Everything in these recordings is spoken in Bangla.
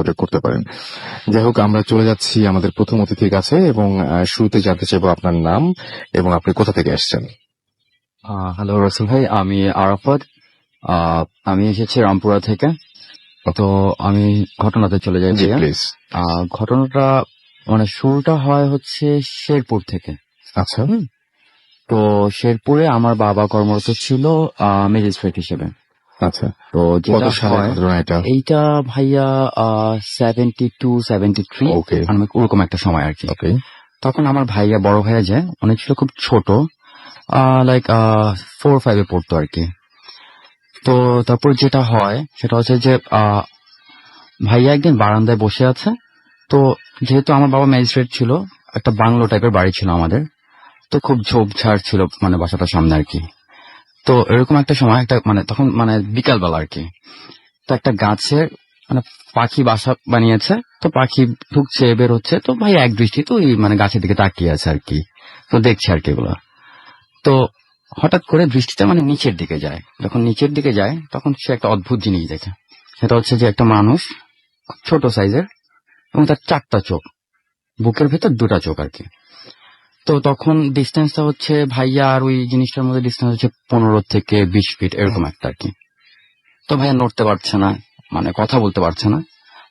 যোগাযোগ করতে পারেন। যাই হোক, আমরা চলে যাচ্ছি আমাদের প্রথম অতিথির কাছে এবং শুরুতে জানতে চাইবো আপনার নাম এবং আপনি কোথা থেকে এসেছেন। হ্যালো রসুল ভাই, আমি আরাফাত। আমি এসেছি রামপুরা থেকে। তো আমি ঘটনাতে চলে যাই জি ভাইয়া। প্লিজ। ঘটনাটা মানে শুরুটা হয় হচ্ছে শেরপুর থেকে। আচ্ছা। তো শেরপুরে আমার বাবা কর্মরত ছিল ম্যাজিস্ট্রেট হিসেবে। আচ্ছা, তো কত যেটা সালের হয় ঘটনা এটা? এইটা ভাইয়া 72-73 ওকে ওরকম একটা সময় আর কি। ওকে। তখন আমার ভাইয়া, বড় ভাইয়া যে অনেক ছিল, খুব ছোট, লাইক 4-5 পড়তো আর কি। তো তারপর যেটা হয় সেটা হচ্ছে যে ভাইয়া একদিন বারান্দায় বসে আছে। তো যেহেতু আমার বাবা ম্যাজিস্ট্রেট ছিল, একটা বাংলো টাইপের বাড়ি ছিল আমাদের, তো খুব ঝোপঝাড় ছিল মানে বাসাটার সামনে আর কি। তো এরকম একটা সময় একটা মানে তখন মানে বিকালবেলা আর কি, তো একটা গাছের মানে পাখি বাসা বানিয়েছে। তো পাখি ঢুকছে বের হচ্ছে, তো ভাই এক দৃষ্টি তো ওই মানে গাছের দিকে তাকিয়ে আছে আর কি। তো দেখছে আর কি এগুলো। তো হঠাৎ করে দৃষ্টিটা মানে নিচের দিকে যায়। যখন নিচের দিকে যায় তখন সে একটা অদ্ভুত জিনিস দেখে। সেটা হচ্ছে যে একটা মানুষ, খুব ছোট সাইজের, এবং তার 4টা চোখ, বুকের ভেতর 2টা চোখ আর কি। তো তখন ডিস্টেন্সটা হচ্ছে ভাইয়া আর ওই জিনিসটার মধ্যে ডিস্টেন্স হচ্ছে 15 থেকে 20 ফিট এরকম একটা আর কি। তো ভাইয়া নড়তে পারছে না, মানে কথা বলতে পারছে না।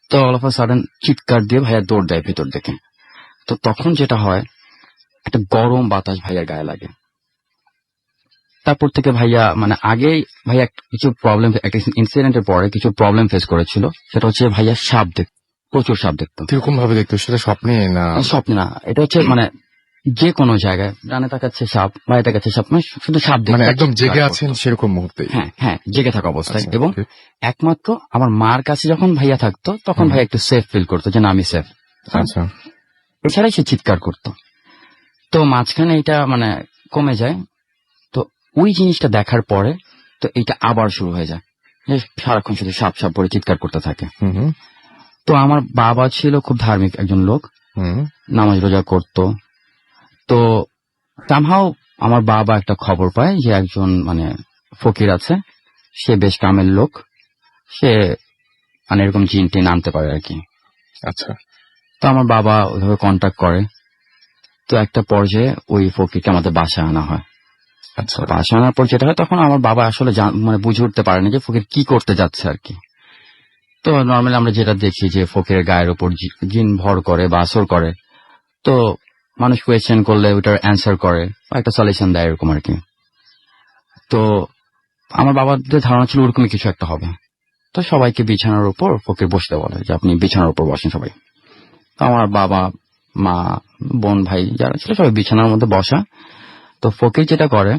তো অল অফ আ সাডেন চিৎকার দিয়ে ভাইয়া দৌড় দেয় ভেতর দিকে। তো তখন যেটা হয়, একটা গরম বাতাস ভাইয়ার গায়ে লাগে। তারপর থেকে ভাইয়া মানে আগেই ভাইয়া কিছু প্রবলেম, একটা ইনসিডেন্টের পরে কিছু প্রবলেম ফেস করেছিল। সেটা হচ্ছে ভাইয়া সাপ প্রচুর সাপ দেখতো। কিরকম ভাবে দেখতো সেটা? স্বপ্নে না? স্বপ্নে না, এটা হচ্ছে মানে যে কোনো জায়গায় ডানে তাকাচ্ছে সাপ, বাঁয়ে তাকাচ্ছে সাপ, মানে শুধু সাপ দেখতো। মানে একদম জেগে আছেন সেরকম মুহূর্তে? হ্যাঁ হ্যাঁ, জেগে থাকা অবস্থায়। আচ্ছা, এবং okay. একমাত্র আমার মার কাছে যখন ভাইয়া থাকতো তখন ভাইয়া একটু সেফ ফিল করতো, যে না আমি সেফ। আচ্ছা। এছাড়াই সে চিৎকার করতো। তো মাঝখানে এটা মানে কমে যায়। তো ওই জিনিসটা দেখার পরে তো এটা আবার শুরু হয়ে যায়, যে সারাক্ষণ শুধু সাপ সাপ করে চিৎকার করতে থাকে। তো আমার বাবা ছিল খুব ধার্মিক একজন লোক, নামাজ রোজা করতো। তো সামহাও আমার বাবা একটা খবর পায় যে একজন মানে ফকির আছে, সে বেশ কামের লোক, সে মানে এরকম জিন টিন আনতে পারে আর কি। আচ্ছা। তো আমার বাবা ওইভাবে কন্ট্যাক্ট করে। তো একটা পর্যায়ে ওই ফকিরকে আমাদের বাসায় আনা হয়। আচ্ছা। বাসায় আনার পর যেটা হয়, তখন আমার বাবা আসলে মানে বুঝে উঠতে পারেনি যে ফকির কি করতে যাচ্ছে আর কি। তো নর্মালি আমরা যেটা দেখি যে ফকিরের গায়ের উপর জিন ভর করে বা আসর করে, তো মানুষ কোয়েশ্চেন করলে ওটার অ্যান্সার করে বা একটা সলিউশন দেয় এরকম আর কি। তো আমার বাবার ধারণা ছিল ওরকমই কিছু একটা হবে। তো সবাইকে বিছানার উপর ফকির বসতে বলে, যে আপনি বিছানার উপর বসেন সবাই। তো আমার বাবা, মা, বোন, ভাই যারা ছিল সবাই বিছানার মধ্যে বসা। তো ফকির যেটা করে,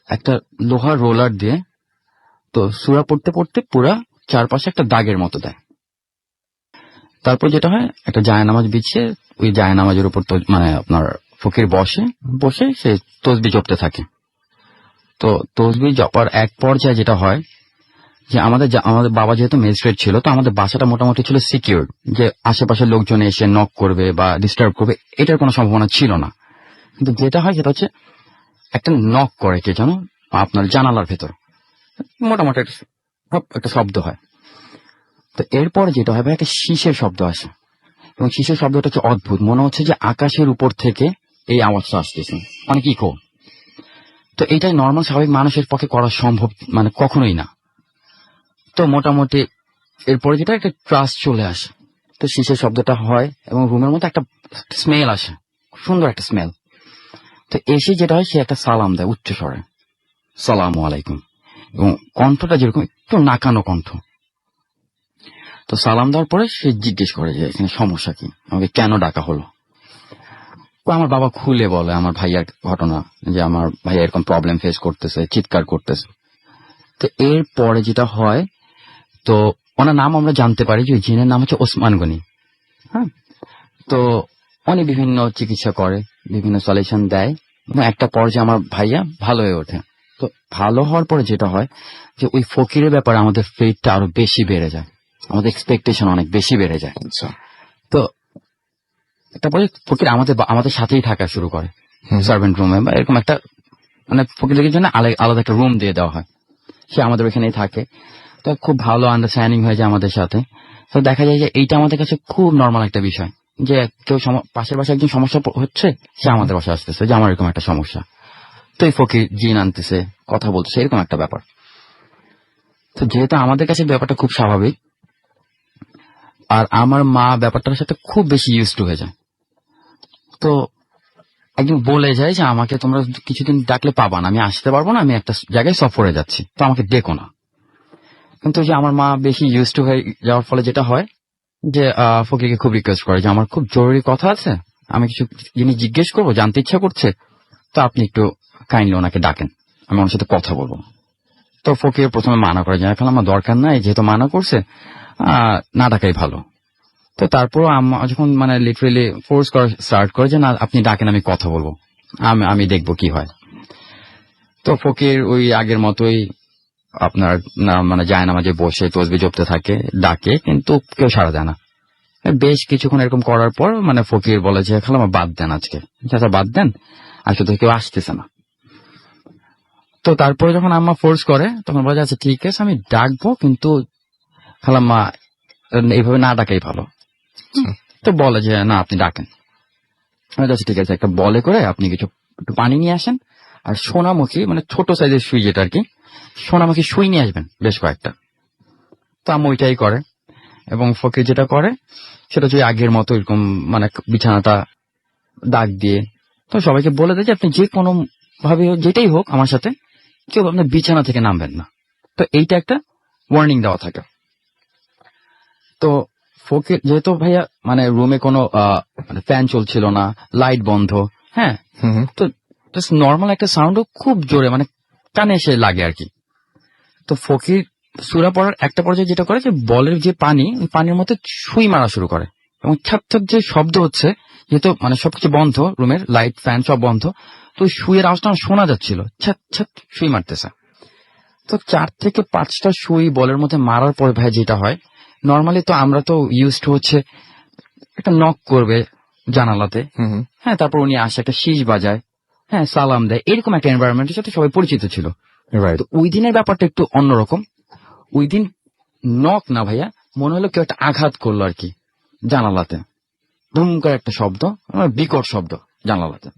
একটা লোহার রোলার দিয়ে তো সূরা পড়তে পড়তে পুরা চারপাশে একটা দাগের মতো দেয়। তারপর যেটা হয়, একটা জায়নামাজ বিছিয়ে ওই জায়নামাজের উপর মানে আপনার ফকির বসে সে তসবিহ জপতে থাকে। তো তসবিহ জপার এক পর্যায়ে যেটা হয় যে আমাদের বাবা যেহেতু ম্যাজিস্ট্রেট ছিল, তো আমাদের বাসাটা মোটামুটি ছিল সিকিউর, যে আশেপাশের লোকজন এসে নক করবে বা ডিস্টার্ব করবে এটার কোনো সম্ভাবনা ছিল না। কিন্তু যেটা হয় সেটা হচ্ছে একটা নক করে কে যেন আপনার জানালার ভেতর, মোটামুটি একটা শব্দ হয়। তো এরপরে যেটা হয়, একটা শীষের শব্দ আসে, এবং শীষের শব্দটা হচ্ছে অদ্ভুত, মনে হচ্ছে যে আকাশের উপর থেকে এই আওয়াজটা আসতেছে, অনেক ইকো। তো এটাই নর্মাল স্বাভাবিক মানুষের পক্ষে করা সম্ভব মানে কখনোই না। তো মোটামুটি এরপরে যেটা একটা ট্রাস্ট চলে আসে। তো শীষের শব্দটা হয় এবং রুমের মধ্যে একটা স্মেল আসে, সুন্দর একটা স্মেল। তো এসে যেটা হয়, সে একটা সালাম দেয় উচ্চ স্বরে, সালাম আলাইকুম, এবং কণ্ঠটা যেরকম একটু নাকানো কণ্ঠ। তো সালাম দেওয়ার পরে সে জিজ্ঞেস করে যে এখানে সমস্যা কি, আমাকে কেন ডাকা হলো। তো আমার বাবা খুলে বলে আমার ভাইয়ার ঘটনা, যে আমার ভাইয়া এরকম প্রবলেম ফেস করতেছে, চিৎকার করতেছে। তো এর পরে যেটা হয়, তো ওনার নাম আমরা জানতে পারি যে জিনের নাম হচ্ছে ওসমান গনি। হ্যাঁ, তো উনি বিভিন্ন চিকিৎসা করে, বিভিন্ন সলিউশন দেয়, এবং একটা পর্যায়ে আমার ভাইয়া ভালো হয়ে ওঠে। তো ভালো হওয়ার পরে যেটা হয় যে ওই ফকিরের ব্যাপারে আমাদের ফেথটা আরো বেশি বেড়ে যায়, আমাদের এক্সপেকটেশন অনেক বেশি বেড়ে যায়। তো তারপরে ফকির আমাদের সাথেই থাকা শুরু করে, সার্ভেন্ট রুমে বা এরকম একটা মানে ফকিরের জন্য আলাদা একটা রুম দিয়ে দেওয়া হয়, সে আমাদের ওখানেই থাকে। তো খুব ভালো আন্ডারস্ট্যান্ডিং হয়ে যায় আমাদের সাথে। তো দেখা যায় যে এইটা আমাদের কাছে খুব নর্মাল একটা বিষয়, যে কেউ পাশের বাসায় একজন সমস্যা হচ্ছে, সে আমাদের বাসায় আসতেছে যে আমার এরকম একটা সমস্যা, তো এই ফকির জিন আনতেছে, কথা বলতেছে, এরকম একটা ব্যাপার। তো যেহেতু আমাদের কাছে ব্যাপারটা খুব স্বাভাবিক, আর আমার মা ব্যাপারটার সাথে খুব বেশি ইউজ টু হয়ে যায়, তো একদিন বলে যায় যে আমাকে তোমরা কিছুদিন ডাকলে পাবা না, আমি আসতে পারবো না, আমি একটা জায়গায় সফরে যাচ্ছি, তো আমাকে ডেকো না। কিন্তু যে আমার মা বেশি ইউজ টু হয়ে যাওয়ার ফলে যেটা হয় যে ফকিরকে খুব রিকোয়েস্ট করে যে আমার খুব জরুরি কথা আছে, আমি কিছু জিনিস জিজ্ঞেস করবো, জানতে ইচ্ছা করছে, তো আপনি একটু কাইন্ডলি ওনাকে ডাকেন, আমি ওনার সাথে কথা বলবো। তো ফকির প্রথমে মানা করে যায়, এখন আমার দরকার নাই, যেহেতু মানা করছে না ডাকাই ভালো। তো তারপর যখন মানে লিটারেলি ফোর্স করা স্টার্ট করে যে না আপনি ডাকেন, আমি কথা বলবো, আমি দেখবো কি হয়। তো ফকির ওই আগের মতোই আপনার মানে যায় নামাজে বসে তসবি জপতে থাকে, ডাকে, কিন্তু কেউ সাড়া দেয় না। বেশ কিছুক্ষণ এরকম করার পর মানে ফকির বলে যে খালামা বাদ দেন, আজকে চাচা বাদ দেন, আজকে তো কেউ আসতেছে না। তো তারপরে যখন আম্মা ফোর্স করে তখন বলা যাচ্ছে ঠিক আছে আমি ডাকবো, কিন্তু খালাম্মা এইভাবে না ডাকাই ভালো। তো বলে যে না আপনি ডাকেন। ঠিক আছে, একটা বলে করে আপনি কিছু একটু পানি নিয়ে আসেন, আর সোনামুখী মানে ছোট সাইজের সুই, যেটা আর কি সোনামুখী সুই নিয়ে আসবেন বেশ কয়েকটা। তো আম্মা ওইটাই করে, এবং ফকির যেটা করে সেটা হচ্ছে আগের মতো এরকম মানে বিছানাটা দাগ দিয়ে, তো সবাইকে বলে দেয় যে আপনি যে কোনো ভাবে যেটাই হোক আমার সাথে কেউ আপনার বিছানা থেকে নামবেন না। তো এইটা একটা ওয়ার্নিং দেওয়া থাকে। তো ফকির যেহেতু ভাইয়া মানে রুমে কোনো মানে ফ্যান চলছিল না, লাইট বন্ধ, হ্যাঁ, তো জাস্ট নর্মাল একটা সাউন্ডও খুব জোরে মানে কানে এসে লাগে আর কি। তো ফকির সূরা পড়ার একটা পর্যায়ে যেটা করে যে বলের যে পানি, ওই পানির মধ্যে সুই মারা শুরু করে, এবং ছাপ ছাপ যে শব্দ হচ্ছে, যেহেতু মানে সবকিছু বন্ধ, রুমের লাইট ফ্যান সব বন্ধ, তো ওই সুইয়ের আওয়াজটা শোনা যাচ্ছিল, ছাপ ছাপ সুই মারতেছে। তো 4 থেকে 5টা সুই বলের মধ্যে মারার পরে ভাই যেটা হয়, নর্মালি তো আমরা তো ইউজড হচ্ছে একটা নক করবে জানালাতে, হ্যাঁ, তারপর উনি আসে একটা শীষ বাজায়, হ্যাঁ, সালাম দেয়, এরকম একটা এনভায়রনমেন্টের সাথে সবাই পরিচিত ছিল। তো ওই দিনের ব্যাপারটা একটু অন্যরকম। ওই দিন নক না ভাইয়া, মনে হলো কেউ একটা আঘাত করলো আর কি জানালাতে, ধুম করে একটা শব্দ, বিকট শব্দ জানালাতে,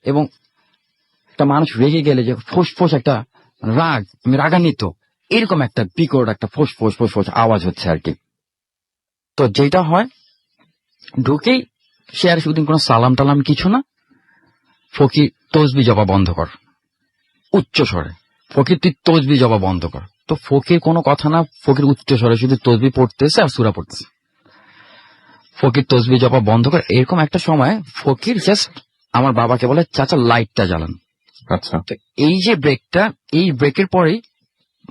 এবং একটা মানুষ রেগে গেলে যে ফোঁস ফোঁস একটা রাগ, আমি রাগান্বিত, এরকম একটা বিকট একটা ফোঁস ফোঁস ফোঁস ফোঁস আওয়াজ হচ্ছে আর কি। তো যেটা হয় ঢুকেই সে আর শুধু কোনো সালাম টালাম কিছু না, ফকির তসবি জবা বন্ধ কর, উচ্চ স্বরে, ফকির তুই তসবি জবা বন্ধ কর। তো ফকির কোনো কথা না, ফকির উচ্চ স্বরে শুধু তসবি পড়তেছে আর সূরা পড়তেছে। ফকির তসবি জবা বন্ধ করে, এরকম একটা সময় ফকির জাস্ট আমার বাবাকে বলে চাচা লাইটটা জ্বালান। আচ্ছা, তো এই যে ব্রেকটা, এই ব্রেকের পরেই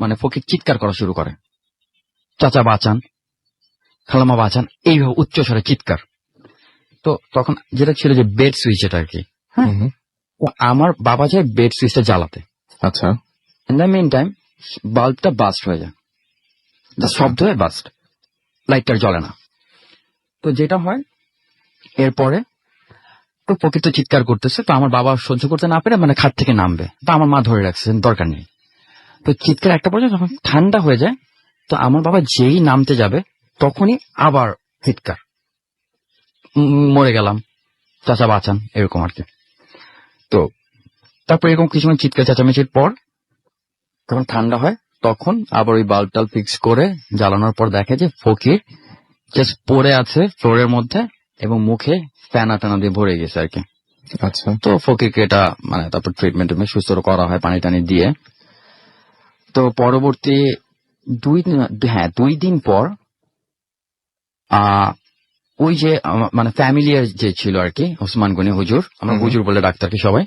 মানে ফকির চিৎকার করা শুরু করে, চাচা বাঁচান, খালামা বাঁচান, এইভাবে উচ্চ স্বরে চিৎকার। তো তখন যেটা ছিল যে বেড সুইচ, এটা আর কি, হ্যাঁ, তো আমার বাবা যায় বেড সুইচটা জ্বালাতে। আচ্ছা, ইন দ্য মিন টাইম বাল্বটা বাস্ট হয়ে যায়, শব্দ হয়ে বাস্ট, লাইটটা জ্বলে না। তো যেটা হয় এরপরে তো ফকির তো চিৎকার করতেছে, তো আমার বাবা সহ্য করতে না পেরে মানে খাট থেকে নামবে, তো আমার মা ধরে রাখছে দরকার নেই। তো চিৎকার একটা পর্যায়ে যখন ঠান্ডা হয়ে যায়, তো আমার বাবা যেই নামতে যাবে তখনই আবার চিৎকার, মরে গেলাম, চাচা বাঁচান, এরকম আর কি। তো তারপর এরকম কিছুক্ষণ চিৎকার চেঁচামেচির পর যখন ঠান্ডা হয়, তখন আবার ওই বাল্ব টাল্ব ফিক্স করে জ্বালানোর পর দেখে যে ফকির জাস্ট পড়ে আছে ফ্লোরের মধ্যে, এবং মুখে ফ্যানা টানা দিয়ে ভরে গেছে আর কি। আচ্ছা, তো ফকিরকে এটা মানে তারপর ট্রিটমেন্ট সুস্থ করা হয় পানি টানি দিয়ে। তো পরবর্তী 2 দিন পর ওই যে মানে ফ্যামিলিয়ার যে ছিল আর কি ওসমান গনি হুজুর, আমরা হুজুর বলে ডাক্তারকে সবাই,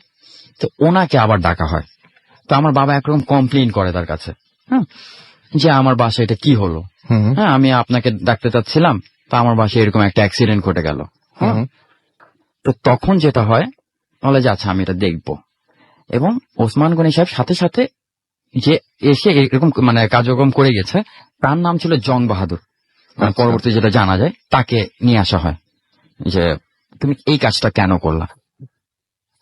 তো ওনাকে আবার ডাকা হয়। তো আমার বাবা একরকম কমপ্লেইন করে তার কাছে, হ্যাঁ, যে আমার বাসায় এটা কি হলো, হ্যাঁ, আমি আপনাকে ডাকতে চাচ্ছিলাম, তো আমার বাসায় এরকম একটা অ্যাক্সিডেন্ট ঘটে গেল। তো তখন যেটা হয় বলে যে আচ্ছা আমি এটা দেখবো, এবং ওসমান গনি সাহেব সাথে সাথে যে এসে এরকম মানে কার্যক্রম করে গেছে, তার নাম ছিল জং বাহাদুর। পরবর্তী যেটা জানা যায় তাকে নিয়ে আসা হয় যে তুমি এই কাজটা কেন করলা।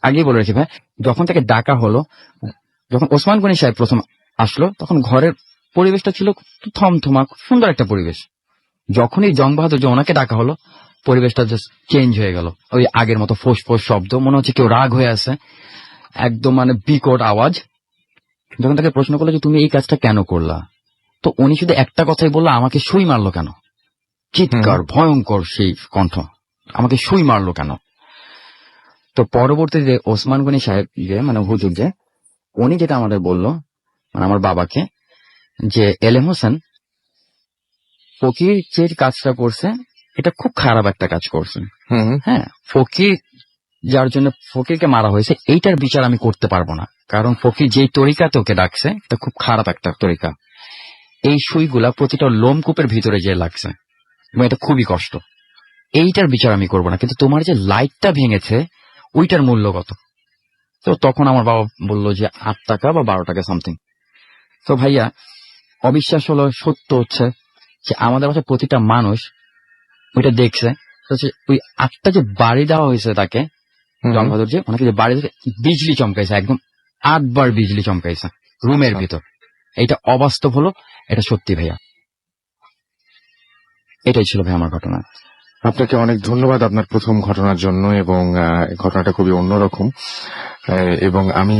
আগেই বলে রেখে ভাই, যখন তাকে ডাকা হলো, যখন ওসমান গনি সাহেব প্রথম আসলো, তখন ঘরের পরিবেশটা ছিল থমথমা, খুব সুন্দর একটা পরিবেশ, যখনই জং বাহাদুর যে ওনাকে ডাকা হলো, পরিবেশটা জাস্ট চেঞ্জ হয়ে গেল। ওই আগের মতো ফোঁস ফোঁস শব্দ, মনে হচ্ছে কেউ রাগ হয়ে আছে, একদম মানে বিকট আওয়াজ। যখন তাকে প্রশ্ন করলো যে তুমি এই কাজটা কেন করলা, তো উনি শুধু একটা কথাই বললো, আমাকে সুই মারলো কেন। চিৎকার, ভয়ঙ্কর সেই কণ্ঠ, আমাকে সুই মারলো কেন। তো পরবর্তীতে ওসমান গনি সাহেব যে মানে হুজুর যে, উনি যেটা আমাদের বললো, মানে আমার বাবাকে, যে এলেম হোসেন, ফকির যে কাজটা করছে এটা খুব খারাপ একটা কাজ করছে। হ্যাঁ, ফকির যার জন্য ফকিরকে মারা হয়েছে, এইটার বিচার আমি করতে পারবো না, কারণ ফকির যেই তরিকাতে ওকে ডাকছে এটা খুব খারাপ একটা তরিকা। এই সুইগুলা প্রতিটা লোমকূপের ভিতরে যে লাগছে এবং এটা খুবই কষ্ট, এইটার বিচার আমি করবো না, কিন্তু তোমার যে লাইটটা ভেঙেছে ওইটার মূল্য কত। তো তখন আমার বাবা বললো যে 8 টাকা বা 12 টাকা সামথিং। তো ভাইয়া, অবিশ্বাস হলো সত্য হচ্ছে যে আমাদের বাসায় প্রতিটা মানুষ ওইটা দেখছে। ওই 8টা যে বাড়ি দেওয়া হয়েছে তাকে, জং বাহাদুর যে ওনাকে যে বাড়ি দিতে, বিজলি চমকাইছে, একদম 8 বার বিজলি চমকাইছে রুমের ভিতর। এইটা অবাস্তব হলো, এটা সত্যি ভাইয়া। এটাই ছিল ভাই আমার ঘটনা। আপনাকে অনেক ধন্যবাদ আপনার প্রথম ঘটনার জন্য, এবং ঘটনাটা খুবই অন্যরকম। এবং আমি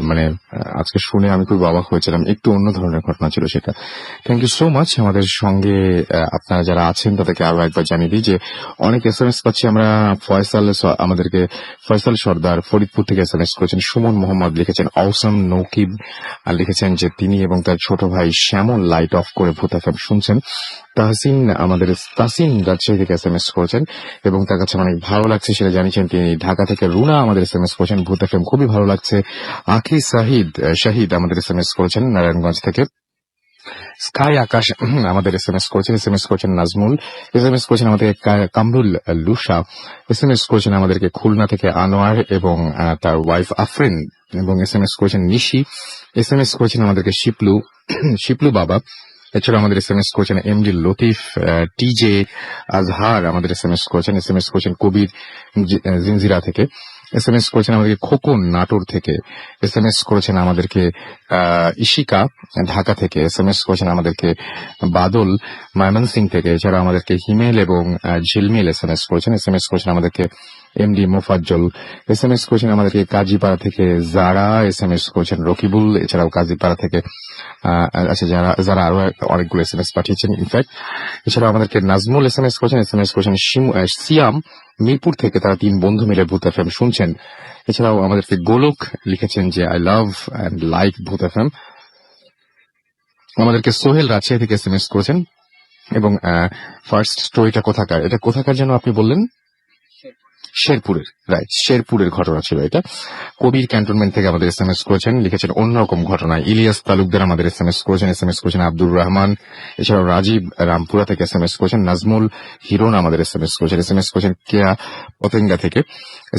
মানে আজকে শুনে আমি খুব অবাক হয়েছিলাম, একটু অন্য ধরনের ঘটনা ছিল সেটা। Thank you so much. আমাদের সঙ্গে আপনারা যারা আছেন তাদেরকে আরো একবার জানিয়ে দিই যে অনেক SMS পাচ্ছি আমরা। আমাদেরকে ফয়সাল সর্দার ফরিদপুর থেকে SMS করেছেন। সুমন মোহাম্মদ লিখেছেন অওসাম নকিব লিখেছেন যে তিনি এবং তার ছোট ভাই শ্যামল লাইট অফ করে ভূত FM শুনছেন। তাহসিন রাজশাহী থেকে SMS করেছেন এবং তার কাছে অনেক ভালো লাগছে সেটা জানিয়েছেন তিনি। ঢাকা থেকে রুনা আমাদের SMS করেছেন, ভূত FM খুবই ভালো লাগছে। আখি শাহিদ আমাদের SMS করেছেন নারায়ণগঞ্জ থেকে। স্কাই আকাশ আমাদের SMS করেছেন নাজমুল, SMS করেছেন আমাদের কামরুল লুসা, SMS করেছেন আমাদেরকে খুলনা থেকে আনোয়ার এবং তার ওয়াইফ আফরিন, এবং SMS করেছেন নিশি, SMS করেছেন আমাদেরকে শিপলু বাবা। এছাড়া আমাদের SMS করেছেন MD লতিফ, TJ আজহার আমাদের SMS করেছেন কবির জিনজিরা থেকে। SMS করেছেন আমাদেরকে খোকন নাটোর থেকে। SMS করেছেন আমাদেরকে ইশিকা ঢাকা থেকে। SMS করেছেন আমাদেরকে বাদল ময়মনসিং থেকে। এছাড়া আমাদেরকে হিমেল এবং ঝিলমিল SMS করেছেন আমাদেরকে MD মোফাজ্জল। SMS করেছেন আমাদেরকে কাজীপাড়া থেকে জারা। SMS করেছেন রকিবুল, এছাড়াও কাজীপাড়া থেকে আচ্ছা যারা আরো অনেকগুলো SMS পাঠিয়েছেন ইনফ্যাক্ট। এছাড়া আমাদেরকে নাজমুল SMS করেছেন সিয়াম মিরপুর থেকে, তারা 3 বন্ধু মিলে ভূত FM শুনছেন। এছাড়াও আমাদেরকে গোলক লিখেছেন যে আই লাভ অ্যান্ড লাইক ভূত FM। আমাদেরকে সোহেল রাজশাহী থেকে SMS করেছেন। এবং ফার্স্ট স্টোরিটা কোথাকার, এটা কোথাকার যেন আপনি বললেন? শেরপুরের, রাইট, শেরপুরের ঘটনা ছিল এটা। কবির ক্যান্টনমেন্ট থেকে আমাদের SMS করেছেন, লিখেছেন অন্যরকম ঘটনা। ইলিয়াস তালুকদার আমাদের SMS করেছেন আব্দুর রহমান। এছাড়াও রাজীব রামপুরা থেকে SMS করেছেন। নাজমুল হিরোন আমাদের SMS করেছেন কেয়া পতেঙ্গা থেকে।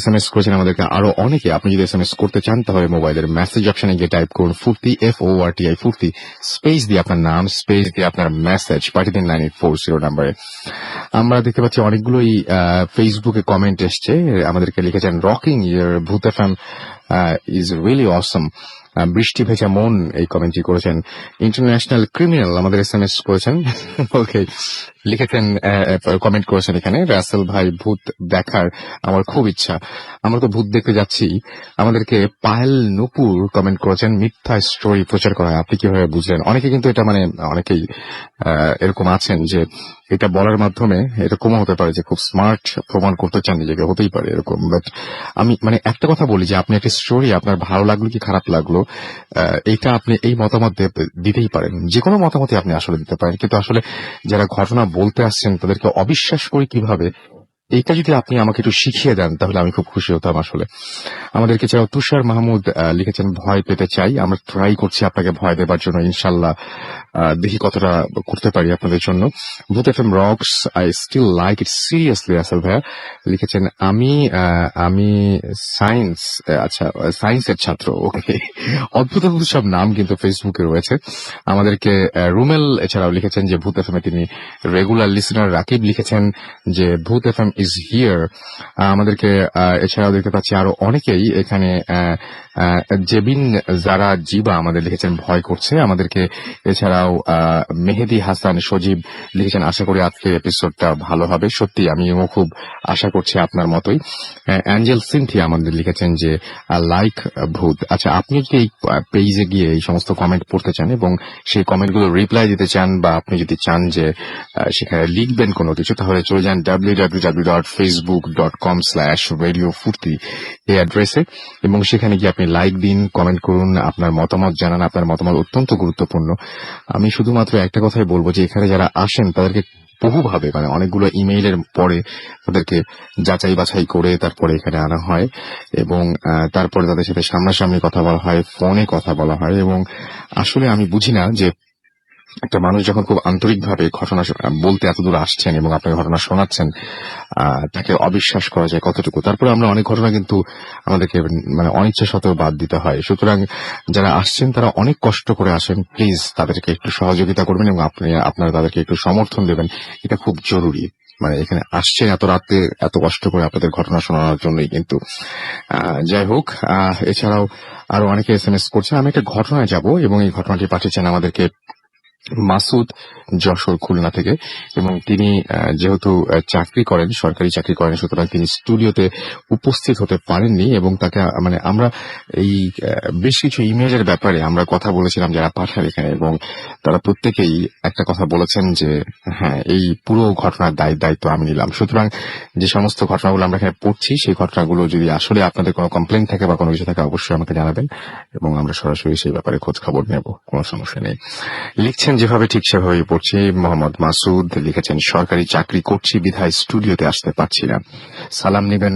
SMS করেছেন আমাদেরকে আরো অনেকে। আপনি যদি SMS করতে চান তাহলে মোবাইলের মেসেজ অপশনে গিয়ে টাইপ করুন ফুর্তি, FORTI ফুর্তি, স্পেস দিয়ে আপনার নাম, স্পেস দিয়ে আপনার মেসেজ পাঠিয়ে দিন 9840 নাম্বারে। আমরা দেখতে পাচ্ছি অনেকগুলোই ফেসবুকে কমেন্ট এসছে। আমাদেরকে লিখেছেন রকিং ইয়ার ভূত FM ইজ রিয়েলি অসম। বৃষ্টি ভেজা মন এই কমেন্টটি করেছেন। ইন্টারন্যাশনাল ক্রিমিনাল আমাদের SMS করেছেন। ওকে, লিখেছেন কমেন্ট করেছেন এখানে রাসেল ভাই, ভূত দেখার আমার খুব ইচ্ছা, আমরা তো ভূত দেখতে যাচ্ছি। আমাদেরকে পায়েল নুপুর কমেন্ট করেছেন মিথ্যা স্টোরি প্রচার করা হয়, আপনি কিভাবে বুঝলেন? অনেকে কিন্তু এটা মানে অনেকেই এরকম আছেন যে এটা বলার মাধ্যমে এরকমও হতে পারে যে খুব স্মার্ট প্রমাণ করতে চান নিজেকে, হতেই পারে এরকম। বাট আমি মানে একটা কথা বলি যে আপনি একটা স্টোরি আপনার ভালো লাগলো কি খারাপ লাগলো এটা আপনি এই মতামত দিতেই পারেন, যে কোনো মতামতই আপনি আসলে দিতে পারেন, কিন্তু আসলে যারা ঘটনা বলতে আসছেন তাদেরকে অবিশ্বাস করি কিভাবে, এইটা যদি আপনি আমাকে একটু শিখিয়ে দেন তাহলে আমি খুব খুশি হতাম আসলে। আমাদেরকে ছাড়াও তুষার মাহমুদ লিখেছেন ভয় পেতে চাই, আমরা ট্রাই করছি আপনাকে ভয় দেবার জন্য, ইনশাল্লাহ দেখি কতটা করতে পারি আপনাদের জন্য। ভূত FM rocks, I still like it seriously. আসল ভাইয়া লিখেছেন আমি সায়েন্স, আচ্ছা সায়েন্সের ছাত্র। ওকে, অদ্ভুত অদ্ভুত সব নাম কিন্তু ফেসবুকে রয়েছে। আমাদেরকে রুমেল এছাড়াও লিখেছেন যে ভূত FM তিনি রেগুলার লিসনার। রাকিব লিখেছেন যে ভূত FM ইজ হিয়ার। আমাদেরকে এছাড়াও দেখতে পাচ্ছি আরো অনেকেই এখানে। জেবিন যারা জিবা আমাদের লিখেছেন ভয় করছে আমাদেরকে। এছাড়াও মেহেদি হাসান সজীব লিখেছেন আশা করি আজকের এপিসোডটা ভালো হবে। সত্যি আমিও খুব আশা করছি আপনার মতোই। অ্যাঞ্জেল সিনথিয়া আমাদের লিখেছেন যে লাইক ভূত। আচ্ছা, আপনি যদি এই পেজে গিয়ে এই সমস্ত কমেন্ট পড়তে চান এবং সেই কমেন্টগুলো রিপ্লাই দিতে চান, বা আপনি যদি চান যে সেখানে লিখবেন কোনো কিছু, তাহলে চলে যান www.facebook.com/radiofurti এই অ্যাড্রেসে, এবং সেখানে গিয়ে আপনি লাইক দিন, কমেন্ট করুন, আপনার মতামত জানান। আপনার মতামত অত্যন্ত গুরুত্বপূর্ণ। আমি শুধুমাত্র একটা কথাই বলবো যে এখানে যারা আসেন তাদেরকে বহুভাবে, মানে অনেকগুলো ইমেইলের পরে তাদেরকে যাচাই বাছাই করে তারপরে এখানে আনা হয়, এবং তারপরে তাদের সাথে সামনাসামনি কথা বলা হয়, ফোনে কথা বলা হয়। এবং আসলে আমি বুঝি না যে একটা মানুষ যখন খুব আন্তরিকভাবে ঘটনা বলতে এত দূর আসছেন এবং আপনাকে ঘটনা শোনাচ্ছেন, তাকে অবিশ্বাস করা যায় কতটুকু। তারপরে আমরা অনেক ঘটনা কিন্তু আমাদেরকে মানে অনিচ্ছা সত্ত্বেও বাদ দিতে হয়। সুতরাং যারা আসছেন তারা অনেক কষ্ট করে আসেন, প্লিজ তাদেরকে একটু সহযোগিতা করবেন এবং আপনারা তাদেরকে একটু সমর্থন দেবেন, এটা খুব জরুরি। মানে এখানে আসছেন এত রাতে এত কষ্ট করে আপনাদের ঘটনা শোনানোর জন্যই কিন্তু। যাই হোক, এছাড়াও আরো অনেকে SMS করছেন। আমি একটা ঘটনায় যাব, এবং এই ঘটনাটি পাঠিয়েছেন আমাদেরকে মাসুদ, যশোর খুলনা থেকে। এবং তিনি যেহেতু চাকরি করেন, সরকারি চাকরি করেন, সুতরাং তিনি স্টুডিওতে উপস্থিত হতে পারেননি, এবং তাকে মানে আমরা এই বেশ কিছু ইমেজের ব্যাপারে আমরা কথা বলেছিলাম যারা পাঠান এখানে, এবং তারা প্রত্যেকেই একটা কথা বলেছেন যে হ্যাঁ, এই পুরো ঘটনার দায়িত্ব আমি নিলাম। সুতরাং যে সমস্ত ঘটনাগুলো আমরা এখানে পড়ছি, সেই ঘটনাগুলো যদি আসলে আপনাদের কোনো কমপ্লেন থাকে বা কোনো কিছু থাকে, অবশ্যই আমাকে জানাবেন, এবং আমরা সরাসরি সেই ব্যাপারে খোঁজ খবর নেব, কোনো সমস্যা নেই। লিখছেন যেভাবে ঠিক সেভাবেই পড়ছি। মোহাম্মদ মাসুদ লিখেছেন সরকারি চাকরি করছি বিধায় স্টুডিওতে আসতে পারছি না। সালাম নিবেন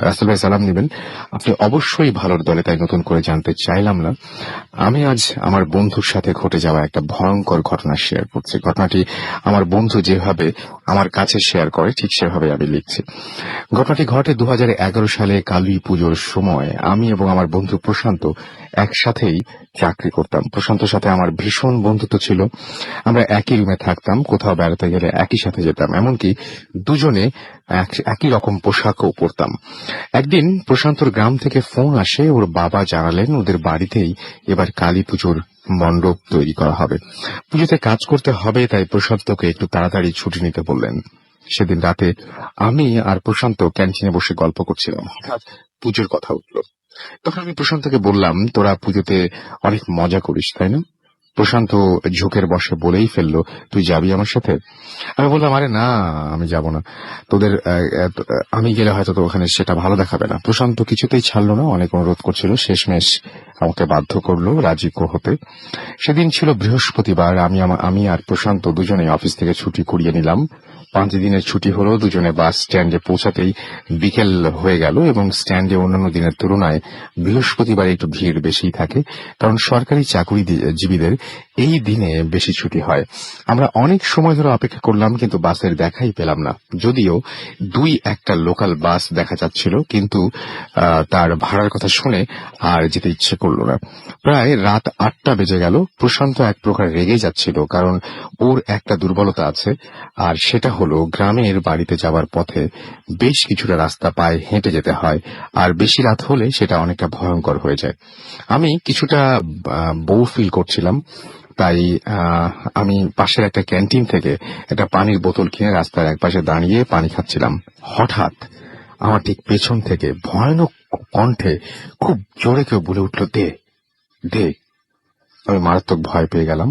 রাসেল ভাই, সালাম নিবেন। আপনি অবশ্যই ভালোর দলে, তাই নতুন করে জানতে চাইলাম না। আমি আজ আমার বন্ধুর সাথে ঘটে যাওয়া একটা ভয়ঙ্কর ঘটনা শেয়ার করছি। ঘটনাটি আমার বন্ধু যেভাবে আমার কাছে শেয়ার করে ঠিক সেভাবে আমি লিখছি। ঘটনাটি ঘটে 2011 সালে কালী পুজোর সময়। আমি এবং আমার বন্ধু প্রশান্ত একসাথেই চাকরি করতাম। প্রশান্তর সাথে আমার ভীষণ বন্ধুত্ব ছিল। আমরা একই রুমে থাকতাম, কোথাও বেড়াতে গেলে একই সাথে যেতাম, এমনকি দুজনে একই রকম পোশাকও পরতাম। একদিন প্রশান্তর গ্রাম থেকে ফোন আসে, ওর বাবা জানালেন ওদের বাড়িতেই এবার কালী পুজোর মণ্ডপ তৈরি করা হবে, পুজোতে কাজ করতে হবে, তাই প্রশান্তকে একটু তাড়াতাড়ি ছুটি নিতে বললেন। সেদিন রাতে আমি আর প্রশান্ত ক্যান্টিনে বসে গল্প করছিলাম। হঠাৎ পুজোর কথা উঠল। তখন আমি প্রশান্তকে বললাম, তোরা পুজোতে অনেক মজা করিস তাই না? প্রশান্ত ঝোঁকের বসে বলেই ফেললো, তুই যাবি আমার সাথে? আমি বললাম, আরে না, আমি যাব না। তোদের আমি গেলে হয়তো তো ওখানে সেটা ভালো দেখাবে না। প্রশান্ত কিছুতেই ছাড়লো না, অনেক অনুরোধ করছিল, শেষমেশ আমাকে বাধ্য করলো রাজি হতে। সেদিন ছিল বৃহস্পতিবার। আমি আর প্রশান্ত দুজনেই অফিস থেকে ছুটি করিয়ে নিলাম। 5 দিনের ছুটি হলো। দুজনে বাস স্ট্যান্ডে পৌঁছাতেই বিকেল হয়ে গেল, এবং স্ট্যান্ডে অন্যান্য দিনের তুলনায় বৃহস্পতিবার একটু ভিড় বেশি থাকে, কারণ সরকারি চাকরিজীবীদের এই দিনে বেশি ছুটি হয়। আমরা অনেক সময় ধরে অপেক্ষা করলাম, কিন্তু বাসের দেখাই পেলাম না। যদিও 2-1টা লোকাল বাস দেখা যাচ্ছিল, কিন্তু তার ভাড়ার কথা শুনে আর যেতে ইচ্ছে করলো না। প্রায় রাত 8টা বেজে গেল। প্রশান্ত এক প্রকার রেগে যাচ্ছিল, কারণ ওর একটা দুর্বলতা আছে, আর সেটা হলো গ্রামের বাড়িতে যাওয়ার পথে বেশ কিছুটা রাস্তা পায়ে হেঁটে যেতে হয়, আর বেশি রাত হলে সেটা অনেকটা ভয়ঙ্কর হয়ে যায়। আমি কিছুটা বোর ফিল করছিলাম, তাই আমি পাশের একটা ক্যান্টিন থেকে একটা পানির বোতল কিনে রাস্তার একপাশে দাঁড়িয়ে পানি খাচ্ছিলাম। হঠাৎ আমার ঠিক পেছন থেকে ভয়ানক কণ্ঠে খুব জোরে কেউ বলে উঠল, দে দে। আমি মারাত্মক ভয় পেয়ে গেলাম।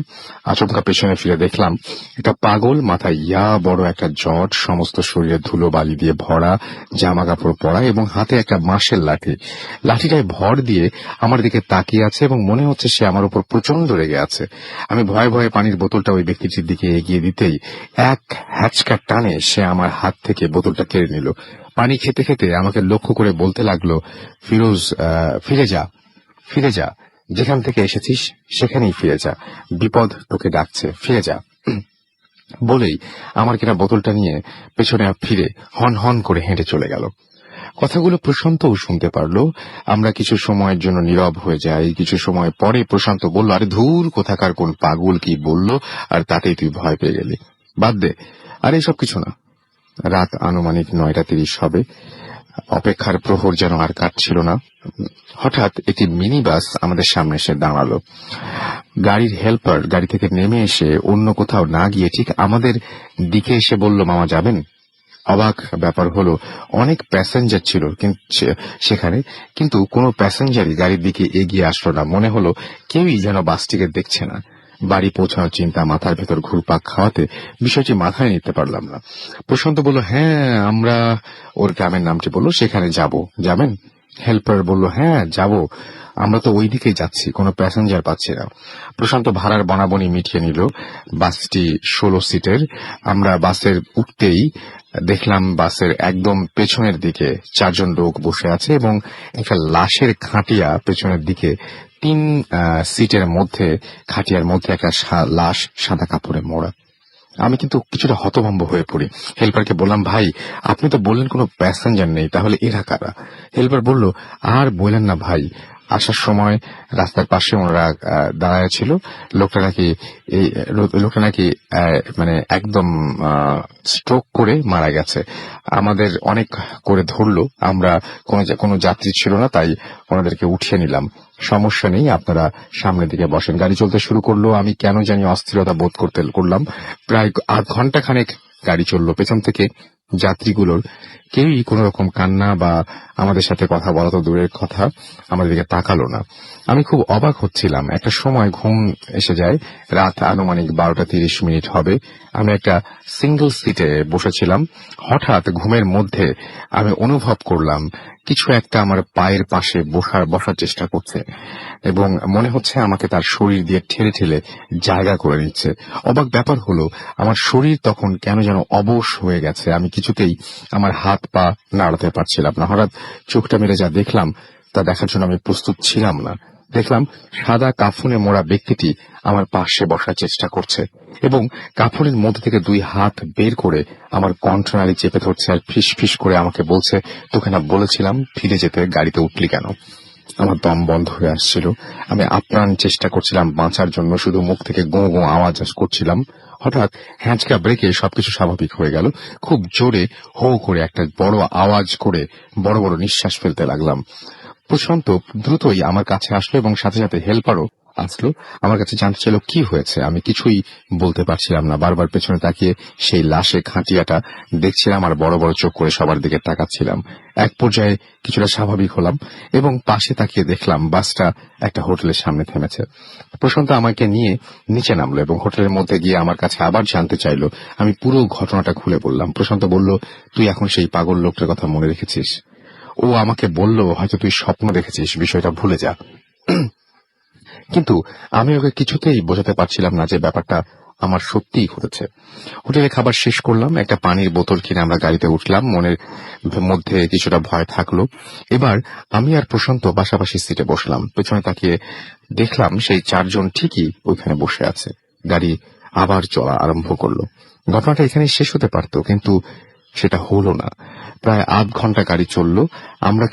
আচমকা পেছনে ফিরে দেখলাম একটা পাগল, মাথায় বড় একটা জট, সমস্ত শরীরে ধুলো বালি দিয়ে ভরা, জামা কাপড় পরা, এবং হাতে একটা বাঁশের লাঠি। লাঠিটায় ভর দিয়ে আমার দিকে তাকিয়ে আছে, এবং মনে হচ্ছে সে আমার উপর প্রচন্ড রেগে আছে। আমি ভয়ে ভয়ে পানির বোতলটা ওই ব্যক্তিটির দিকে এগিয়ে দিতেই এক হ্যাচকা টানে সে আমার হাত থেকে বোতলটা কেড়ে নিল। পানি খেতে খেতে আমাকে লক্ষ্য করে বলতে লাগলো, ফিরোজ, ফিরে যা, ফিরে যা, যেখান থেকে এসেছিস সেখানেই ফিরে যা, বিপদ তোকে ডাকছে, ফিরে যা। বলেই আমার কিনা বোতলটা নিয়ে পেছনে ফিরে হন হন করে হেঁটে চলে গেল। কথাগুলো প্রশান্তও শুনতে পারলো। আমরা কিছু সময়ের জন্য নীরব হয়ে যাই। কিছু সময় পরে প্রশান্ত বলল, আরে ধুর, কোথাকার কোন পাগল কি বলল, আর তাতেই তুই ভয় পেয়ে গেলি, বাদ দে, আর এসব কিছু না। রাত আনুমানিক 9:30 হবে। অপেক্ষার প্রহর যেন আর কাটছিল না। হঠাৎ একটি মিনি বাস আমাদের সামনে এসে দাঁড়ালো। গাড়ির হেল্পার গাড়ি থেকে নেমে এসে অন্য কোথাও না গিয়ে ঠিক আমাদের দিকে এসে বলল, মামা যাবেন? অবাক ব্যাপার হলো, অনেক প্যাসেঞ্জার ছিল সেখানে, কিন্তু কোনো প্যাসেঞ্জারই গাড়ির দিকে এগিয়ে আসলো না। মনে হলো কেউই যেন বাসটিকে দেখছে না। বাড়ি পৌঁছানোর চিন্তা মাথার ভেতর ঘুরপাক খাওয়াতে বিষয়টি মাথায় নিতে পারলাম না। প্রশান্ত বলল, হ্যাঁ আমরা, ওর গ্রামের নামটি বলল, সেখানে যাব। যাবেন? হেল্পার বলল, হ্যাঁ যাব, আমরা তো ওই দিকেই যাচ্ছি, কোনো প্যাসেঞ্জার পাচ্ছি না। প্রশান্ত ভাড়ার বনাবনি মিটিয়ে নিল। বাসটি 16 সিটের। আমরা বাসের উঠতেই দেখলাম বাসের একদম পেছনের দিকে 4 জন লোক বসে আছে এবং একটা লাশের খাটিয়া পেছনের দিকে 3 সিটের মধ্যে, খাটিয়ার মধ্যে একটা লাশ সাদা কাপড়ে মোড়া। আমি কিন্তু কিছুটা হতভম্ব হয়ে পড়ি। হেল্পারকে বললাম, ভাই আপনি তো বললেন কোনো প্যাসেঞ্জার নেই, তাহলে এরা কারা? হেল্পার বলল, আর বললেন না ভাই, আসার সময় রাস্তার পাশে ওনারা দাঁড়ায় ছিল। লোকটা নাকি মানে একদম স্ট্রোক করে মারা গেছে। আমাদের অনেক করে ধরলো, আমরা কোনো যাত্রী ছিল না, তাই ওনাদেরকে উঠিয়ে নিলাম। সমস্যা নেই, আপনারা সামনের দিকে বসেন। গাড়ি চলতে শুরু করলো। আমি কেন জানি অস্থিরতা বোধ করলাম। প্রায় আধ ঘন্টা খানেক গাড়ি চললো। পেছন থেকে যাত্রীগুলোর কেউই কোন রকম কান্না বা আমাদের সাথে কথা বলা তো দূরের কথা, আমাদের দিকে তাকালো না। আমি খুব অবাক হচ্ছিলাম। একটা সময় ঘুম এসে যায়। রাত আনুমানিক 12:30 হবে। আমি একটা সিঙ্গল সিটে বসেছিলাম। হঠাৎ ঘুমের মধ্যে আমি অনুভব করলাম কিছু একটা আমার পায়ের পাশে বসার চেষ্টা করছে এবং মনে হচ্ছে আমাকে তার শরীর দিয়ে ঠেলে ঠেলে জায়গা করে নিচ্ছে। অবাক ব্যাপার হলো, আমার শরীর তখন কেন যেন অবশ হয়ে গেছে। আমি কিছুতেই আমার হাত পা নাড়াতে পারছিলাম না। হঠাৎ চোখটা মেলে যা দেখলাম তা দেখার জন্য আমি প্রস্তুত ছিলাম না। দেখলাম সাদা কাফনে মোড়া ব্যক্তিটি আমার পাশে বসার চেষ্টা করছে এবং কাফনের মধ্যে থেকে 2 হাত বের করে আমার কণ্ঠনালী চেপে ধরছে আর ফিস ফিস করে আমাকে বলছে, তোকে না বলেছিলাম ফিরে যেতে, গাড়িতে উঠলি কেন? আমার দম বন্ধ হয়ে আসছিল। আমি আপ্রাণ চেষ্টা করছিলাম বাঁচার জন্য, শুধু মুখ থেকে গো গো আওয়াজ করছিলাম। হঠাৎ হ্যাঁচকা ব্রেকে সবকিছু স্বাভাবিক হয়ে গেল। খুব জোরে হো করে একটা বড় আওয়াজ করে বড় বড় নিঃশ্বাস ফেলতে লাগলাম। প্রশান্ত দ্রুতই আমার কাছে আসলো এবং সাথে সাথে হেল্পারও আসলো। আমার কাছে জানতে চাইল কি হয়েছে। আমি কিছুই বলতে পারছিলাম না। বারবার পেছনে তাকিয়ে সেই লাশে খাটিয়াটা দেখছিলাম আর বড় বড় চোখ করে সবার দিকে তাকাচ্ছিলাম। এক পর্যায়ে কিছুটা স্বাভাবিক হলাম এবং পাশে তাকিয়ে দেখলাম বাসটা একটা হোটেলের সামনে থেমেছে। প্রশান্ত আমাকে নিয়ে নিচে নামলো এবং হোটেলের মধ্যে গিয়ে আমার কাছে আবার জানতে চাইলো। আমি পুরো ঘটনাটা খুলে বললাম। প্রশান্ত বলল, তুই এখন সেই পাগল লোকটার কথা মনে রেখেছিস? ও আমাকে বলল, হয়তো তুই স্বপ্ন দেখেছিস, বিষয়টা ভুলে যা। কিন্তু আমি ওকে কিছুতেই বোঝাতে পারছিলাম না যে ব্যাপারটা আমার সত্যিই ঘটেছে। হোটেলে খাবার শেষ করলাম। একটা পানির বোতল কিনে আমরা গাড়িতে উঠলাম। মনের মধ্যে কিছুটা ভয় থাকলো। এবার আমি আর প্রশান্ত পাশাপাশি সিটে বসলাম। পেছনে তাকিয়ে দেখলাম সেই 4 জন ঠিকই ওইখানে বসে আছে। গাড়ি আবার চলা আরম্ভ করলো। ঘটনাটা এখানে শেষ হতে পারত, কিন্তু সেটা হলো না। প্রায় আধ ঘন্টা গাড়ি চললো। আমার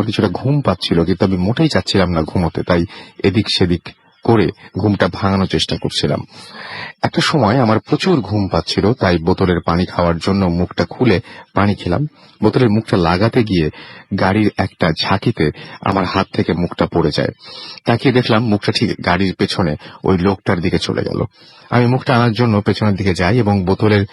কিছুটা ঘুম পাচ্ছিল, কিন্তু আমি মোটেই চাচ্ছিলাম না ঘুমোতে, তাই এদিক সেদিক করে ঘুমটা ভাঙানোর চেষ্টা করছিলাম। একটা সময় আমার প্রচুর ঘুম পাচ্ছিল, তাই বোতলের পানি খাওয়ার জন্য মুখটা খুলে পানি খেলাম। বোতলের মুখটা লাগাতে গিয়ে গাড়ির একটা ঝাঁকিতে আমার হাত থেকে মুখটা পড়ে যায়। তাকিয়ে দেখলাম মুখটা ঠিক গাড়ির পেছনে ওই লোকটার দিকে চলে গেল। আমি মুখটা আনার জন্য পেছনের দিকে যাই এবং বোতলের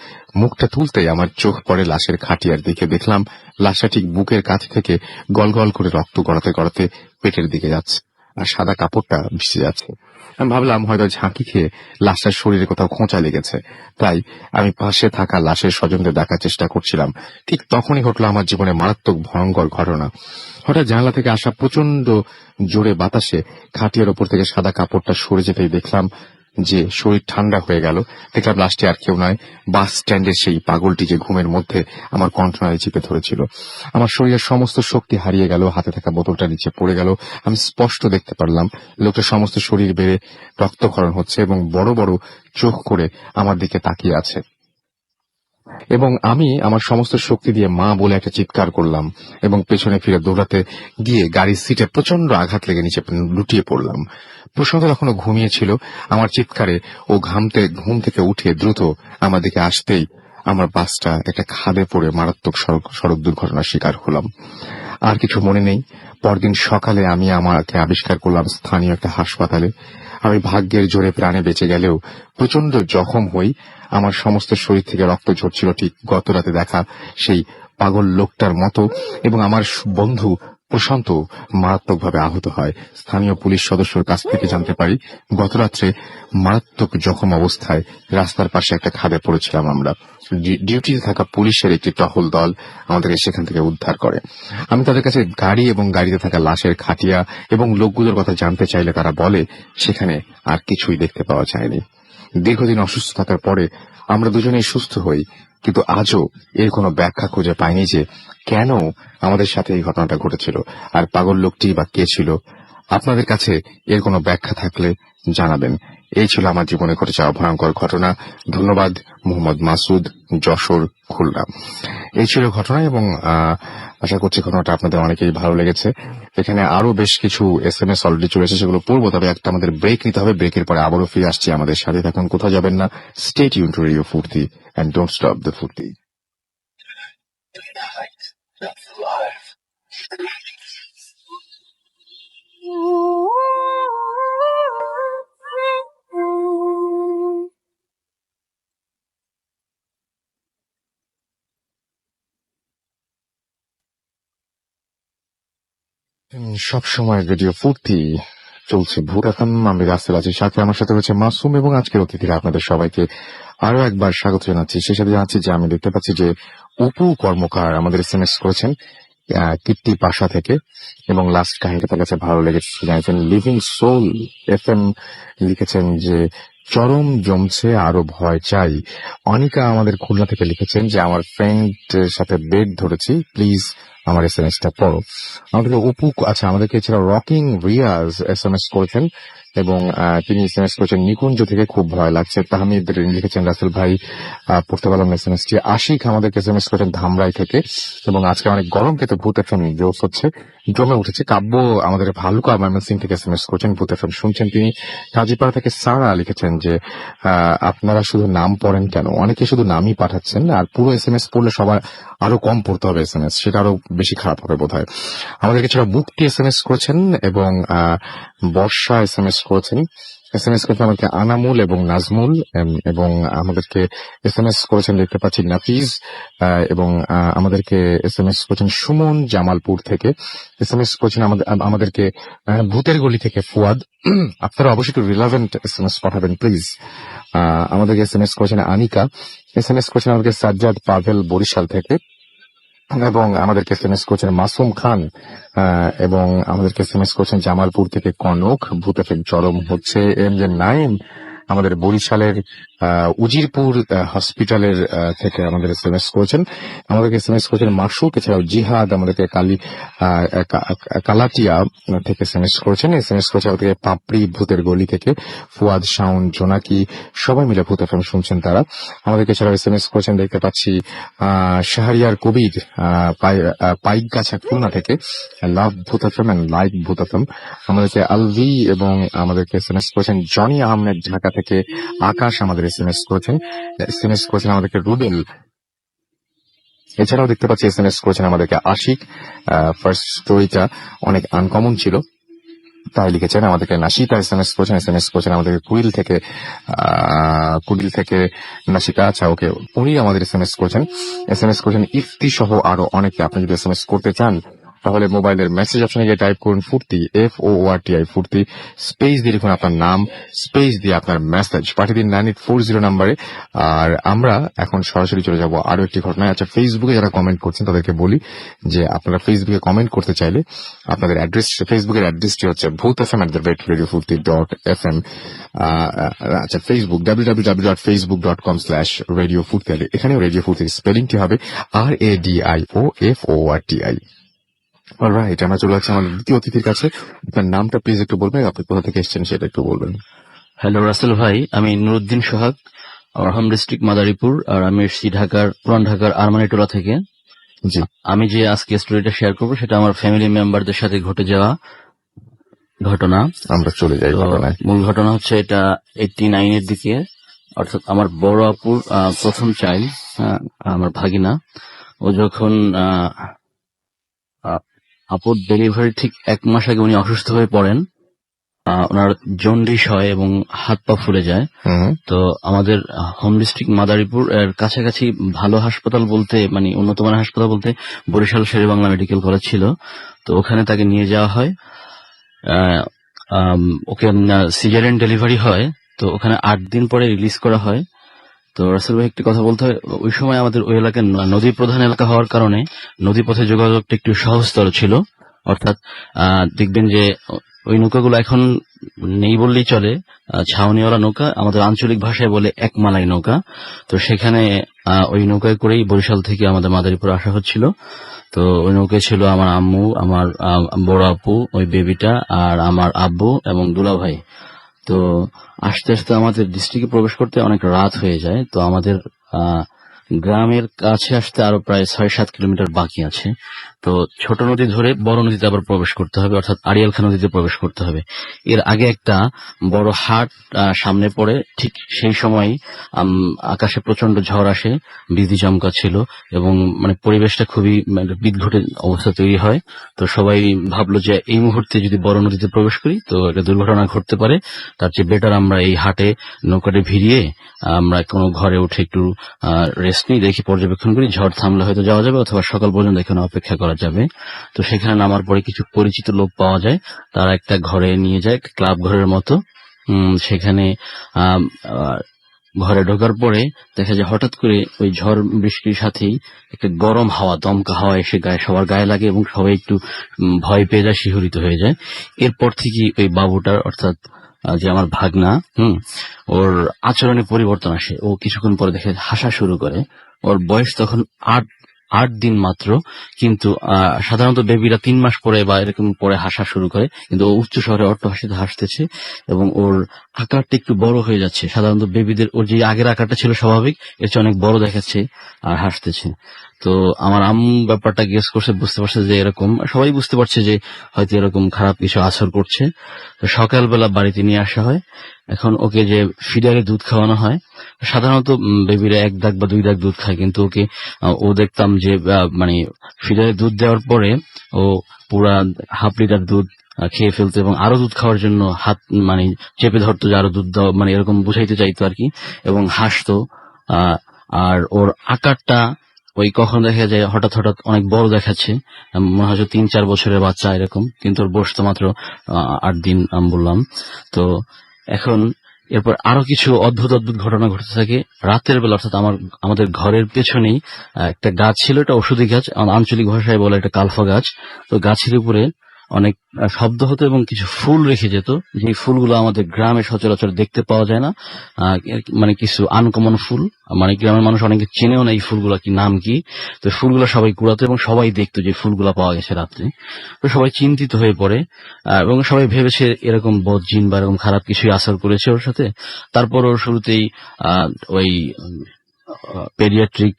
মুখটা তুলতেই আমার চোখ পড়ে লাশের খাটিয়ার দিকে। দেখলাম লাশটা ঠিক বুকের কাছ থেকে গলগল করে রক্ত গড়াতে গড়াতে পেটের দিকে যাচ্ছে আর সাদা কাপড়টা ভিজে যাচ্ছে। আমি ভাবলাম হয়তো ঝাঁকি খেয়ে লাশটার শরীরে কোথাও খোঁচা লেগেছে, তাই আমি পাশে থাকা লাশের স্বজনদের ডাকার চেষ্টা করছিলাম। ঠিক তখনই ঘটলো আমার জীবনে মারাত্মক ভয়ঙ্কর ঘটনা। হঠাৎ জানলা থেকে আসা প্রচন্ড জোরে বাতাসে খাটিয়ার ওপর থেকে সাদা কাপড়টা সরে যেতেই দেখলাম যে শরীর ঠান্ডা হয়ে গেল। দেখলাম লাশটি আর কেউ নয়, বাস স্ট্যান্ডের সেই পাগলটি যে ঘুমের মধ্যে আমার কণ্ঠনালী চেপে ধরেছিল। আমার শরীরের সমস্ত শক্তি হারিয়ে গেল, হাতে থাকা বোতলটা নিচে পড়ে গেল। আমি স্পষ্ট দেখতে পারলাম লোকটার সমস্ত শরীর বেড়ে রক্তক্ষরণ হচ্ছে এবং বড় বড় চোখ করে আমার দিকে তাকিয়ে আছে। এবং আমি আমার সমস্ত শক্তি দিয়ে মা বলে একটা চিৎকার করলাম এবং পেছনে ফিরে দৌড়াতে গিয়ে গাড়ির সিটে প্রচন্ড আঘাত লেগে নিচে লুটিয়ে পড়লাম। প্রশান্ত এখনো ঘুমিয়েছিল। আমার চিৎকারে ও ঘুম থেকে উঠে দ্রুত আমার দিকে আসতেই আমার বাসটা একটা খাদে পড়ে মারাত্মক সড়ক দুর্ঘটনার শিকার হলাম। আর কিছু মনে নেই। পরদিন সকালে আমি আমাকে আবিষ্কার করলাম স্থানীয় একটা হাসপাতালে। আমি ভাগ্যের জোরে প্রাণে বেঁচে গেলেও প্রচন্ড জখম হই। আমার সমস্ত শরীর থেকে রক্ত ঝরছিল ঠিক গত রাতে দেখা সেই পাগল লোকটার মতো, এবং আমার বন্ধু প্রশান্ত মারাত্মকভাবে আহত হয়। স্থানীয় পুলিশ সদস্যর কাছ থেকে জানতে পারি গতরাত্রে মারাত্মক জখম অবস্থায় রাস্তার পাশে একটা খাদে পড়েছিলাম আমরা। ডিউটিতে থাকা পুলিশের একটি টহল দল আমাদেরকে সেখান থেকে উদ্ধার করে। আমি তাদের কাছে গাড়ি এবং গাড়িতে থাকা লাশের খাটিয়া এবং লোকগুলোর কথা জানতে চাইলে তারা বলে সেখানে আর কিছুই দেখতে পাওয়া যায়নি। দীর্ঘদিন অসুস্থ থাকার পরে আমরা দুজনেই সুস্থ হই, কিন্তু আজও এর কোনো ব্যাখ্যা খুঁজে পাইনি যে কেন আমাদের সাথে এই ঘটনাটা ঘটেছিল, আর পাগল লোকটি বা কে ছিল। আপনাদের কাছে এর কোনো ব্যাখ্যা থাকলে জানাবেন। এই ছিল আমার জীবনে ঘটে যাওয়া ভয়ঙ্কর ঘটনা। ধন্যবাদ। মোহাম্মদ মাসুদ, যশোর, খুলনা। এই ছিল ঘটনা, এবং আশা করছি ঘটনাটা আপনাদের অনেকেই ভালো লেগেছে। এখানে আরো বেশ কিছু SMS অলরেডি চলে এসেছে, সেগুলো পড়বো, তবে একটা আমাদের ব্রেক নিতে হবে। ব্রেকের পরে আবারও ফিরে আসছি। আমাদের সাথে থাকুন, কোথাও যাবেন না। স্টে টিউন টু রেডিও ফুর্তি এন্ড ডোন্ট স্টপ দ্য ফুর্তি। সব সময় রেডিও ফুর্তি চলছে ভূত এখন। আমি রাস্তায় আছি, সাথে আমার সাথে রয়েছে মাসুম, এবং আজকের অতিথিরা আপনাদের সবাইকে আরো একবার স্বাগত জানাচ্ছি। সেই সাথে জানাচ্ছি যে আমি দেখতে পাচ্ছি যে অপু কর্মকার আমাদের SMS করেছেন কীর্তি পাশা থেকে, এবং লাস্ট কাহিনীটা তার কাছে ভালো লেগেছে জানিয়েছেন। লিভিং সোল FM লিখেছেন যে চরম জমছে, আরো ভয় চাই। অনিকা আমাদের খুলনা থেকে লিখেছেন যে আমার ফ্রেন্ড সাথে বেড ধরেছি, প্লিজ আমার SMS-টা পড়ো। আমাদেরকে অপু, আচ্ছা, আমাদেরকে এছাড়া রকিং রিয়াজ SMS করেছেন, এবং তিনি SMS করেছেন নিকুঞ্জ থেকে, খুব ভয় লাগছে। তাহমিদ লিখেছেন রাসেল ভাই পড়তে পারলাম না SMS-টি। আশিক আমাদেরকে SMS করেছেন ধামরাই থেকে, এবং আজকে অনেক গরম, কিন্তু ভূত FM জোশ হচ্ছে, জমে উঠেছে। কাব্য আমাদের ভালুকা ময়মনসিং থেকে SMS করেছেন, ভূত FM শুনছেন তিনি। কাজীপাড়া থেকে সারা লিখেছেন যে আপনারা শুধু নাম পড়েন কেন, অনেকে শুধু নামই পাঠাচ্ছেন, আর পুরো SMS পড়লে সবার আরো কম পড়তে হবে SMS, সেটা আরো বেশি খারাপ হবে বোধহয়। আমাদেরকে ছাড়া মুক্তি SMS করেছেন, এবং বর্ষা SMS করেছেন। SMS করেছেন আমাদেরকে আনামুল এবং নাজমুল, এবং আমাদেরকে SMS করেছেন দেখতে পাচ্ছি নাফিজ, এবং আমাদেরকে SMS করেছেন সুমন জামালপুর থেকে। SMS করেছেন আমাদেরকে ভূতের গলি থেকে ফুয়াদ। আপনারা অবশ্যই একটু রিলেভেন্ট SMS পাঠাবেন প্লিজ। আমাদেরকে SMS করেছেন আনিকা। SMS করেছেন আমাদেরকে সাজ্জাদ পাভেল বরিশাল থেকে, এবং আমাদেরকে SMS করেছেন মাসুম খান, এবং আমাদেরকে SMS করেছেন জামালপুর থেকে কনক। ভূত FM চরম হচ্ছে। MJ নাইম আমাদের বরিশালের উজিরপুর হসপিটালের থেকে আমাদের SMS করেছেন। আমাদেরকে SMS করেছেন মাসুক। এছাড়াও জিহাদ আমাদেরকে কালাটিয়া থেকে SMS করেছেন। SMS করেছেন আমাদেরকে পাপড়ি ভূতের গলি থেকে ফুয়াদ, শাউন, জোনাকি, সবাই মিলে ভূত FM শুনছেন তারা। আমাদেরকে এছাড়াও SMS করেছেন দেখতে পাচ্ছি শাহরিয়ার কবির পাইকগাছা খুলনা থেকে, লাভ ভূত FM এন্ড লাইক ভূত FM। আমাদেরকে আলভি, এবং আমাদেরকে SMS করেছেন জনি আহমেদ ঢাকা থেকে। আকাশ আমাদের SMS করেছেন। SMS করেছেন আমাদেরকে রুবেল। এছাড়াও দেখতে পাচ্ছি SMS করেছেন আমাদেরকে আশিক। ফার্স্ট স্টোরিটা অনেক আনকমন ছিল, তাই লিখেছেন। আমাদেরকে নাসিকা SMS করেছেন আমাদেরকে কুড়িল থেকে নাসিকা, আচ্ছা ওকে, উনি আমাদের SMS করেছেন ইফতি সহ আরো অনেকে। আপনি যদি SMS করতে চান তাহলে মোবাইলের মেসেজ অপশনে গিয়ে টাইপ করুন ফুর্তি, FORTI ফুর্তি, স্পেস দিয়ে লিখুন আপনার নাম, স্পেস দিয়ে আপনার মেসেজ পাঠিয়ে দিন 9840 নাম্বারে। আর আমরা এখন সরাসরি চলে যাব আরো একটি ঘটনায়। আচ্ছা, ফেসবুকে যারা কমেন্ট করছেন তাদেরকে বলি যে আপনারা ফেসবুকে কমেন্ট করতে চাইলে আপনাদের ফেসবুকের অ্যাড্রেসটি হচ্ছে bhutfm@radiofurti.fm। আচ্ছা, ফেসবুক www.facebook.com/radiofurti। এখানেও রেডিও ফুর্তির স্পেলিংটি হবে RADIOFORTI। অলরাইট, আমরা চলে যাচ্ছি আমাদের দ্বিতীয় অতিথির কাছে। আপনার নামটা প্লিজ একটু বলবেন, আপনি কোথা থেকে এসেছেন সেটা একটু বলবেন। হ্যালো রাসেল ভাই, আমি নুরুদ্দিন সোহাগ, আমার হোম ডিস্ট্রিক্ট মাদারীপুর, আর আমি এসেছি পুরান ঢাকার আরমানিটোলা থেকে। জি, আমি যে আজকে স্টোরিটা শেয়ার করবো সেটা আমার ফ্যামিলি মেম্বারদের সাথে ঘটে যাওয়া ঘটনা। আমরা চলে যাই ঘটনায়। মূল ঘটনা হচ্ছে এটা 89 এর দিকে অর্থাৎ আমার বড় আপুর প্রথম চাইল্ড, আমার ভাগিনা। ও যখন আহ, আপুর ডেলিভারি ঠিক 1 মাস আগে উনি অসুস্থ হয়ে পড়েন। ওনার জন্ডিস হয় এবং হাত পা ফুলে যায়। হুম। তো আমাদের হোম ডিস্ট্রিক্ট মাদারীপুর এর কাছাকাছি ভালো হাসপাতাল বলতে, মানে উন্নত মানের হাসপাতাল বলতে, বরিশাল শেরেবাংলা মেডিকেল কলেজ ছিল। তো ওখানে তাকে নিয়ে যাওয়া হয়। আহ, ওকে সিজারিয়ান ডেলিভারি হয়। তো ওখানে 8 দিন পরে রিলিজ করা হয়। তো রাসেল ভাই একটি কথা বলতে হয়, ওই সময় আমাদের ওই এলাকার নদী প্রধান এলাকা হওয়ার কারণে নদী পথে যোগাযোগটা একটু সহজতর ছিল। অর্থাৎ দেখবেন যে ওই নৌকাগুলো এখন নেই বললেই চলে। ছাউনিওয়ালা নৌকা, আমাদের আঞ্চলিক ভাষায় বলে একমালাই নৌকা। তো সেখানে ওই নৌকায় করেই বরিশাল থেকে আমাদের মাদারীপুর আসা হচ্ছিল। তো ওই নৌকায় ছিল আমার আম্মু, আমার বড় আপু, ওই বেবিটা, আর আমার আব্বু এবং দুলা ভাই। তো আস্তে আস্তে আমাদের ডিস্ট্রিক্টে প্রবেশ করতে অনেক রাত হয়ে যায়। তো আমাদের গ্রামের কাছে আসতে আরো প্রায় 6-7 কিলোমিটার বাকি আছে। তো ছোট নদী ধরে বড় নদীতে আবার প্রবেশ করতে হবে, অর্থাৎ আড়িয়ালখা নদীতে প্রবেশ করতে হবে। এর আগে একটা বড় হাট সামনে পড়ে। ঠিক সেই সময় আকাশে প্রচন্ড ঝড় আসে, বিদ্যুৎ চমকা ছিল এবং মানে পরিবেশটা খুবই বিদঘটে অবস্থা তৈরি হয়। তো সবাই ভাবলো যে এই মুহূর্তে যদি বড় নদীতে প্রবেশ করি তো একটা দুর্ঘটনা ঘটতে পারে। তার চেয়ে বেটার আমরা এই হাটে নৌকাটা ভিড়িয়ে আমরা কোনো ঘরে উঠে একটু রেস্ট নিই, দেখি, পর্যবেক্ষণ করি। ঝড় থামলে হয়তো যাওয়া যাবে, অথবা সকাল পর্যন্ত এখানে অপেক্ষা করা যাবে। তো সেখানে নামার পরে কিছু পরিচিত লোক পাওয়া যায়। তারা একটা ঘরে নিয়ে যায়, ক্লাব ঘরের মতো। সেখানে আহ, আহ, ঘরে ঢোকার পরে দেখা যায় হঠাৎ করে ওই ঝড় বৃষ্টির সাথেই একটা গরম হাওয়া, দমকা হাওয়া এসে সবার গায়ে লাগে এবং সবাই একটু ভয় পেয়ে যায়, শিহরিত হয়ে যায়। এরপর থেকে ওই বাবুটার, অর্থাৎ যে আমার ভাগনা, ওর আচরণে পরিবর্তন আসে। ও কিছুক্ষণ পরে দেখে হাসা শুরু করে। ওর বয়স তখন 8 দিন মাত্র। কিন্তু সাধারণত বেবিরা 3 মাস পরে বা এরকম পরে হাসা শুরু করে, কিন্তু ও উচ্চ স্বরে অট্টহাসিতে হাসতেছে এবং ওর আকারটা একটু বড় হয়ে যাচ্ছে। সাধারণত বেবিদের ওর যে আগের আকারটা ছিল স্বাভাবিক, এর চেয়ে অনেক বড় দেখাচ্ছে আর হাসতেছে। তো আমার আম্মু ব্যাপারটা গেস করছে, বুঝতে পারছে যে এরকম, সবাই বুঝতে পারছে যে হয়তো এরকম খারাপ কিছু আসর করছে। তো সকালবেলা বাড়িতে নিয়ে আসা হয়। এখন ওকে যে ফিডারে দুধ খাওয়ানো হয়, সাধারণত বেবিরা 1 দাগ বা 2 দাগ দুধ খায়, কিন্তু ওকে ও দেখতাম যে মানে ফিডারে দুধ দেওয়ার পরে ও পুরা হাফ লিটার দুধ খেয়ে ফেলতো এবং আরো দুধ খাওয়ার জন্য হাত মানে চেপে ধরতো যে আরো দুধ দাও, মানে এরকম বুঝাইতে চাইতো আর কি, এবং হাসতো। আর ওর আকারটা ওই কখন দেখা যায় হঠাৎ হঠাৎ অনেক বড় দেখাচ্ছে, মনে হয় 3-4 বছরের বাচ্চা এরকম, কিন্তু ওর বয়স তো মাত্র 8 দিন আমি বললাম। তো এখন এরপর আরো কিছু অদ্ভুত অদ্ভুত ঘটনা ঘটতে থাকে রাতের বেলা। অর্থাৎ আমাদের ঘরের পেছনেই একটা গাছ ছিল, এটা ওষুধি গাছ, আঞ্চলিক ভাষায় বলে এটা কালফা গাছ। তো গাছের উপরে অনেক শব্দ হতো এবং কিছু ফুল রেখে যেত, যে ফুলগুলো আমাদের গ্রামে সচরাচর দেখতে পাওয়া যায় না। মানে কিছু আনকমন ফুল, মানে গ্রামের মানুষ অনেকে চেনেও না এই ফুলগুলা কি, নাম কি। তো ফুলগুলা সবাই কুড়াতো এবং সবাই দেখতো যে ফুলগুলা পাওয়া গেছে রাত্রে। তো সবাই চিন্তিত হয়ে পড়ে এবং সবাই ভেবেছে এরকম বদজিন বা এরকম খারাপ কিছুই আসর করেছে ওর সাথে। তারপর ওর শুরুতেই ওই পেডিয়াট্রিক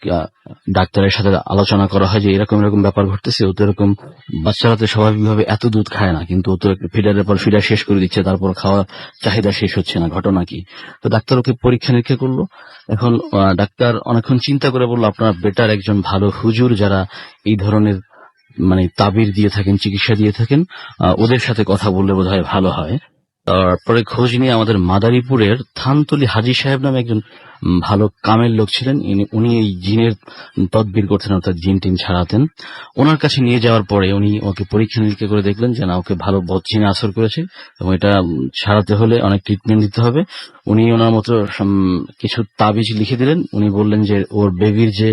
ডাক্তারের সাথে আলোচনা করা হয় যে এরকম এরকম ব্যাপার ঘটতেছে। ও তো এরকম, বাচ্চারা তো স্বাভাবিকভাবে এত দুধ খায় না, কিন্তু ও তো ফিডারের পর ফিডার শেষ করে দিচ্ছে, তারপর খাওয়া চাহিদা শেষ হচ্ছে না, ঘটনা কি। তো ডাক্তার ওকে পরীক্ষা নিরীক্ষা করলো। এখন ডাক্তার অনেকক্ষণ চিন্তা করে বললো, আপনার বেটার একজন ভালো হুজুর যারা এই ধরনের মানে তাবির দিয়ে থাকেন, চিকিৎসা দিয়ে থাকেন, ওদের সাথে কথা বললে বোধহয় ভালো হয়। তারপরে খোঁজ নিয়ে আমাদের মাদারীপুরের থানতলি হাজী সাহেব নামে একজন ভালো কামের লোক ছিলেন। উনি এই জিনের তদবির করতেন, অর্থাৎ জিন টিন ছাড়াতেন। ওনার কাছে নিয়ে যাওয়ার পরে উনি ওকে পরীক্ষা নিরীক্ষা করে দেখলেন যে না, ওকে ভালো বদজিনে আসর করেছে এবং এটা ছাড়াতে হলে অনেক ট্রিটমেন্ট দিতে হবে। উনি ওনার মতো কিছু তাবিজ লিখে দিলেন। উনি বললেন যে ওর বেবির যে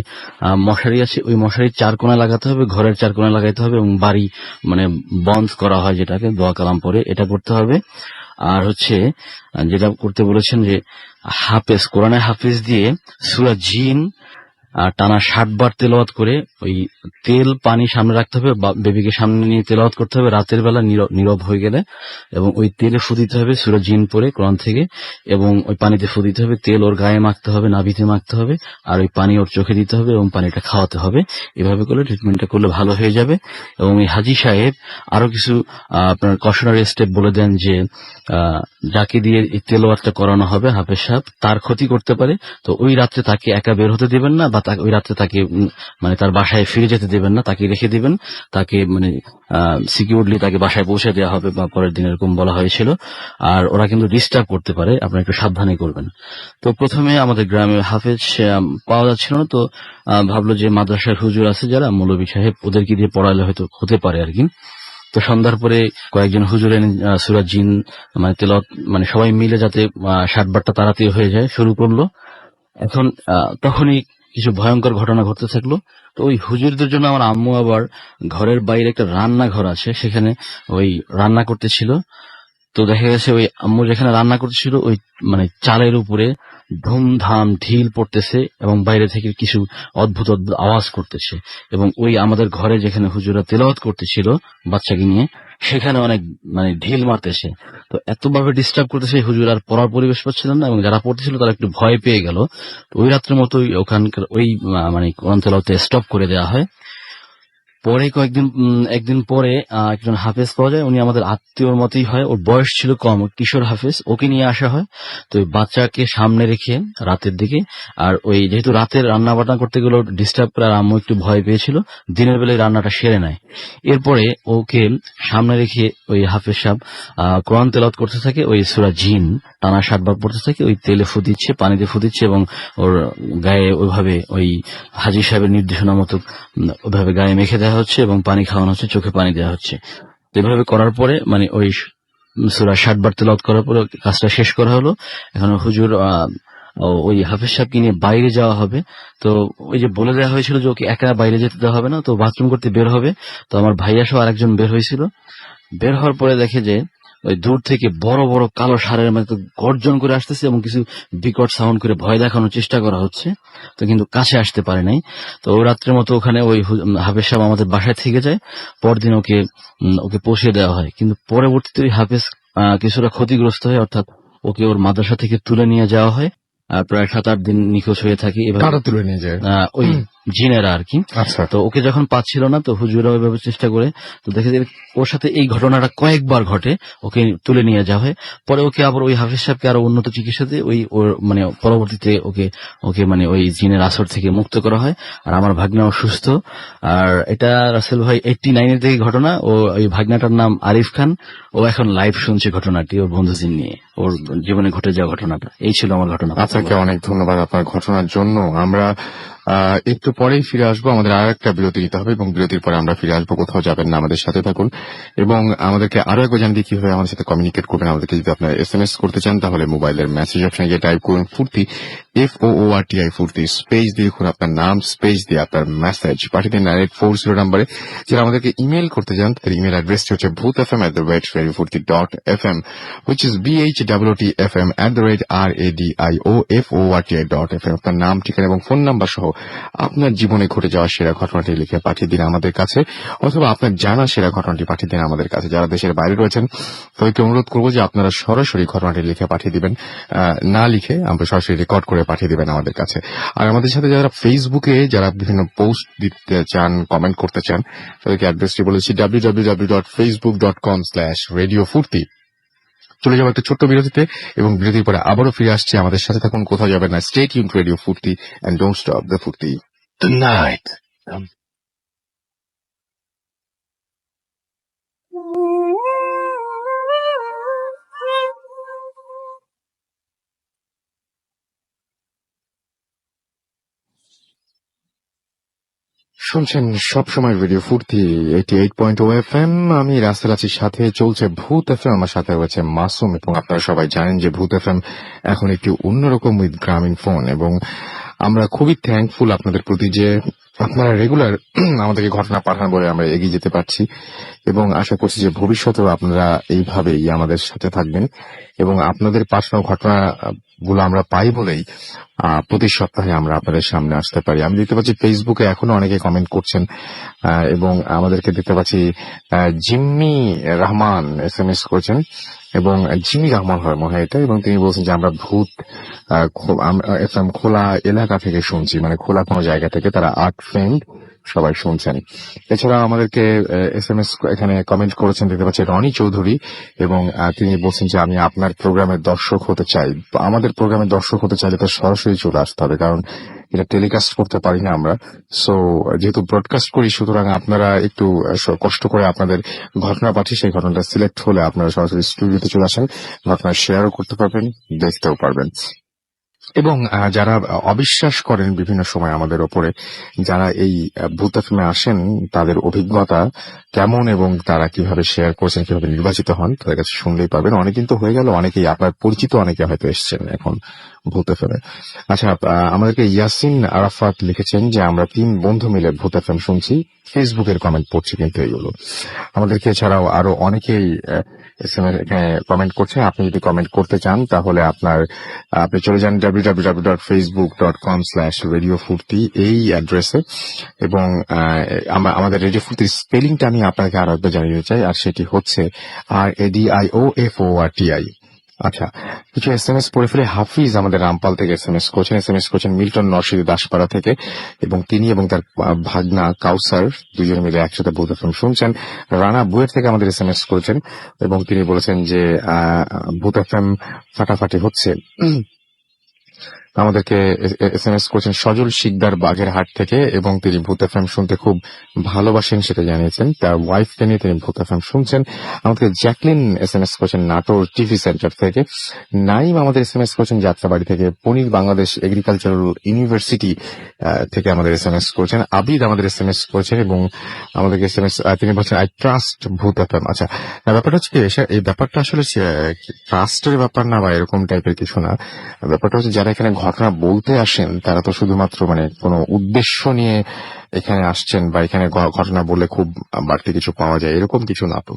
মশারি আছে, ওই মশারির 4 কোণা লাগাতে হবে, ঘরের 4 কোণা লাগাইতে হবে এবং বাড়ি মানে বন্ধ করা হয় যেটাকে, দোয়া কালাম পরে, এটা করতে হবে। আর হচ্ছে যেটা করতে বলেছেন যে হাফেজ, কোরআনে হাফেজ দিয়ে সূরা জিন টানা 60 বার তেলাওয়াত করে ওই তেল পানি সামনে রাখতে হবে, বেবিকে সামনে নিয়ে তেলাওয়াত করতে হবে রাতের বেলা নীরব হয়ে গেলে, এবং ওই তেলে ফু দিতে হবে সূরা জিন পড়ে কোরআন থেকে, এবং ওই পানিতে ফু দিতে হবে, তেল ওর গায়ে মাখতে হবে, নাভিতে মাখতে হবে, আর ওই পানি ওর চোখে দিতে হবে এবং পানিটা খাওয়াতে হবে। এভাবে করলে ট্রিটমেন্টটা করলে ভালো হয়ে যাবে। এবং এই হাজী সাহেব আরো কিছু আপনার কশনারি স্টেপ বলে দেন যে যাকে দিয়ে এই তেলাওয়াতটা করানো হবে হাফেজ সাহেব তার ক্ষতি করতে পারে। তো ওই রাত্রে তাকে একা বের হতে দিবেন না, বা ওই রাত্রে তাকে মানে তার বাসায় ফিরে যেতে দিবেন না, তাকে রেখে দিবেন। তাকে মানে সিকিউরলি তাকে বাসায় পৌঁছে দেওয়া হবে বা পরের দিন এরকম বলা হয়েছিল। আর ওরা কিন্তু ডিস্টার্ব করতে পারে, আপনারা একটু সাবধানে করবেন। তো প্রথমে আমাদের গ্রামে হাফেজ পাওয়া যাচ্ছিল না, তো ভাবলো যে মাদ্রাসার হুজুর আছে যারা মৌলভী সাহেব, ওদেরকে দিয়ে পড়ালে হয়তো হতে পারে আর কি। তো সন্ধ্যার পরে কয়েকজন হুজুর এনে সূরা জিন মানে তেলাওয়াত মানে সবাই মিলে যাতে 60 বারটা তাড়াতাড়ি হয়ে যায় শুরু করলো। এখন তখনই কিছু ভয়ঙ্কর ঘটনা ঘটতে থাকলো। তো ওই হুজুরদের জন্য আমার আম্মু আবার ঘরের বাইরে একটা রান্নাঘর আছে, সেখানে ওই রান্না করতেছিল। তো দেখা গেছে ওই আম্মু যেখানে রান্না করতেছিল ওই মানে চালের উপরে ধুমধাম ঢিল পড়তেছে এবং বাইরে থেকে কিছু অদ্ভুত অদ্ভুত আওয়াজ করতেছে, এবং ওই আমাদের ঘরে যেখানে হুজুরা তেলাওয়াত করতেছিল বাচ্চাকে নিয়ে, সেখানে অনেক মানে ঢিল মারতেছে। তো এতভাবে ডিস্টার্ব করতেছে হুজুর আর পড়ার পরিবেশ পাচ্ছিলেন না, এবং যারা পড়তেছিল তারা একটু ভয় পেয়ে গেল। তো ওই রাত্রের মতোই ওখানকার ওই মানে কোরআন তেলাওয়াতে স্টপ করে দেওয়া হয়। পরে একদিন পরে একজন হাফেজ পাওয়া যায়, উনি আমাদের আত্মীয়র মতোই হয়, ওর বয়স ছিল কম, কিশোর হাফেজ, ওকে নিয়ে আসা হয়। তো ওই বাচ্চাকে সামনে রেখে রাতের দিকে, আর ওই যেহেতু রাতের রান্না বান্না করতে গেলে ডিস্টার্ব করে আর আম্মু একটু ভয় পেয়েছিল, দিনের বেলায় রান্নাটা সেরে নেয়। এরপরে ওকে সামনে রেখে ওই হাফেজ সাহেব কোরআন তেলাওয়াত করতে থাকে, ওই সূরা জিন টানা 60 বার পড়তে থাকে, ওই তেলে ফু দিচ্ছে, পানিতে ফু দিচ্ছে, এবং ওর গায়ে ওইভাবে ওই হাজী সাহেবের নির্দেশনা মতো ওইভাবে গায়ে মেখে দেওয়া হচ্ছে এবং পানি খাওয়ানো হচ্ছে, চোখে পানি দেওয়া হচ্ছে। তো এভাবে করার পরে মানে ওই সূরা 60 বার তেলাওয়াত করার পরে কাজটা শেষ করা হলো। এখন হুজুর ওই হাফেজ সাহেবকে নিয়ে বাইরে যাওয়া হবে। তো ওই যে বলে দেওয়া হয়েছিল যে ওকে একা বাইরে যেতে দেওয়া হবে না, তো বাথরুম করতে বের হবে। তো আমার ভাইয়া সহ আরেকজন বের হয়েছিল। বের হওয়ার পরে দেখে যে ওই দূর থেকে বড় বড় কালো ষাঁড়ের মতো গর্জন করে আসতেছে এবং কিছু বিকট সাউন্ড করে ভয় দেখানোর চেষ্টা করা হচ্ছে, তো কিন্তু কাছে আসতে পারে নাই। তো ওই রাত্রের মতো ওখানে ওই হাফেজ সাহেব আমাদের বাসায় থেকে যায়। পরদিন ওকে পৌঁছে দেওয়া হয়, কিন্তু পরবর্তীতে ওই হাফেজ কিছুটা ক্ষতিগ্রস্ত হয়, অর্থাৎ ওকে ওর মাদ্রাসা থেকে তুলে নিয়ে যাওয়া হয়। প্রায় 7-8 দিন নিখোঁজ হয়ে থাকে এভাবে। কারা তুলে নিয়ে যায়? ওই জিনেরা আর কি। আচ্ছা, তো ওকে যখন পাচ্ছিল না, তো হুজুরা ওইভাবে চেষ্টা করে, তো দেখে যে ওর সাথে এই ঘটনাটা কয়েকবার ঘটে, ওকে তুলে নিয়ে যাওয়া হয়। পরে ওকে আবার ওই হাফেজ সাহেবকে আরো উন্নত চিকিৎসাতে ওর মানে পরবর্তীতে ওকে মানে ওই জিনের আসর থেকে মুক্ত করা হয়। আর আমার ভাগ্না অসুস্থ। আর এটা রাসেল ভাই 89-এর দিকে ঘটনা। ও ওই ভাগ্নাটার নাম আরিফ খান। ও এখন লাইভ শুনছে ঘটনাটি ওর বন্ধু জিন নিয়ে, ওর জীবনে ঘটে যাওয়া ঘটনাটা। এই ছিল আমার ঘটনা। আপনাকে অনেক ধন্যবাদ আপনার ঘটনার জন্য। আমরা একটু পরেই ফিরে আসবো, আমাদের আর একটা বিরতি নিতে হবে এবং বিরতির পরে আমরা ফিরে আসবো। কোথাও যাবেন না, আমাদের সাথে থাকুন এবং আমাদেরকে আরো একবার জানিয়ে কিভাবে আমাদের সাথে কমিউনিকেট করবেন। আমাদেরকে যদি আপনারা SMS করতে চান তাহলে মোবাইলের মেসেজ অপশনে গিয়ে টাইপ করুন ফুর্তি, FOORTI ফুর্তি, স্পেস দিয়ে লিখুন আপনার নাম, স্পেস দিয়ে আপনার মেসেজ পাঠিয়ে দিন 9840 নাম্বারে। যারা আমাদেরকে ইমেল করতে চান তাদের ইমেল অ্যাড্রেসটি হচ্ছে bhoothfm@radiofurti.fm, which is BHOOTFM@RADIOFORTI.FM। আপনার নাম, ঠিকানা এবং ফোন নাম্বার সহ আপনার জীবনে ঘটে যাওয়া সেরা ঘটনাটি লিখে পাঠিয়ে দিন আমাদের কাছে, অথবা আপনার জানা সেরা ঘটনাটি পাঠিয়ে দিন আমাদের কাছে। যারা দেশের বাইরে রয়েছেন তাদেরকে অনুরোধ করবো যে আপনারা সরাসরি ঘটনাটি লিখে পাঠিয়ে দিবেন, না লিখে আমরা সরাসরি রেকর্ড করে পাঠিয়ে দিবেন আমাদের কাছে। আর আমাদের সাথে যারা ফেসবুকে যারা বিভিন্ন পোস্ট দিতে চান, কমেন্ট করতে চান, তাদেরকে অ্যাড্রেসটি বলেছি www.facebook.com/radiofurti। চলে যাবো একটা ছোট্ট বিরতিতে এবং বিরতির পরে আবারও ফিরে আসছি। আমাদের সাথে থাকুন, কোথাও যাবেন না। স্টে টিউনড টু রেডিও ফুর্তি এন্ড ডোন্ট স্টপ দ্য ফুর্তি। Tonight. শুনছেন সবসময় রেডিও ফুর্তি 88.0 FM। আমি রাসেল আছি, সাথে চলছে ভূত FM। আমার সাথে রয়েছে মাসুম, এবং আপনারা সবাই জানেন যে ভূত FM এখন একটি অন্যরকম উইথ গ্রামীণ ফোন, এবং আমরা খুবই থ্যাঙ্কফুল আপনাদের প্রতি যে আপনারা রেগুলার আমাদেরকে ঘটনা পাঠান বলে আমরা এগিয়ে যেতে পারছি, এবং আশা করছি যে ভবিষ্যতেও আপনারা এইভাবেই আমাদের সাথে থাকবেন এবং আপনাদের পাঠানো ঘটনাগুলো আমরা পাই বলেই প্রতি সপ্তাহে আমরা আপনাদের সামনে আসতে পারি। আমি দেখতে পাচ্ছি ফেসবুকে এখনো অনেকে কমেন্ট করছেন, এবং আমাদেরকে দেখতে পাচ্ছি জিম্মি রহমান SMS করেছেন, এবং জিম্মি রহমান হয় মনে হয় এটা, এবং তিনি বলছেন যে আমরা ভূত FM খোলা এলাকা থেকে শুনছি, মানে খোলা কোনো জায়গা থেকে। তারা 8 ফ্রেন্ড সবাই শুনছেন। এছাড়া আমাদেরকে SMS এখানে কমেন্ট করেছেন, দেখতে পাচ্ছি রনি চৌধুরী, এবং তিনি বলছেন যে আমি আপনার প্রোগ্রামের দর্শক হতে চাই। তো আমাদের প্রোগ্রামের দর্শক হতে চাইলে তো সরাসরি চলে আসতে হবে, কারণ এটা টেলিকাস্ট করতে পারি না আমরা। সো যেহেতু ব্রডকাস্ট করি, সুতরাং আপনারা একটু কষ্ট করে আপনাদের ঘটনা পাঠিয়ে সেই ঘটনাটা সিলেক্ট হলে আপনারা সরাসরি স্টুডিওতে চলে আসেন, ঘটনা শেয়ারও করতে পারবেন, দেখতেও পারবেন। এবং যারা অবিশ্বাস করেন বিভিন্ন সময় আমাদের ওপরে, যারা এই ভূত এফএমে আসেন, তাদের অভিজ্ঞতা কেমন এবং তারা কিভাবে শেয়ার করছেন, কিভাবে নির্বাচিত হন, তাদের কাছে শুনলেই পাবেন। অনেকদিন তো হয়ে গেল, অনেকেই আপনার পরিচিত, অনেকে হয়তো এসছেন এখন ভূত এফএমে। আচ্ছা, আমাদেরকে ইয়াসিন আরাফাত লিখেছেন যে আমরা 3 বন্ধু মিলে ভূত এফএম শুনছি, ফেসবুকের কমেন্ট পড়ছি কিন্তু এইগুলো। আমাদেরকে এছাড়াও আরো অনেকেই এসএমএস এখানে কমেন্ট করছে। আপনি যদি কমেন্ট করতে চান তাহলে আপনি চলে যান www.facebook.com/রেডিও ফুর্তি এই অ্যাড্রেসে, এবং আমাদের রেডিও ফুর্তির স্পেলিংটা আমি আপনাকে আরো একবার জানিয়ে দিতে চাই, আর সেটি হচ্ছে RADIOFORTI। আচ্ছা, কিছু SMS পড়ে ফেলে। হাফিজ আমাদের রামপাল থেকে SMS করছেন মিল্টন নরসিংদী দাসপাড়া থেকে, এবং তিনি এবং তার ভাগনা কাউসার দুজনে মিলে একসাথে ভূত এফএম শুনছেন। রানা বুয়েট থেকে আমাদের SMS করেছেন, এবং তিনি বলেছেন যে ভূত এফএম ফাটাফাটি হচ্ছে। আমাদেরকে SMS করেছেন সজল শিকদার বাগেরহাট থেকে, এবং তিনি ভূত এফএম শুনতে খুব ভালোবাসেন সেটা জানিয়েছেন। তার ওয়াইফকে নিয়ে তিনি ভূত এফএম শুনছেন। আমাদেরকে জ্যাকলিন SMS করেছেন নাটোর টিভি সেন্টার থেকে। নাইম আমাদের SMS করেছেন যাত্রাবাড়ি থেকে। পনির বাংলাদেশ এগ্রিকালচারাল ইউনিভার্সিটি থেকে আমাদের SMS করেছেন। আবিদ আমাদের SMS করেছেন, এবং আমাদেরকে SMS তিনি বলছেন আই ট্রাস্ট ভূত এফএম। আচ্ছা, ব্যাপারটা হচ্ছে কি, এই ব্যাপারটা আসলে ট্রাস্টের ব্যাপার না বা এরকম টাইপের কিছু না। ব্যাপারটা হচ্ছে যারা এখানে ঘটনা বলতে আসেন তারা তো শুধুমাত্র কোনো উদ্দেশ্য নিয়ে এখানে আসছেন বা এখানে ঘটনা বললে খুব বাড়তি কিছু পাওয়া যায়, এরকম কিছু না। তো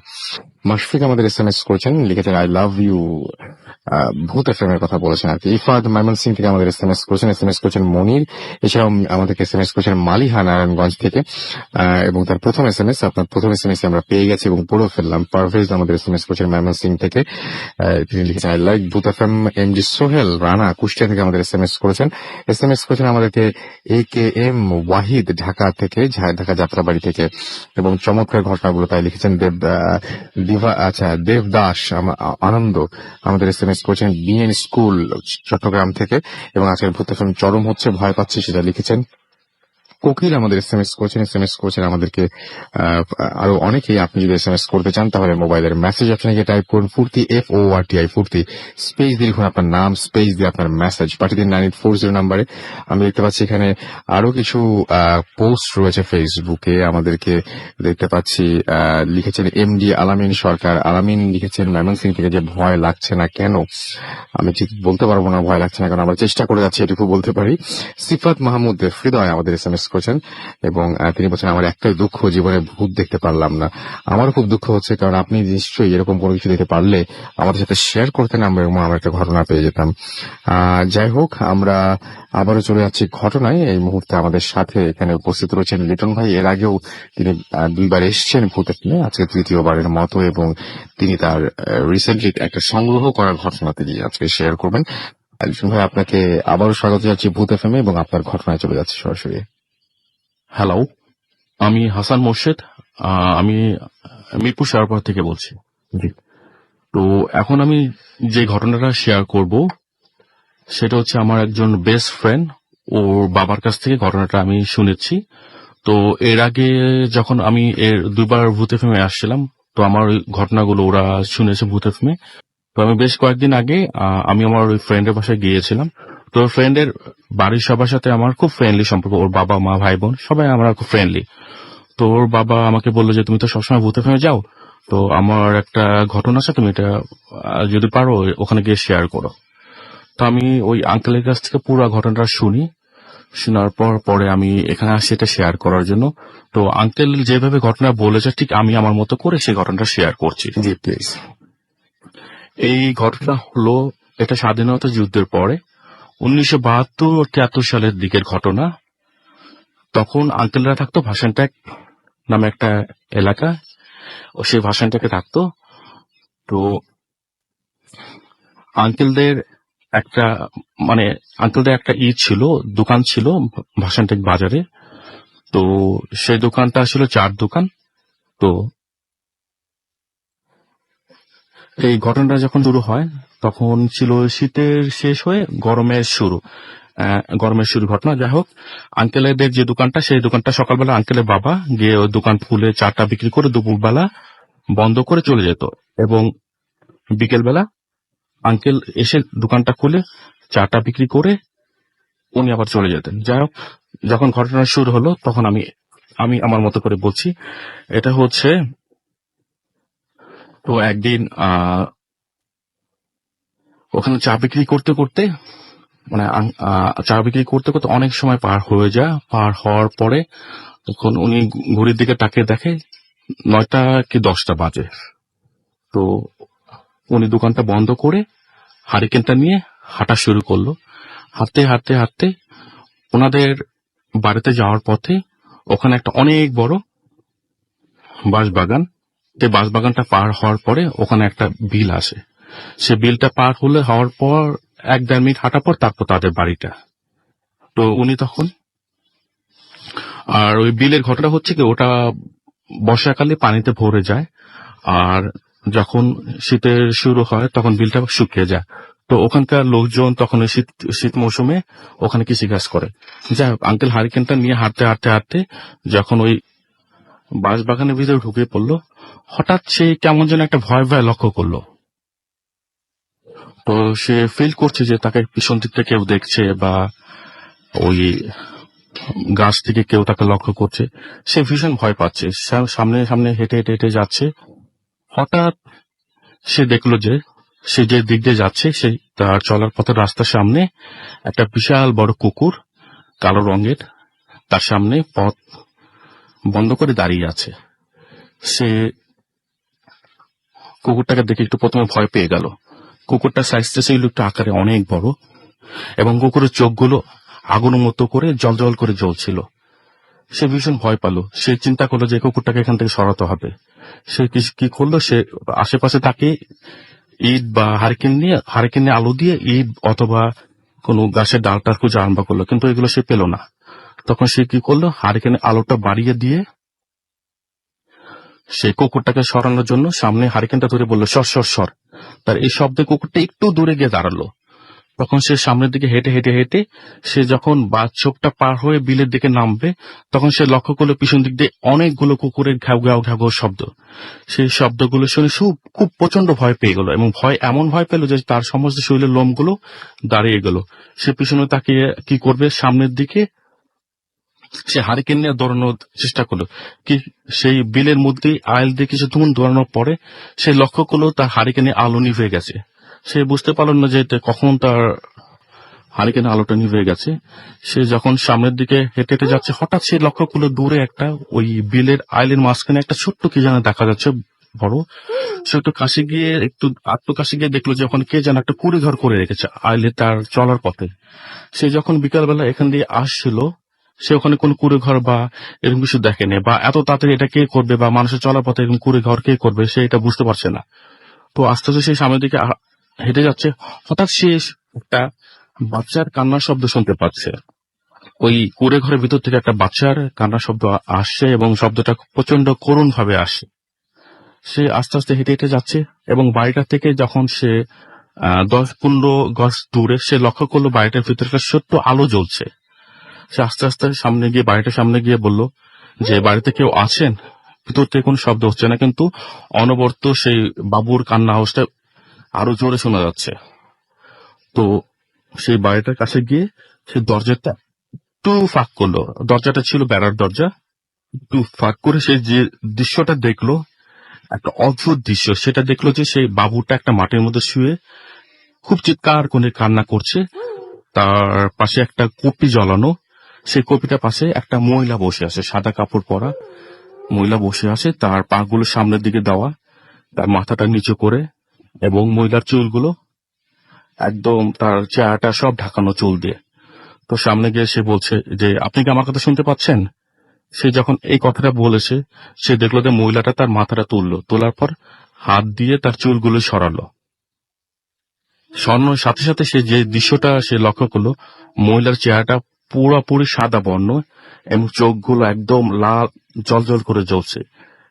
মাশফিক আমাদের SMS করেছেন, লিখেছেন আই লাভ ইউ, ভূত এফএম এর কথা বলেছেন আর কি। ইফাদ ময়মনসিং থেকে আমাদের SMS করেছেন মনির। এছাড়াও আমাদেরকে SMS করেছেন মালিহা নারায়ণগঞ্জ থেকে, এবং তার প্রথম আপনার প্রথম SMS আমরা পেয়ে গেছি এবং পড়েও ফেললাম। পারভেজ আমাদের SMS করেছেন ময়মনসিং থেকে, তিনি লিখেছেন আই লাইক ভূত এফএম। MG সোহেল রানা কুষ্টিয়া থেকে আমাদের SMS করেছেন আমাদেরকে AKM ওয়াহিদ ঢাকা থেকে, ঢাকা যাত্রাবাড়ি থেকে, এবং চমৎকার ঘটনাগুলো তাই লিখেছেন। দেব দাস আনন্দ আমাদের SMS করেছেন বিএন স্কুল চট্টগ্রাম থেকে, এবং আজকের ভূত এফএম চরম হচ্ছে, ভয় পাচ্ছি সেটা লিখেছেন। কোকিল আমাদের SMS করেছেন আমাদেরকে আরো অনেকেই। আপনি যদি SMS করতে চান তাহলে মোবাইলের মেসেজ অপশনে গিয়ে টাইপ করুন ফুর্তি FORTI ফুর্তি, স্পেস দিয়ে লিখুন আপনার নাম, স্পেস দিয়ে আপনার মেসেজ পাঠিয়ে দিন 9840 নাম্বারে। আমি দেখতে পাচ্ছি এখানে আরো কিছু পোস্ট রয়েছে ফেসবুকে। আমাদেরকে দেখতে পাচ্ছি লিখেছেন MD আলামিন সরকার। আলামিন লিখেছেন ময়মনসিং থেকে যে ভয় লাগছে না কেন, আমি ঠিক বলতে পারবো না ভয় লাগছে না কেন, আমরা চেষ্টা করে যাচ্ছি এটুকু বলতে পারি। সিফাত মাহমুদ হৃদয় আমাদের SMS করেছেন, এবং তিনি বলছেন আমার একটাই দুঃখ, জীবনে ভূত দেখতে পারলাম না। আমারও খুব দুঃখ হচ্ছে, কারণ আপনি নিশ্চয়ই এরকম কোনো কিছু দেখতে পারলে আমাদের সাথে শেয়ার করতেন, আমরা একটা ঘটনা পেয়ে যেতাম। যাই হোক, আমরা আবারও চলে যাচ্ছি ঘটনায়। এই মুহূর্তে আমাদের সাথে এখানে উপস্থিত রয়েছেন লিটন ভাই। এর আগেও তিনি 2বার এসছেন ভূত এফএমে, আজকে 3য়বারের মতো, এবং তিনি তার রিসেন্টলি একটা সংগ্রহ করার ঘটনা তিনি আজকে শেয়ার করবেন। লিটন ভাই, আপনাকে আবারও স্বাগত জানাচ্ছি ভূত এফএমে, এবং আপনার ঘটনায় চলে যাচ্ছে সরাসরি। হ্যালো, আমি হাসান মোর্শেদ। আমি মিরপুর শেয়ারপাড়া থেকে বলছি। জি। তো এখন আমি যে ঘটনাটা শেয়ার করব সেটা হচ্ছে আমার একজন বেস্ট ফ্রেন্ড, ওর বাবার কাছ থেকে ঘটনাটা আমি শুনেছি। তো এর আগে যখন আমি 2বার ভূত এফএমে আসছিলাম, তো আমার ওই ঘটনাগুলো ওরা শুনেছে ভূত এফএমে। তো আমি বেশ কয়েকদিন আগে আমি আমার ওই ফ্রেন্ডের বাসায় গিয়েছিলাম। তো ফ্রেন্ডের বাড়ির সবার সাথে আমার খুব ফ্রেন্ডলি সম্পর্ক, ওর বাবা মা ভাই বোন সবাই আমরা খুব ফ্রেন্ডলি। তো ওর বাবা আমাকে বললো যে তুমি তো সবসময় ভূত এফএমে যাও, তো আমার একটা ঘটনা আছে, তুমি এটা যদি পারো ওখানে গিয়ে শেয়ার করো। তো আমি ওই আঙ্কেলের কাছ থেকে পুরো ঘটনাটা শুনি। শোনার পরে আমি এখানে আসি এটা শেয়ার করার জন্য। তো আঙ্কেল যেভাবে ঘটনা বলেছে ঠিক আমি আমার মতো করে সেই ঘটনাটা শেয়ার করছি। জি প্লিজ। এই ঘটনা হলো, এটা স্বাধীনতা যুদ্ধের পরে 1972-73 সালের দিকের ঘটনা। তখন আঙ্কেলরা থাকতো ভাসানট্যাক নামে একটা এলাকা, ও সেই ভাসানট্যাকে থাকতো। তো আঙ্কেলদের একটা ছিল, দোকান ছিল ভাসানট্যাক বাজারে। তো সেই দোকানটা ছিল চার দোকান। তো এই ঘটনাটা যখন শুরু হয় তখন ছিল শীতের শেষ হয়ে গরমের শুরু ঘটনা। যাই হোক, আঙ্কেলেদের যে দোকানটা, সেই দোকানটা সকালবেলা আঙ্কেলের বাবা গিয়ে ওই দোকান খুলে চাটা বিক্রি করে দুপুরবেলা বন্ধ করে চলে যেত, এবং বিকেলবেলা আঙ্কেল এসে দোকানটা খুলে চাটা বিক্রি করে উনি আবার চলে যেতেন। যাই হোক, যখন ঘটনা শুরু হলো তখন আমি আমার মতো করে বলছি। এটা হচ্ছে, তো একদিন ওখানে চা বিক্রি করতে করতে চা বিক্রি করতে করতে অনেক সময় পার হয়ে যায়। পার হওয়ার পরে তখন উনি ঘড়ির দিকে তাকিয়ে দেখে 9টা কি 10টা বাজে। তো উনি দোকানটা বন্ধ করে হারিকেনটা নিয়ে হাঁটা শুরু করলো। হাঁটতে হাঁটতে হাঁটতে ওনাদের বাড়িতে যাওয়ার পথে ওখানে একটা অনেক বড় বাঁশবাগান। সেই বাঁশবাগানটা পার হওয়ার পরে ওখানে একটা বিল আসে। সে বিলটা পার হওয়ার পর 1-1.5 মিনিট হাঁটার পর তারপর তাদের বাড়িটা। তো উনি তখন, আর ওই বিলের ঘটনা হচ্ছে কি, ওটা বর্ষাকালে পানিতে ভরে যায়, আর যখন শীতের শুরু হয় তখন বিলটা শুকিয়ে যায়। তো ওখানকার লোকজন তখন ওই শীত মৌসুমে ওখানে কৃষিকাজ করে। যাই হোক, আঙ্কেল হারিকেনটা নিয়ে হাঁটতে হাঁটতে হাঁটতে যখন ওই বাঁশবাগানের ভিতরে ঢুকে পড়লো, হঠাৎ সে কেমন যেন একটা ভয় ভয় লক্ষ্য করলো। তো সে ফিল করছে যে তাকে পিছন দিক থেকে কেউ দেখছে, বা ওই গাছ থেকে কেউ তাকে লক্ষ্য করছে। সে ভীষণ ভয় পাচ্ছে, সামনে সামনে হেঁটে হেঁটে হেঁটে যাচ্ছে। হঠাৎ সে দেখলো যে সে যে দিক দিয়ে যাচ্ছে, সেই তার চলার পথের রাস্তার সামনে একটা বিশাল বড় কুকুর, কালো রঙের, তার সামনে পথ বন্ধ করে দাঁড়িয়ে আছে। সে কুকুরটাকে দেখে একটু প্রথমে ভয় পেয়ে গেল। কুকুরটার সাইজটা ছিল একটু আকারে অনেক বড়, এবং কুকুরের চোখগুলো আগুনের মতো করে জল জল করে জ্বলছিল। সে ভীষণ ভয় পেল। সে চিন্তা করলো যে কুকুরটাকে এখান থেকে সরাতে হবে। সে কি করলো, সে আশেপাশে তাকে ইট বা হারিকেন নিয়ে আলো দিয়ে ইট অথবা কোনো গাছের ডালটা খুঁজে আরম্ভ করলো, কিন্তু এগুলো সে পেল না। তখন সে কি করলো, হারিকেনের আলোটা বাড়িয়ে দিয়ে সে কুকুরটাকে সরানোর জন্য সামনে হারিকেনটা ধরে বললো, সর সর সর। তার এই শব্দে কুকুরটা একটু দূরে গিয়ে দাঁড়ালো। তখন সে সামনের দিকে হেঁটে হেঁটে হেঁটে সে যখন চোখটা পার হয়ে বিলের দিকে নামবে, তখন সে লক্ষ্য করলো পিছন দিক দিয়ে অনেকগুলো কুকুরের ঘ্যাও ঘ্যাও ঘ্যাও শব্দ। সেই শব্দগুলো শুনে খুব প্রচন্ড ভয় পেয়ে গেল, এবং এমন ভয় পেল যে তার সমস্ত শরীরের লোমগুলো দাঁড়িয়ে গেল। সে পিছনে তাকিয়ে কি করবে, সামনের দিকে সে হারিকেন নিয়ে দৌড়ানোর চেষ্টা করলো। কি সেই বিলের মধ্যে আইল দিয়ে কিছুক্ষণ দৌড়ানোর পরে সে লক্ষ্য করলো তার হারিকেনে আলো নিভে গেছে। সে বুঝতে পারল না যে কখন তার হারিকেনে আলোটা নিভে গেছে। সে যখন সামনের দিকে হেঁটে হেঁটে যাচ্ছে, হঠাৎ সে লক্ষ্য করলো দূরে একটা ওই বিলের আইলের মাঝখানে একটা ছোট্ট কি যেন দেখা যাচ্ছে বড়। সে একটু কাছে গিয়ে দেখলো যে ওখানে কে যেন একটা কুড়ি ঘর করে রেখেছে আইলে তার চলার পথে। সে যখন বিকালবেলা এখান দিয়ে আসছিল, সে ওখানে কোন কুড়ে ঘর বা এরকম কিছু দেখেনি, বা এত তাড়াতাড়ি এটা কে করবে, বা মানুষের চলার পথে এরকম কুড়ে ঘর কে করবে, সে এটা বুঝতে পারছে না। তো আস্তে আস্তে সে সামনের দিকে হেঁটে যাচ্ছে। হঠাৎ সে একটা বাচ্চার কান্নার শব্দ শুনতে পাচ্ছে। ওই কুড়ে ঘরের ভিতর থেকে একটা বাচ্চার কান্নার শব্দ আসছে, এবং শব্দটা প্রচন্ড করুণ ভাবে আসে। সে আস্তে আস্তে হেঁটে হেঁটে যাচ্ছে, এবং বাড়িটা থেকে যখন সে 10-15 গজ দূরে সে লক্ষ্য করলো বাড়িটার ভিতরে একটা ছোট্ট আলো জ্বলছে। সে আস্তে আস্তে বাড়িটার সামনে গিয়ে বলল যে, বাড়িতে কেউ আছেন? ভিতর থেকে কোনো শব্দ হচ্ছে না, কিন্তু অনবরত সেই বাবুর কান্না আওয়াজটা আরো জোরে শোনা যাচ্ছে। তো সেই বাড়িটার কাছে গিয়ে সে দরজাটা একটু ফাঁক করলো। দরজাটা ছিল বেড়ার দরজা। একটু ফাঁক করে সে যে দৃশ্যটা দেখলো, একটা অদ্ভুত দৃশ্য। সেটা দেখলো যে সেই বাবুটা একটা মাটির মধ্যে শুয়ে খুব চিৎকার করে কান্না করছে। তার পাশে একটা কপি জ্বালানো, সেই কপিটার পাশে একটা মহিলা বসে আছে, সাদা কাপড় পরা মহিলা বসে আছে। তার পা গুলো সামনের দিকে দেওয়া, তার মাথাটা নিচু করে, এবং মহিলার চুলগুলো একদম তার চেহারাটা সব ঢাকানো চুল দিয়ে। তো সামনে গিয়ে সে বলছে যে, আপনি কি আমার কথা শুনতে পাচ্ছেন? সে যখন এই কথাটা বলেছে, সে দেখলো যে মহিলাটা তার মাথাটা তোলার পর হাত দিয়ে তার চুলগুলো সরানোর সাথে সাথে সে যে দৃশ্যটা সে লক্ষ্য করলো, মহিলার চেহারাটা পুরোপুরি সাদা বর্ণ, এবং চোখগুলো একদম লাল জল করে জ্বলছে।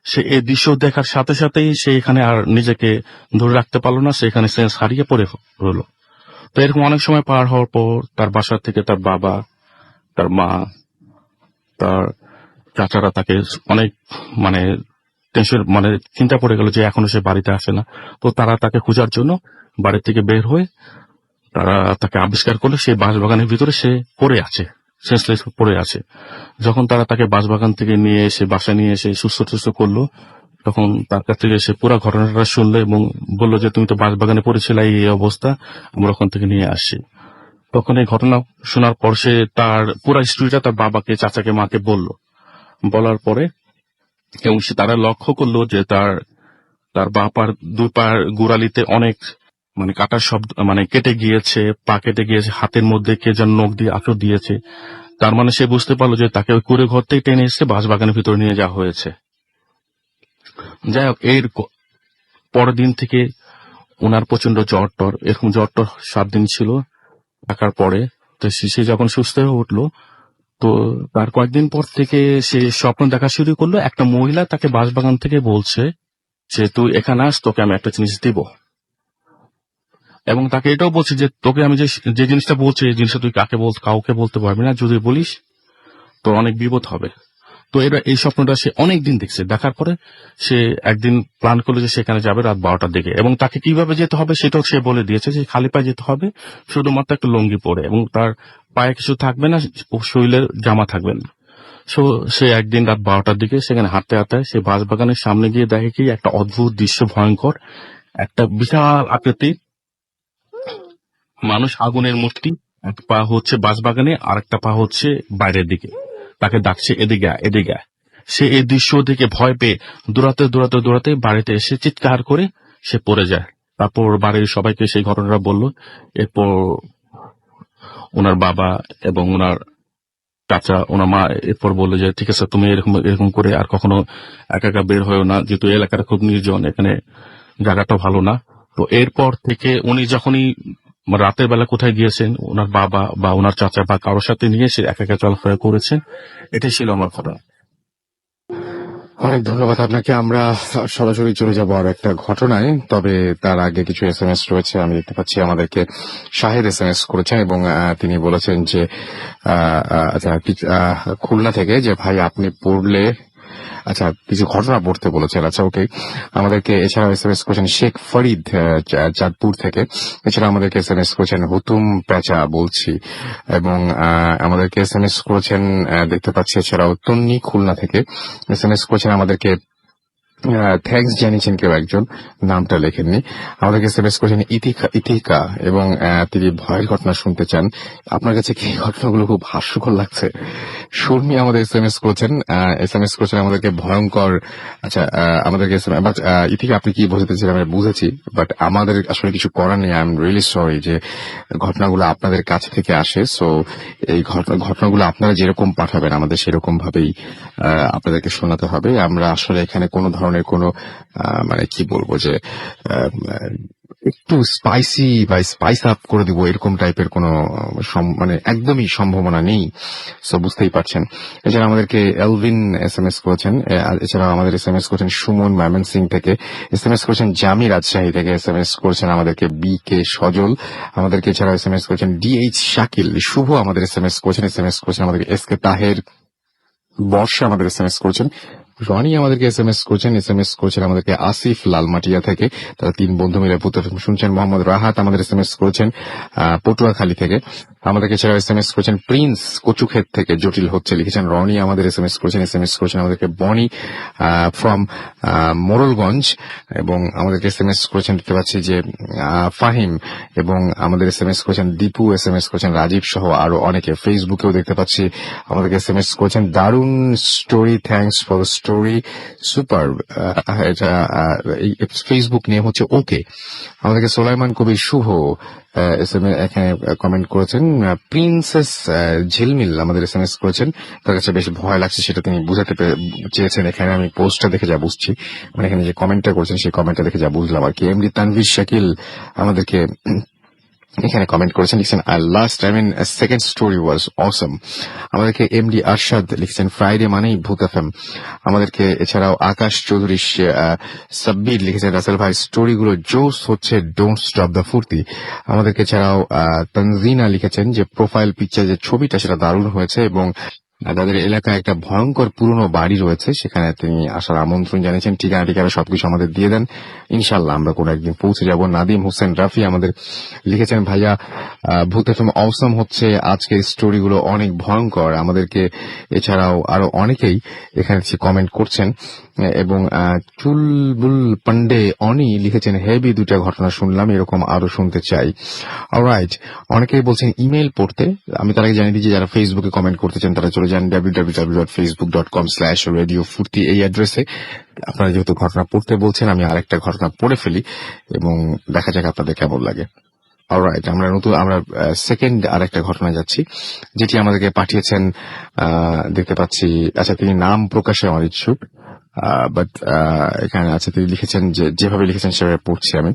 সে এই দৃশ্য দেখার সাথে সাথেই সে এখানে আর নিজেকে ধরে রাখতে পারলো না, সেখানে সেন্স হারিয়ে পড়ে রইল। তো এরকম অনেক সময় পার হওয়ার পর তার বাসা থেকে তার বাবা, তার মা, তার চাচারা তাকে অনেক মানে টেনশন মানে চিন্তা পড়ে গেল যে এখনো সে বাড়িতে আসে না। তো তারা তাকে খোঁজার জন্য বাড়ি থেকে বের হয়ে তারা তাকে আবিষ্কার করলো সে বাঁশবাগানের ভিতরে সে পড়ে আছে, সেন্সলেস পড়ে আছে। যখন তারা তাকে বাঁশবাগান থেকে নিয়ে এসে বাসায় নিয়ে এসে সুস্থ করলো, তখন তার কাছ থেকে সে পুরো ঘটনাটা শুনলো এবং বললো যে তুমি তো বাঁশবাগানে পড়েছিলে, এই অবস্থা, আমরা ওখান থেকে নিয়ে আসছি। তখন এই ঘটনা শোনার পর সে তার পুরো স্টোরিটা তার বাবাকে, চাচাকে, মাকে বলার পরে এবং সে তারা লক্ষ্য করলো যে তার বাপার দুই পায়ের গোড়ালিতে অনেক মানে কাটার শব্দ, মানে কেটে গিয়েছে, পা কেটে গিয়েছে, হাতের মধ্যে কে যেন নখ দিয়ে আঁচড় দিয়েছে। তার মানে সে বুঝতে পারলো যে তাকে ওই কুড়ে ঘর থেকে টেনে এসে বাঁশবাগানের ভিতরে নিয়ে যাওয়া হয়েছে। যাই হোক, এর পরের দিন থেকে ওনার প্রচন্ড জ্বর এরকম 7 দিন ছিল। থাকার পরে তো সে যখন সুস্থ হয়ে উঠলো, তো তার কয়েকদিন পর থেকে সে স্বপ্ন দেখা শুরু করলো। একটা মহিলা তাকে বাঁশবাগান থেকে বলছে যে তুই এখানে আস, তোকে আমি একটা জিনিস দিব, এবং তাকে এটাও বলছে যে তোকে আমি যে জিনিসটা বলছি এই জিনিসটা তুই কাউকে বলতে পারবি না, যদি বলিস তোর অনেক বিপদ হবে। তো এই স্বপ্নটা সে অনেকদিন দেখছে। দেখার পরে সে একদিন প্ল্যান করলো যে সেখানে যাবে রাত 12টার দিকে, এবং তাকে কিভাবে যেতে হবে সেটাও সে বলে দিয়েছে যে খালি পায়ে যেতে হবে, শুধুমাত্র একটা লুঙ্গি পরে, এবং তার পায়ে কিছু থাকবে না, শরীরের জামা থাকবে না। সে একদিন রাত 12টার দিকে সেখানে হাঁটতে সে বাঁশবাগানের সামনে গিয়ে দেখে কি একটা অদ্ভুত দৃশ্য, ভয়ঙ্কর একটা বিশাল আকৃতির মানুষ, আগুনের মূর্তি, এক পা হচ্ছে বাঁশবাগানে আর একটা পা হচ্ছে বাইরের দিকে, তাকে ডাকছে এদিকে আয়। সে এই দৃশ্য দেখে ভয় পেয়ে দৌড়াতে বাড়িতে এসে চিৎকার করে সে পড়ে যায়। তারপর বাড়ির সবাইকে সেই ঘটনাটা বলল। এরপর ওনার বাবা এবং ওনার চাচা, ওনার মা এরপর বললো যে ঠিক আছে, তুমি এরকম করে আর কখনো একা বের হয়েও না, যেহেতু এলাকাটা খুব নির্জন, এখানে জায়গাটা ভালো না। তো এরপর থেকে উনি যখনই রাতের বেলা কোথায় গিয়েছেন, ওনার বাবা বা ওনার চাচা বা কারোর সাথে নিয়ে সে একা চলাফেরা করেছেন। এটাই ছিল আমার ঘটনা। অনেক ধন্যবাদ আপনাকে। আমরা সরাসরি চলে যাব আর একটা ঘটনায়, তবে তার আগে কিছু SMS রয়েছে। আমি দেখতে পাচ্ছি আমাদেরকে শাহেদ SMS করেছেন এবং তিনি বলেছেন যে খুলনা থেকে যে ভাই আপনি পড়লে কিছু ঘটনা পড়তে বলেছেন। ওকে, আমাদেরকে এছাড়াও SMS করেছেন শেখ ফরিদ চাঁদপুর থেকে। এছাড়া আমাদেরকে SMS করেছেন হুতুম পেঁচা বলছি, এবং আমাদেরকে SMS করেছেন দেখতে পাচ্ছি এছাড়াও তন্নি খুলনা থেকে SMS করেছেন আমাদেরকে। থ্যাঙ্কস জানিয়েছেন কেউ একজন, নামটা লেখেননি। আমাদেরকে SMS করেছেন ইতিকা এবং তিনি ভয়ের ঘটনা শুনতে চান। আপনার কাছে কি ঘটনাগুলো খুব হাস্যকর লাগছে? শর্মী আমাদের SMS করেছেন আমাদেরকে ভয়ঙ্কর। আমাদেরকে ইতিকা আপনি কি বোঝাতে চান আমি বুঝেছি, বাট আমাদের আসলে কিছু করার নেই। আই এম রিয়েলি সরি যে ঘটনাগুলো আপনাদের কাছে থেকে আসে। সো এই ঘটনাগুলো আপনারা যেরকম পাঠাবেন আমাদের সেরকম ভাবেই আপনাদেরকে শোনাতে হবে। আমরা আসলে এখানে কোনো ধরনের কোনো মানে কি বলবো যে একটু স্পাইসি বা স্পাইস আপ করে দিব এরকম টাইপের কোনো মানে একদমই সম্ভাবনা নেই। সো বুঝতেই পারছেন। এছাড়া আমাদেরকে এলভিন SMS করেছেন। এছাড়া আমাদের SMS করেছেন সুমন ময়মনসিং থেকে, SMS করেছেন জামি রাজশাহী থেকে, SMS করেছেন আমাদেরকে BK সজল, আমাদেরকে এছাড়া SMS করেছেন DH শাকিল, শুভ আমাদের SMS করেছেন আমাদেরকে SK তাহের, বর্ষা আমাদের SMS করেছেন, রনি আমাদেরকে SMS করেছেন আমাদেরকে আসিফ লালমাটিয়া থেকে। তারা 3 বন্ধু মিলে শুনছেন। মোহাম্মদ রাহাত আমাদের SMS করেছেন পটুয়াখালী থেকে। আমাদেরকে এছাড়া SMS করেছেন প্রিন্স কচুক্ষেত থেকে, জটিল হচ্ছে লিখেছেন। রনি আমাদের SMS করেছেন আমাদেরকে বনি ফ্রম মোরলগঞ্জ, এবং আমাদেরকে SMS করেছেন দেখতে পাচ্ছি যে ফাহিম, এবং আমাদের SMS করেছেন দীপু, SMS করেছেন রাজীব সহ আরো অনেকে। ফেসবুকেও দেখতে পাচ্ছি আমাদেরকে SMS করেছেন দারুন story, thanks for the story, super. Facebook name হচ্ছে ওকে। আমাদেরকে সোলাইমান কবির শুভ এখানে কমেন্ট করেছেন। প্রিন্সেস ঝিলমিল আমাদের SMS করেছেন, তার কাছে বেশ ভয় লাগছে সেটা তিনি বুঝাতে চেয়েছেন। এখানে আমি পোস্টটা দেখে যা বুঝছি, মানে এখানে যে কমেন্টটা করেছেন সেই কমেন্টটা দেখে যা বুঝলাম আর কি। এমডি তানভীর শাকিল আমাদেরকে এখানে কমেন্ট করেছেন, লিখছেন লাস্ট সেকেন্ড স্টোরি ওয়াজ অসম। আমাদেরকে এমডি আরশাদ লিখছেন ফ্রাইডে মানেই ভূত এফএম। আমাদেরকে এছাড়াও আকাশ চৌধুরী সাব্বির লিখেছেন রাসেল ভাই স্টোরিগুলো জোস হচ্ছে, ডোন্ট স্টপ দ্য ফুর্তি। আমাদেরকে এছাড়াও তানজিনা লিখেছেন যে প্রোফাইল পিকচার যে ছবিটা সেটা দারুণ হয়েছে এবং তাদের এলাকায় একটা ভয়ঙ্কর পুরনো বাড়ি রয়েছে, সেখানে তিনি আসার আমন্ত্রণ জানিয়েছেন। ঠিকানা ঠিকানা সবকিছু আমাদের দিয়ে দেন, ইনশাল্লাহ আমরা কোনো একদিন পৌঁছে যাব। নাদিম হোসেন রাফি আমাদের লিখেছেন ভাইয়া ভূত এফএম অসম হচ্ছে, আজকের স্টোরিগুলো অনেক ভয়ঙ্কর। আমাদেরকে এছাড়াও আরো অনেকেই এখানে কমেন্ট করছেন এবং চুলবুল পান্ডে অনি লিখেছেন হেভি দুটা ঘটনা শুনলাম, এরকম আরো শুনতে চাই। অলরাইট, অনেকেই বলছেন ইমেল পড়তে। আমি তার আগে জানিয়ে দিই যে যারা ফেসবুকে কমেন্ট করতে চান তারা চলে যান www.facebook.com/radiofurti এই অ্যাড্রেসে। আপনারা যেহেতু ঘটনা পড়তে বলছেন, আমি আরেকটা ঘটনা পড়ে ফেলি এবং দেখা যাক আপনাদের কেমন লাগে। অলরাইট, আমরা সেকেন্ড আরেকটা ঘটনা যাচ্ছি, যেটি আমাদেরকে পাঠিয়েছেন দেখতে পাচ্ছি। আচ্ছা, তিনি নাম প্রকাশে অনিচ্ছুক, বাট এখানে আছে তিনি লিখেছেন যেভাবে লিখেছেন সেভাবে পড়ছি আমি।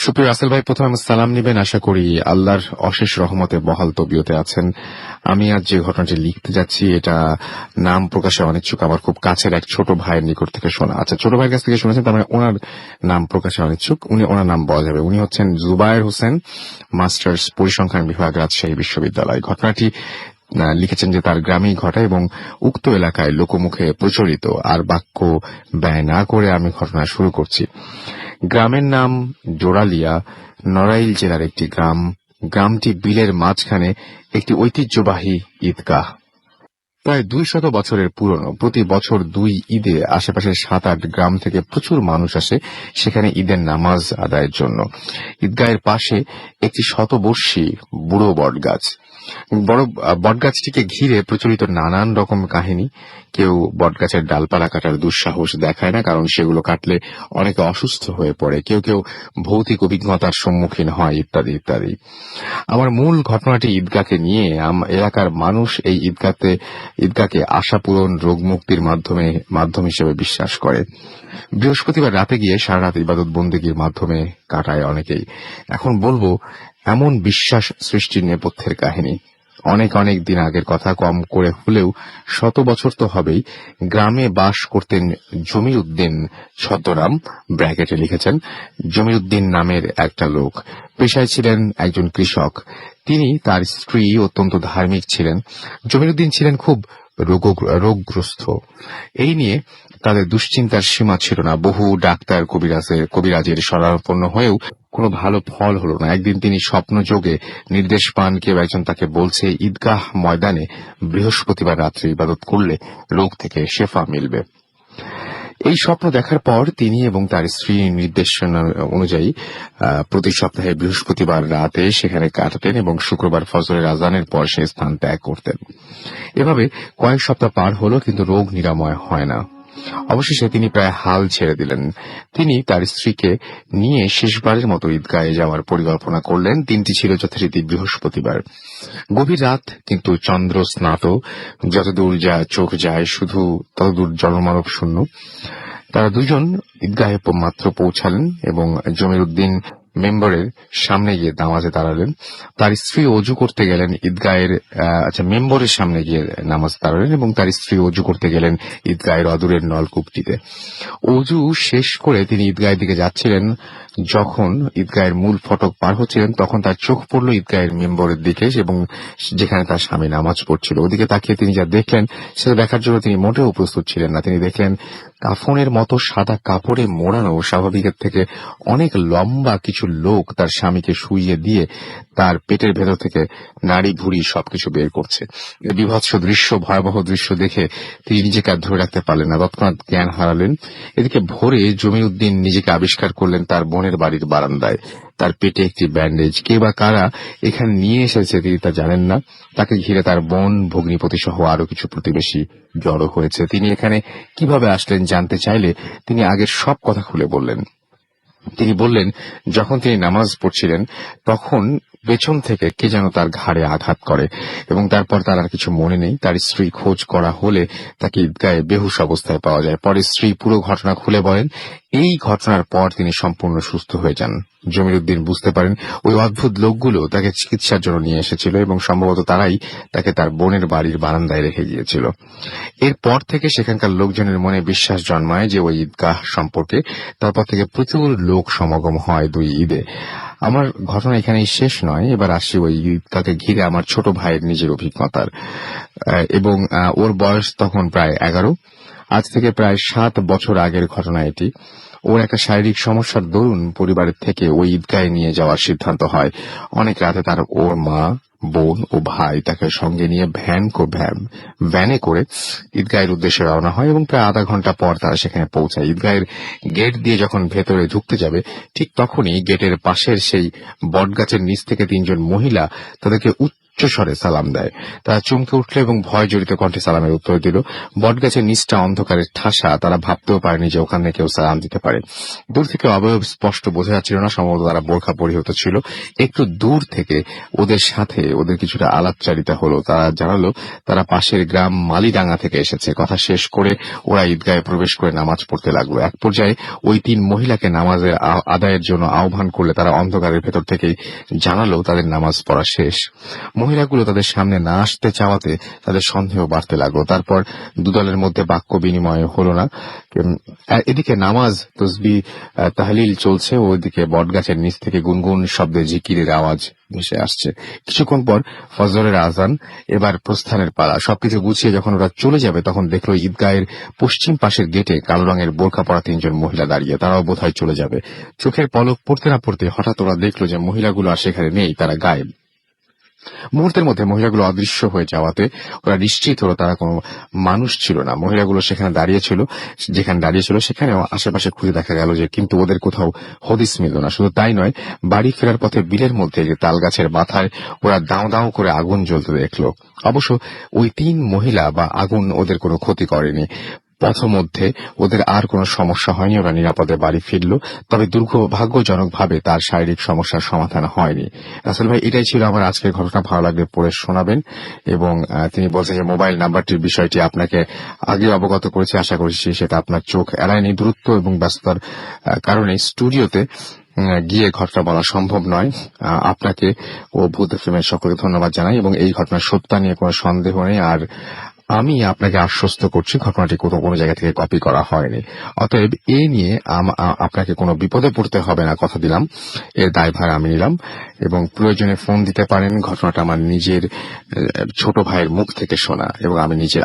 সুপ্রিয় রাসেল ভাই, প্রথমে আমি সালাম নিবেন, আশা করি আল্লাহর অশেষ রহমতে বহাল তবিয়তে আছেন। আমি আজ যে ঘটনাটি লিখতে যাচ্ছি এটা নাম প্রকাশে অনিচ্ছুক আমার খুব কাছের এক ছোট ভাইয়ের নিকট থেকে শোনা। আচ্ছা, ছোট ভাইয়ের কাছ থেকে শুনেছেন, তার মানে ওনার নাম প্রকাশে অনিচ্ছুক, ওনার নাম বলা যাবে। উনি হচ্ছেন জুবায়ের হোসেন, মাস্টার্স পরিসংখ্যান বিভাগ, রাজশাহী বিশ্ববিদ্যালয়। ঘটনাটি লিখেছেন যে তার গ্রামেই ঘটা এবং উক্ত এলাকায় লোকমুখে প্রচলিত। আর বাক্য ব্যয় না করে আমি ঘটনা শুরু করছি। গ্রামের নাম জোড়ালিয়া, নড়াইল জেলার একটি গ্রাম। গ্রামটি বিলের মাঝখানে একটি ঐতিহ্যবাহী ঈদগাহ, প্রায় 200 বছরের পুরনো। প্রতি বছর 2 ঈদে আশেপাশের 7-8 গ্রাম থেকে প্রচুর মানুষ আসে সেখানে ঈদের নামাজ আদায়ের জন্য। ঈদগাহের পাশে একটি শতবর্ষী বুড়ো বটগাছ। বটগাছটিকে ঘিরে প্রচলিত নানান রকম কাহিনী। কেউ বটগাছের ডালপালা কাটার দুঃসাহস দেখায় না, কারণ সেগুলো কাটলে অনেকে অসুস্থ হয়ে পড়ে। কেউ কেউ ভৌতিক অভিজ্ঞতার সম্মুখীন হয়, ইত্যাদি ইত্যাদি। আমার মূল ঘটনাটি ঈদগাহকে নিয়ে। এলাকার মানুষ এই ঈদগাহকে আশা পূরণ, রোগ মুক্তির মাধ্যম হিসেবে বিশ্বাস করে। বৃহস্পতিবার রাতে গিয়ে সারা রাত ইবাদত বন্দেগীর মাধ্যমে কাটায় অনেকেই। এখন বলবো এমন বিশ্বাস সৃষ্টির নেপথ্যের কাহিনী। অনেক অনেক দিন আগের কথা, কম করে হলেও 100 বছর তো হবেই। গ্রামে বাস করতেন জমির উদ্দিন, ছদ্মনাম ব্র্যাকেটে লিখেছেন। জমির উদ্দিন নামের একটা লোক, পেশায় ছিলেন একজন কৃষক। তিনি তার স্ত্রী অত্যন্ত ধার্মিক ছিলেন। জমির উদ্দিন ছিলেন খুব রোগগ্রস্ত। এই নিয়ে তাদের দুশ্চিন্তার সীমা ছিল না। বহু ডাক্তার কবিরাজের শরণাপন্ন হয়েও কোনো ভালো ফল হলো না। একদিন তিনি স্বপ্নযোগে নির্দেশ পান, কেউ একজন তাকে বলছে ঈদগাহ ময়দানে বৃহস্পতিবার রাত্রে ইবাদত করলে রোগ থেকে শেফা মিলবে। এই স্বপ্ন দেখার পর তিনি এবং তার স্ত্রী নির্দেশনা অনুযায়ী প্রতি সপ্তাহে বৃহস্পতিবার রাতে সেখানে কাটাতেন এবং শুক্রবার ফজরের আজানের পর সে স্থান ত্যাগ করতেন। এভাবে কয়েক সপ্তাহ পার হলো, কিন্তু রোগ নিরাময় হয় না। অবশেষে তিনি প্রায় হাল ছেড়ে দিলেন। তিনি তার স্ত্রীকে নিয়ে শেষবারের মতো ঈদগাহে যাওয়ার পরিকল্পনা করলেন। দিনটি ছিল যথারীতি বৃহস্পতিবার। গভীর রাত, কিন্তু চন্দ্র স্নাত। যতদূর চোখ যায় শুধু ততদূর জনমানব শূন্য। তারা দুজন ঈদগাহে মাত্র পৌঁছালেন এবং জমির উদ্দিন মেম্বরের সামনে গিয়ে নামাজে দাঁড়ালেন। তার স্ত্রী অজু করতে গেলেন মেম্বরের সামনে গিয়ে নামাজ দাঁড়ালেন এবং তার স্ত্রী অজু করতে গেলেন ঈদগাহের অদূরের নলকূপটিতে। অজু শেষ করে তিনি ঈদগাহের দিকে যাচ্ছিলেন। যখন ঈদগাহের মূল ফটক পার হচ্ছিলেন তখন তার চোখ পড়ল ঈদগাহের মেম্বরের দিকে এবং যেখানে তার স্বামী নামাজ পড়ছিল। ওদিকে তাকিয়ে তিনি যা দেখলেন সেটা দেখার জন্য তিনি মোটেও প্রস্তুত ছিলেন না। তিনি দেখলেন কাফনের মতো সাদা কাপড়ে মোড়ানো স্বাভাবিকের থেকে অনেক লম্বা কিছু লোক তার স্বামীকে শুইয়ে দিয়ে তার পেটের ভেতর থেকে নাড়ি ভুড়ি সবকিছু বের করছে। বিভৎস দৃশ্য, ভয়াবহ দৃশ্য দেখে তিনি নিজেকে আর ধরে রাখতে পারলেন না, তৎক্ষণাৎ জ্ঞান হারালেন। এদিকে ভোরে জমির উদ্দিন নিজেকে আবিষ্কার করলেন তার বোনের বাড়ির বারান্দায়। তার পেটে একটি ব্যান্ডেজ। কে বা কারা এখানে নিয়ে এসেছে তিনি তা জানেন না। তাকে ঘিরে তার বোন, ভগ্নিপতি সহ আরো কিছু প্রতিবেশী জড়ো হয়েছে। তিনি এখানে কিভাবে আসলেন জানতে চাইলে তিনি আগের সব কথা খুলে বললেন। তিনি বললেন, যখন তিনি নামাজ পড়ছিলেন তখন পেছন থেকে কে যেন তার ঘাড়ে আঘাত করে এবং তারপর তার আর কিছু মনে নেই। তার স্ত্রী খোঁজ করা হলে তাকে ঈদগাহে বেহুশ অবস্থায় পাওয়া যায়। পরে স্ত্রী পুরো ঘটনা খুলে বলেন। এই ঘটনার পর তিনি সম্পূর্ণ সুস্থ হয়ে যান। জমির উদ্দিন বুঝতে পারেন ওই অদ্ভুত লোকগুলো তাকে চিকিৎসার জন্য নিয়ে এসেছিল এবং সম্ভবত তারাই তাকে তার বোনের বাড়ির বারান্দায় রেখে গিয়েছিল। এরপর থেকে সেখানকার লোকজনের মনে বিশ্বাস জন্মায় যে ওই ঈদগাহ সম্পর্কে। তারপর থেকে প্রচুর লোক সমাগম হয় দুই ঈদে। আমার ঘটনা এখানেই শেষ নয়, এবার আসি ওই ঈদগাহকে ঘিরে আমার ছোট ভাইয়ের নিজের অভিজ্ঞতার। এবং ওর বয়স তখন প্রায় 11। আজ থেকে প্রায় 7 বছর আগের ঘটনা এটি। ওর একটা শারীরিক সমস্যার দরুন পরিবারের থেকে ওই ঈদগাহে নিয়ে যাওয়ার সিদ্ধান্ত হয়। অনেক রাতে তার ওর মা, বোন ও ভাই তাকে সঙ্গে নিয়ে ভ্যানে করে ঈদগাহের উদ্দেশ্যে রওনা হয় এবং প্রায় আধা ঘন্টা পর তারা সেখানে পৌঁছায়। ঈদগাহের গেট দিয়ে যখন ভেতরে ঢুকতে যাবে ঠিক তখনই গেটের পাশের সেই বটগাছের নিচ থেকে 3 জন মহিলা তাদেরকে উচ্চস্বরে সালাম দেয়। তারা চমকে উঠল এবং ভয় জড়িত কণ্ঠে সালামের উত্তর দিল। বটগাছের নিচটা অন্ধকারের ঠাসা, তারা ভাবতেও পারেনি যে ওখানে কেউ সালাম দিতে পারে। দূর থেকে অবয়ব স্পষ্ট বোঝা যাচ্ছিল না, সম্ভবত তারা বোরখা পরিহিত ছিল। একটু দূর থেকে ওদের সাথে ওদের কিছুটা আলাপচারিতা হলো। তারা জানালো তারা পাশের গ্রাম মালিডাঙ্গা থেকে এসেছে। কথা শেষ করে ওরা ঈদগাহে প্রবেশ করে নামাজ পড়তে লাগলো। এক পর্যায়ে ওই 3 মহিলাকে নামাজের আদায়ের জন্য আহ্বান করলে তারা অন্ধকারের ভেতর থেকেই জানালো তাদের নামাজ পড়া শেষ। মহিলাগুলো তাদের সামনে না আসতে চাওয়াতে তাদের সন্দেহ বাড়তে লাগলো। তারপর দুদলের মধ্যে বাক্য বিনিময় হলো না। এদিকে নামাজ, তসবিহ, তাহলিল চলছে, ওইদিকে বটগাছের নিচ থেকে গুনগুন শব্দে জিকিরের আওয়াজ ভেসে আসছে। কিছুক্ষণ পর ফজরের আজান। এবার প্রস্থানের পালা। সবকিছু গুছিয়ে যখন ওরা চলে যাবে তখন দেখলো ঈদগাহের পশ্চিম পাশের গেটে কালো রঙের বোরখা পরা 3 জন মহিলা দাঁড়িয়ে। তারাও বোধহয় চলে যাবে। চোখের পলক পড়তে না পড়তে হঠাৎ ওরা দেখলো যে মহিলাগুলো আর সেখানে নেই, তারা গায়েব। মুহূর্তের মধ্যে মহিলাগুলো অদৃশ্য হয়ে যাওয়াতে ওরা নিশ্চিত হলো তারা কোনো মানুষ ছিল না। মহিলাগুলো যেখানে দাঁড়িয়েছিল সেখানেও আশেপাশে খুঁজে দেখা গেল যে কিন্তু ওদের কোথাও হদিস মিলল না। শুধু তাই নয়, বাড়ি ফেরার পথে বিলের মধ্যে যে তাল গাছের মাথায় ওরা দাও দাও করে আগুন জ্বলতে দেখলো। অবশ্য ওই 3 মহিলা বা আগুন ওদের কোনো ক্ষতি করেনি। পথমধ্যে ওদের আর কোনো সমস্যা হয়নি, ওরা নিরাপদে বাড়ি ফিরল। তবে দুর্ভাগ্যজনকভাবে তার শারীরিক সমস্যার সমাধান হয়নি। রাসেল ভাই, এটাই ছিল আমার আজকের ঘটনা। ভালো লাগলে পড়ে শোনাবেন। এবং তিনি বলছেন যে মোবাইল নাম্বারটির বিষয়টি আপনাকে আগে অবগত করেছি, আশা করছি সেটা আপনার চোখ এড়ায়নি। দূরত্ব এবং ব্যস্ততার কারণে স্টুডিওতে গিয়ে ঘটনা বলা সম্ভব নয়। আপনাকে ও ভূত এফএমের সকলকে ধন্যবাদ জানাই এবং এই ঘটনার সত্যতা নিয়ে কোনো সন্দেহ নেই। আর আমি আপনাকে আশ্বস্ত করছি ঘটনাটি কোনো জায়গা থেকে কপি করা হয়নি। অতএব এ নিয়ে আপনাকে কোনো বিপদে পড়তে হবে না, কথা দিলাম। এর দায়ভার আমি নিলাম এবং প্রয়োজনে ফোন দিতে পারেন। ঘটনাটা আমার নিজের ছোট ভাইয়ের মুখ থেকে শোনা এবং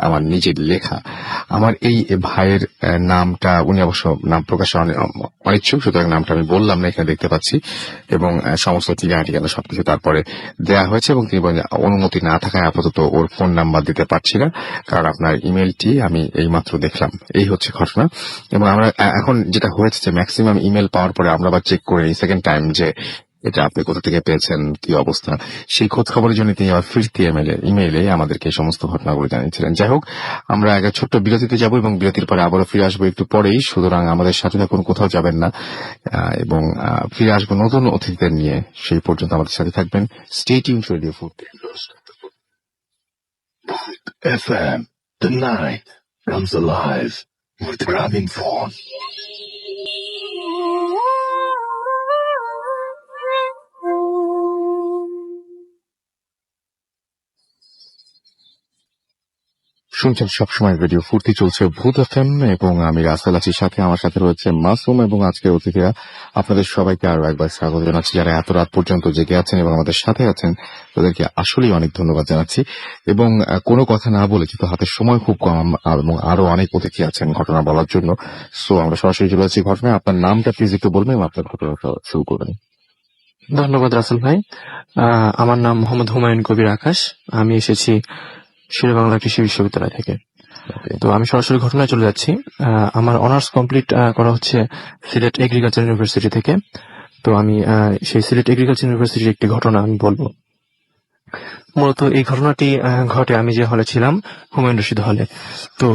আমার নিজের লেখা। আমার এই ভাইয়ের নামটা, উনি অবশ্য নাম প্রকাশে অনিচ্ছুক, সুতরাং নামটা আমি বললাম না, এখানে দেখতে পাচ্ছি। এবং সমস্ত ঠিকানা সবকিছু তারপরে দেয়া হয়েছে এবং তিনি বলেন অনুমতি না থাকায় আপাতত ওর ফোন নাম্বার দিতে পারছি না, কারণ আপনার ইমেলটি আমি এইমাত্র দেখলাম। এই হচ্ছে ঘটনা। এবং আমরা এখন যেটা হয়েছে যে ম্যাক্সিমাম ইমেল পাওয়ার পরে আমরা আবার চেক করে নিই সেকেন্ড টাইম যে এটা আপনি কোথা থেকে পেয়েছেন, কি অবস্থা। সেই খোঁজ খবরের জন্য তিনি আবার ফিরতি ইমেইলে আমাদেরকে এই সমস্ত ঘটনাগুলো জানিয়েছিলেন। যাই হোক, আমরা আগে ছোট্ট বিরতিতে যাব এবং বিরতির পরে আবারও ফিরে আসবো একটু পরেই। সুতরাং আমাদের সাথে থাকুন, কোথাও যাবেন না। এবং ফিরে আসবো নতুন অতিথিদের নিয়ে। সেই পর্যন্ত আমাদের সাথে থাকবেন। Stay tune two radio food FM. The night comes alive with grabbing phone. শুনছেন সবসময় রেডিও ফুর্তি, চলছে ভূত এফএম এবং আমি রাসেল আছি সাথে। আমার সাথে রয়েছে মাসুম এবং আজকের অতিথিরা। আপনাদের সবাইকে আরো একবার স্বাগত জানাচ্ছি। যারা এত রাত পর্যন্ত জেগে আছেন এবং আমাদের সাথে আছেন তাদেরকে আসলেই অনেক ধন্যবাদ জানাচ্ছি। এবং কোনো কথা না বলে, যেহেতু হাতের সময় খুব কম এবং আরো অনেক অতিথি আছেন ঘটনা বলার জন্য, সো আমরা সরাসরি চলে যাচ্ছি ঘটনায়। আপনার নামটা প্লিজ একটু বলবেন এবং আপনার ঘটনাটা শুরু করবেন। ধন্যবাদ রাসেল ভাই। আমার নাম মোহাম্মদ হুমায়ুন কবির আকাশ। আমি এসেছি শেরেবাংলা কৃষি বিশ্ববিদ্যালয় থেকে। তো আমি সরাসরি ঘটনায় চলে যাচ্ছি। আমার অনার্স কমপ্লিট করা হচ্ছে সিলেট এগ্রিকালচার ইউনিভার্সিটি থেকে। তো আমি সেই সিলেট এগ্রিকালচার ইউনিভার্সিটির একটি ঘটনা আমি বলবো। মূলত এই ঘটনাটি ঘটে আমি যে হলে ছিলাম, হুমায়ুন রশিদ হলে। তো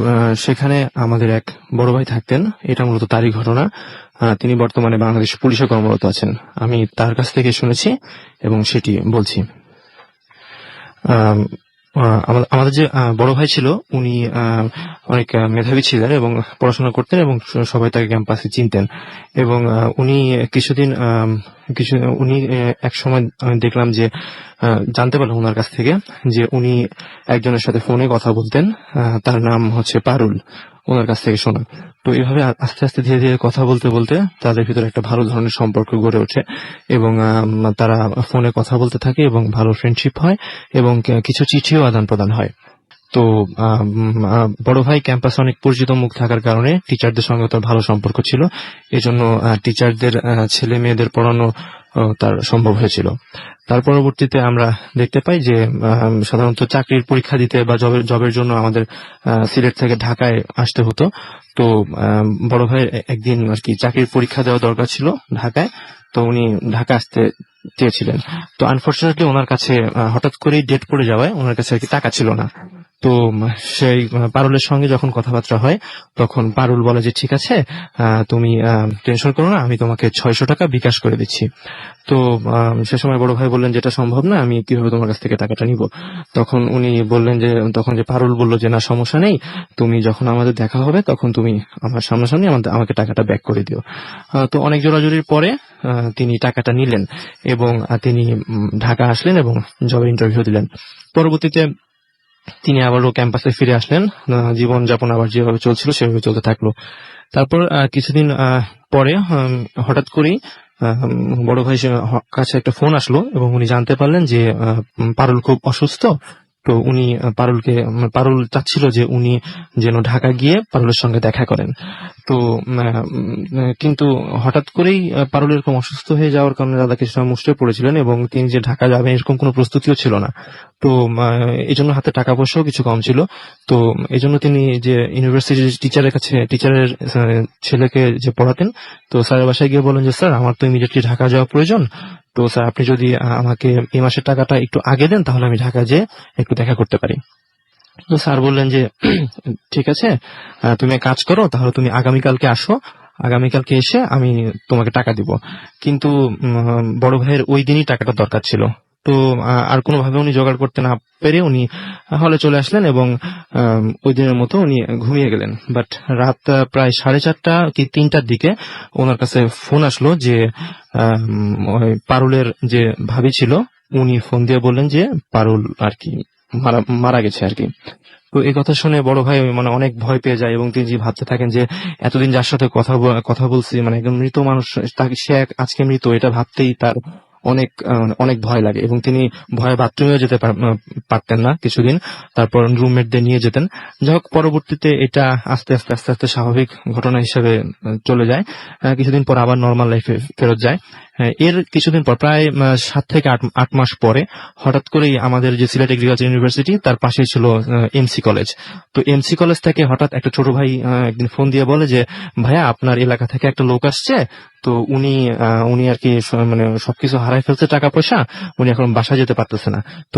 সেখানে আমাদের এক বড় ভাই থাকতেন, এটা মূলত তারই ঘটনা। তিনি বর্তমানে বাংলাদেশ পুলিশে কর্মরত আছেন। আমি তার কাছ থেকে শুনেছি এবং সেটি বলছি। আম, আমাদের যে বড় ভাই ছিল, উনি অনেক মেধাবী ছিলেন এবং পড়াশোনা করতেন এবং সবাই তাকে ক্যাম্পাসে চিনতেন। এবং উনি কিছুদিন উনি এক সময় দেখলাম যে জানতে পারলাম ওনার কাছ থেকে যে উনি একজনের সাথে ফোনে কথা বলতেন। তার নাম হচ্ছে পারুল, ওনার কাছ থেকে শোনা। তো এইভাবে আস্তে আস্তে ধীরে ধীরে কথা বলতে বলতে তাদের ভিতরে একটা ভালো ধরনের সম্পর্ক গড়ে ওঠে এবং তারা ফোনে কথা বলতে থাকে এবং ভালো ফ্রেন্ডশিপ হয় এবং কিছু চিঠিও আদান প্রদান হয়। তো বড় ভাই ক্যাম্পাসে অনেক পরিচিত মুখ থাকার কারণে টিচারদের সঙ্গে তার ভালো সম্পর্ক ছিল। এজন্য টিচারদের ছেলে মেয়েদের পড়ানো তার সম্ভব হয়েছিল। তার পরবর্তীতে আমরা দেখতে পাই যে সাধারণত চাকরির পরীক্ষা দিতে বা জবের জন্য আমাদের সিলেট থেকে ঢাকায় আসতে হতো। তো বড় ভাইয়ের একদিন আর কি চাকরির পরীক্ষা দেওয়া দরকার ছিল ঢাকায়। তো উনি ঢাকা আসতে চেয়েছিলেন। তো আনফরচুনেটলি ওনার কাছে হঠাৎ করেই ডেট পড়ে যাওয়ায় ওনার কাছে আর কি টাকা ছিল না। তো সেই পারুলের সঙ্গে যখন কথাবার্তা হয় তখন পারুল বলে যে ঠিক আছে, তুমি টেনশন করো না, আমি তোমাকে 600 টাকা বিকাশ করে দিচ্ছি। তো সে সময় বড় ভাই বললেন যেটা সম্ভব না, আমি কিভাবে তোমার কাছ থেকে টাকাটা নিব। তখন উনি বললেন যে তখন যে পারুল বলল যে না সমস্যা নেই, তুমি যখন আমাদের দেখা হবে তখন তুমি আমার সামনাসামনি আমাকে টাকাটা ব্যাক করে দিও। তো অনেক জোরাজুরির পরে তিনি টাকাটা নিলেন এবং তিনি ঢাকা আসলেন এবং জবের ইন্টারভিউ দিলেন। পরবর্তীতে তিনি আবারও ক্যাম্পাসে ফিরে আসলেন। জীবনযাপন আবার যেভাবে চলছিল সেভাবে চলতে থাকলো। তারপর কিছুদিন পরে হঠাৎ করেই বড় ভাই কাছে একটা ফোন আসলো এবং উনি জানতে পারলেন যে পারুল খুব অসুস্থ। তো উনি পারুল চাচ্ছিল যে উনি যেন ঢাকা গিয়ে পারুলের সঙ্গে দেখা করেন। তো কিন্তু হঠাৎ করেই পারুল এরকম অসুস্থ হয়ে যাওয়ার কারণে দাদা কিছু সময় মুষ্টে পড়েছিলেন এবং তিনি যে ঢাকা যাবেন এরকম কোনো প্রস্তুতিও ছিল না। তো এই জন্য হাতে টাকা পয়সাও কিছু কম ছিল। তো এই জন্য তিনি যে ইউনিভার্সিটির টিচারের ছেলেকে যে পড়াতেন, তো স্যারের বাসায় গিয়ে বলেন যে স্যার আমার তো ইমিডিয়েটলি ঢাকা যাওয়া প্রয়োজন। তো স্যার আপনি যদি আমাকে এই মাসের টাকাটা একটু আগে দেন তাহলে আমি ঢাকা যেয়ে একটু দেখা করতে পারি। তো স্যার বললেন যে ঠিক আছে, তুমি এক কাজ করো, তাহলে তুমি আগামীকালকে আসো, আগামীকালকে এসে আমি তোমাকে টাকা দিব। কিন্তু বড় ভাইয়ের ওই দিনই টাকাটা দরকার ছিল। তো আর কোনোভাবে উনি জোগাড় করতে না পেরে উনি হলে চলে আসলেন এবং ওই দিনের মতো উনি ঘুমিয়ে গেলেন। বাট রাত প্রায় 4:30 কি 3টার দিকে ওনার কাছে ফোন আসলো যে ওই পারুলের যে ভাবি ছিল উনি ফোন দিয়ে বললেন যে পারুল আর কি মারা গেছে আর কি। তো এই কথা শুনে বড় ভাই মানে অনেক ভয় পেয়ে যায় এবং তিনি ভাবতে থাকেন যে এতদিন যার সাথে কথা বলছি, মানে একদম মৃত মানুষ, তাকে সে আজকে মৃত, এটা ভাবতেই তার অনেক অনেক ভয় লাগে এবং তিনি ভয়ে বাথরুমেও যেতে পারতেন না কিছুদিন। তারপর রুমমেটদের নিয়ে যেতেন। যাই হোক, পরবর্তীতে এটা আস্তে আস্তে আস্তে আস্তে স্বাভাবিক ঘটনা হিসেবে চলে যায়। কিছুদিন পর আবার নর্মাল লাইফে ফেরত যায়। এর কিছুদিন পর প্রায় 7 থেকে 8 মাস পরে হঠাৎ করেই আমাদের যে সিলেট এগ্রিকালচার ইউনিভার্সিটি তার পাশেই ছিল এমসি কলেজ। তো এমসি কলেজ থেকে হঠাৎ একটা ছোট ভাই একদিন ফোন দিয়ে বলে যে ভাইয়া আপনার এলাকা থেকে একটা লোক আসছে, তো উনি আর কি মানে সবকিছু হারাই ফেলছে, টাকা পয়সা, উনি এখন বাসা যেতে পারতেছে না। তো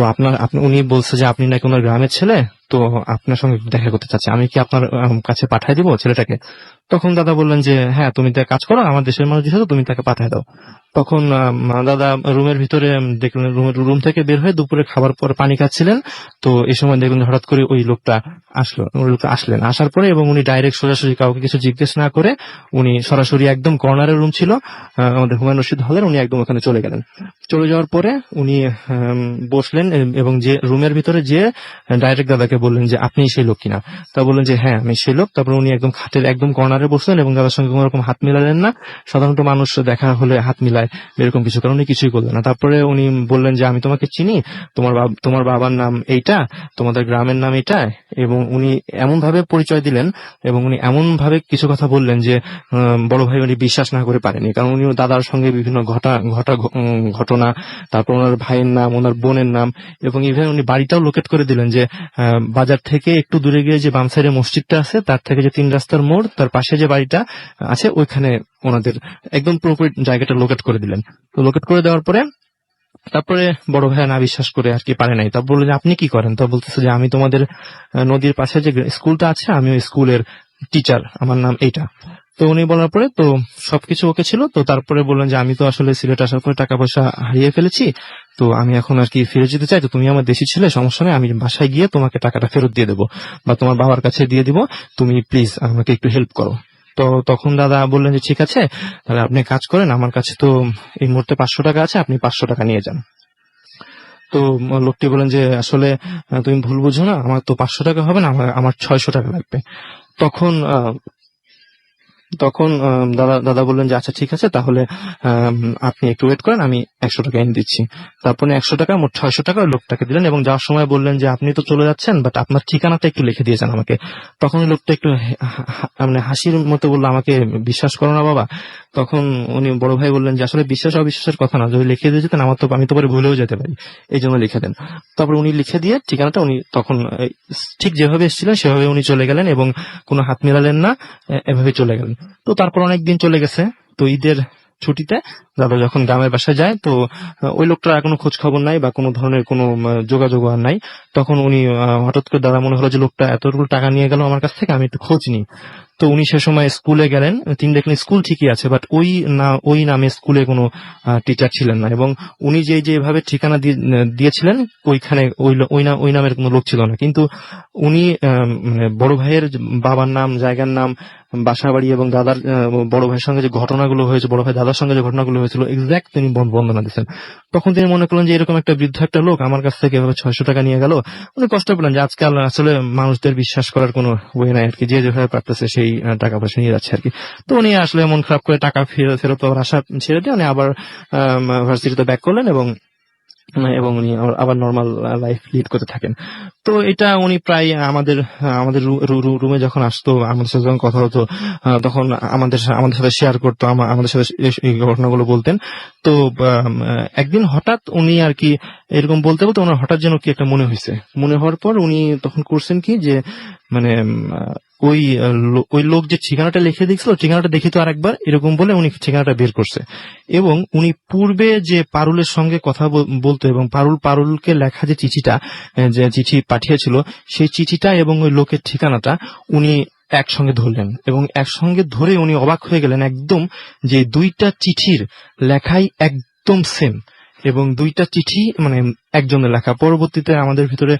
উনি বলছে যে আপনি নাকি ওনার গ্রামের ছেলে, তো আপনার সঙ্গে দেখা করতে চাচ্ছে, আমি কি আপনার কাছে পাঠাই দিব ছেলেটাকে? তখন দাদা বললেন যে হ্যাঁ তুমি কাজ করো, আমার দেশের মানুষ যেহেতু তুমি তাকে পাঠায় দাও। তখন দাদা রুমের ভিতরে দেখলেন, রুম থেকে বের হয়ে দুপুরে খাবার পরে পানি খাচ্ছিলেন। তো এই সময় দেখলেন হঠাৎ করে ওই লোকটা আসলেন। আসার পরে এবং উনি ডাইরেক্ট সরাসরি কাউকে কিছু জিজ্ঞেস না করে উনি সরাসরি একদম কর্নারের রুম ছিল আমাদের হুমায়ুন রশিদ হলের, উনি একদম ওখানে চলে গেলেন। চলে যাওয়ার পরে উনি বসলেন এবং যে রুমের ভিতরে যে ডাইরেক্ট দাদাকে বললেন যে আপনি সেই লোক কিনা। তা বললেন যে হ্যাঁ আমি সেই লোক। তারপর উনি একদম খাটের একদম কর্নারে বসলেন এবং দাদার সঙ্গে কোনো রকম হাত মিলালেন না। সাধারণত মানুষ দেখা হলে হাত মিলায়, এরকম কিছু, কারণ উনি কিছুই করলেন না। তারপরে উনি বললেন যে আমি তোমাকে চিনি, তোমার বাবার নাম এইটা, তোমাদের গ্রামের নাম এটা, এবং উনি এমন ভাবে পরিচয় দিলেন এবং উনি এমন ভাবে কিছু কথা বললেন যে বড় ভাই উনি বিশ্বাস না করে পারেনি, কারণ উনি দাদার সঙ্গে বিভিন্ন ঘটনা, তারপর ওনার ভাইয়ের নাম, ওনার বোনের নাম, এবং ইভেন উনি বাড়িটাও লোকেট করে দিলেন যে বাজার থেকে একটু দূরে গিয়ে যে বাম সাইডে মসজিদটা আছে তার থেকে যে 3 রাস্তার মোড় তার পাশে যে বাড়িটা আছে ওইখানে ওনাদের একদম পুরোপুরি জায়গাটা লোকেট করে দিলেন। তো লোকেট করে দেওয়ার পরে তারপরে বড় ভাইয়া না বিশ্বাস করে আর কি পারে নাই, তা বললো যে আপনি কি করেন? তো বলতেছে যে আমি তোমাদের নদীর পাশে যে স্কুলটা আছে আমি ওই স্কুলের টিচার, আমার নাম এইটা। তো উনি বলার পরে তো সবকিছু ওকে ছিল। তো তারপরে বললেন যে আমি তো আসলে সিলেট আসার পরে টাকা পয়সা হারিয়ে ফেলেছি, তো আমি এখন আর কি ফিরে যেতে চাই, তো তুমি আমার দেশি ছেলে, সমস্যা নেই, আমি বাসায় গিয়ে তোমাকে টাকাটা ফেরত দিয়ে দেবো বা তোমার বাবার কাছে দিয়ে দিব, তুমি প্লিজ আমাকে একটু হেল্প করো। তো তখন দাদা বললেন যে ঠিক আছে, তাহলে আপনি কাজ করেন, আমার কাছে তো এই মুহূর্তে 500 টাকা আছে, আপনি 500 টাকা নিয়ে যান। তো লোকটি বলেন যে আসলে তুমি ভুল বুঝো না, আমার তো 500 টাকা হবে না, আমার 600 টাকা লাগবে। তখন তখন দাদা দাদা বললেন যে আচ্ছা ঠিক আছে, তাহলে আপনি একটু ওয়েট করেন, আমি 100 টাকা এনে দিচ্ছি। তারপরে 100 টাকা মোট 600 টাকা ওই লোকটাকে দিলেন এবং যাওয়ার সময় বললেন যে আপনি তো চলে যাচ্ছেন, বাট আপনার ঠিকানাটা একটু লিখে দিয়েছেন আমাকে। তখন ওই লোকটা একটু মানে হাসির মতো বললো, আমাকে বিশ্বাস করো না বাবা? তখন উনি বড় ভাই বললেন যে আসলে বিশ্বাস অবিশ্বাসের কথা না, যদি লিখে দিয়ে যেতেন আমি তো পরে ভুলেও যেতে পারি, এই জন্য লিখে দেন। তারপর উনি লিখে দিয়ে ঠিকানাটা উনি তখন ঠিক যেভাবে এসেছিলেন সেভাবে উনি চলে গেলেন এবং কোনো হাত মেলালেন না, এভাবে চলে গেলেন। তো তারপর অনেকদিন চলে গেছে। তো ঈদের ছুটিতে দাদা যখন গ্রামের বাসায় যায়, তো ওই লোকটার কোনো খোঁজ খবর নাই বা কোনো ধরনের কোনো যোগাযোগ আর নাই। তখন উনি হঠাৎ করে দাদা মনে হলো যে লোকটা এতগুলো টাকা নিয়ে গেল আমার কাছ থেকে, আমি একটু খোঁজ নিই। তো উনি সে সময় স্কুলে গেলেন, তিনি দেখলেন স্কুল ঠিকই আছে, বাট ওই নামে স্কুলে কোনো টিচার ছিলেন না, এবং উনি যেভাবে ঠিকানা দিয়েছিলেন ওইখানে ওই নামের কোনো লোক ছিল না। কিন্তু উনি মানে বড় ভাইয়ের বাবার নাম, জায়গার নাম, বাসা বাড়ি এবং দাদার বড় ভাইয়ের সঙ্গে যে ঘটনাগুলো হয়েছে, বড় ভাই দাদার সঙ্গে যে ঘটনাগুলো হয়েছিল এক্সাক্ট তিনি বর্ণনা দিচ্ছেন। তখন তিনি মনে করলেন যে এরকম একটা বৃদ্ধ একটা লোক আমার কাছ থেকে এভাবে 600 টাকা নিয়ে গেল। উনি কষ্ট পেলেন যে আজকাল আসলে মানুষদের বিশ্বাস করার কোনো ওয়ে নাই আর কি, যে যেভাবে পারতেছে সেই টাকা পয়সা নিয়ে যাচ্ছে আর কি। তো উনি আসলে মন খারাপ করে টাকা ফেরত আশা ছেড়ে দিয়ে উনি আবার ভার্সিটিতে ব্যাক করলেন এবং উনি আবার নর্মাল লাইফ লিড করতে থাকেন। তো এটা উনি প্রায় আমাদের আমাদের রুমে যখন আসতো, আমাদের সাথে যখন কথা হতো, তখন আমাদের সাথে শেয়ার করতো, আমাদের সাথে এই ঘটনাগুলো বলতেন। তো একদিন হঠাৎ উনি আর কি এরকম বলতে বলতে ওনার হঠাৎ যেন কি একটা মনে হওয়ার পর উনি তখন করছেন কি যে মানে ওই লোক যে ঠিকানাটা লিখে দিয়েছিল, ঠিকানাটা দেখি তো আরেকবার, এরকম বলে উনি ঠিকানাটা বের করছে। এবং উনি পূর্বে যে পারুলের সঙ্গে কথা বলতো এবং পারুলকে লেখা যে চিঠি পাঠিয়েছিল, সেই চিঠিটা এবং ওই লোকের ঠিকানাটা উনি একসঙ্গে ধরলেন এবং একসঙ্গে ধরে উনি অবাক হয়ে গেলেন একদম, যে দুইটা চিঠির লেখাই একদম সেম এবং দুইটা চিঠি মানে একজনের লেখা। পরবর্তীতে আমাদের ভিতরে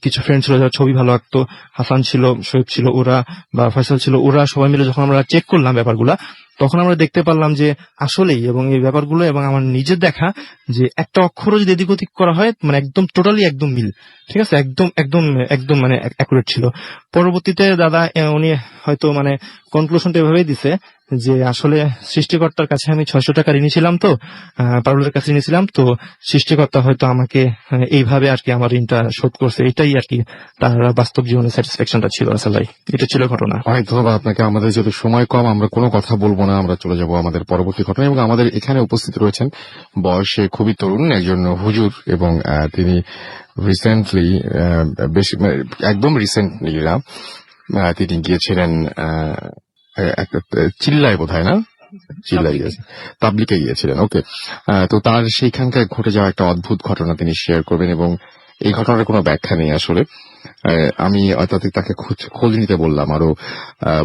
কিছু ফ্রেন্ড ছিল যারা ছবি ভালো আঁকতো, হাসান ছিল, শোয়েব ছিল, ওরা বা ফয়সাল ছিল, ওরা সবাই মিলে যখন আমরা চেক করলাম ব্যাপারগুলা, তখন আমরা দেখতে পারলাম যে আসলেই এবং এই ব্যাপারগুলো এবং আমার নিজের দেখা যে একটা অক্ষরও যদি এদিক ওদিক করা হয় মানে একদম টোটালি একদম মিল, ঠিক আছে, একদম একদম একদম মানে অ্যাকুরেট ছিল। পরবর্তীতে দাদা উনি হয়তো মানে কনক্লুশনটা এভাবেই দিছে যে আসলে সৃষ্টিকর্তার কাছে আমি 600 টাকা ঋণী তো পারুলের কাছে নিয়েছিলাম, তো সৃষ্টিকর্তা হয়তো আমাকে এইভাবে আর কি আমার ঋণটা শোধ করছে, এটাই আর কি তার বাস্তব জীবনের স্যাটিসফ্যাকশনটা ছিল। আসলে এটা ছিল ঘটনা। অনেক ধন্যবাদ আপনাকে। আমাদের যদি সময় কম, আমরা কোনো কথা বলবো না, আমরা চলে যাব আমাদের পরবর্তী ঘটনা। এবং আমাদের এখানে উপস্থিত রয়েছেন বয়সে খুবই তরুণ একজন হুজুর, এবং তিনি রিসেন্টলি একদম রিসেন্টলি না, তিনি গিয়েছিলেন একটা চিল্লায় বোধহয় না, চিল্লাই গিয়েছে, তাবলিকে গিয়েছিলেন। ওকে, তো তার সেইখানকার ঘটে যাওয়া একটা অদ্ভুত ঘটনা তিনি শেয়ার করবেন, এবং এই ঘটনার কোনো ব্যাখ্যা নেই আসলে। আমি তাকে খোঁজ নিতে বললাম, আরো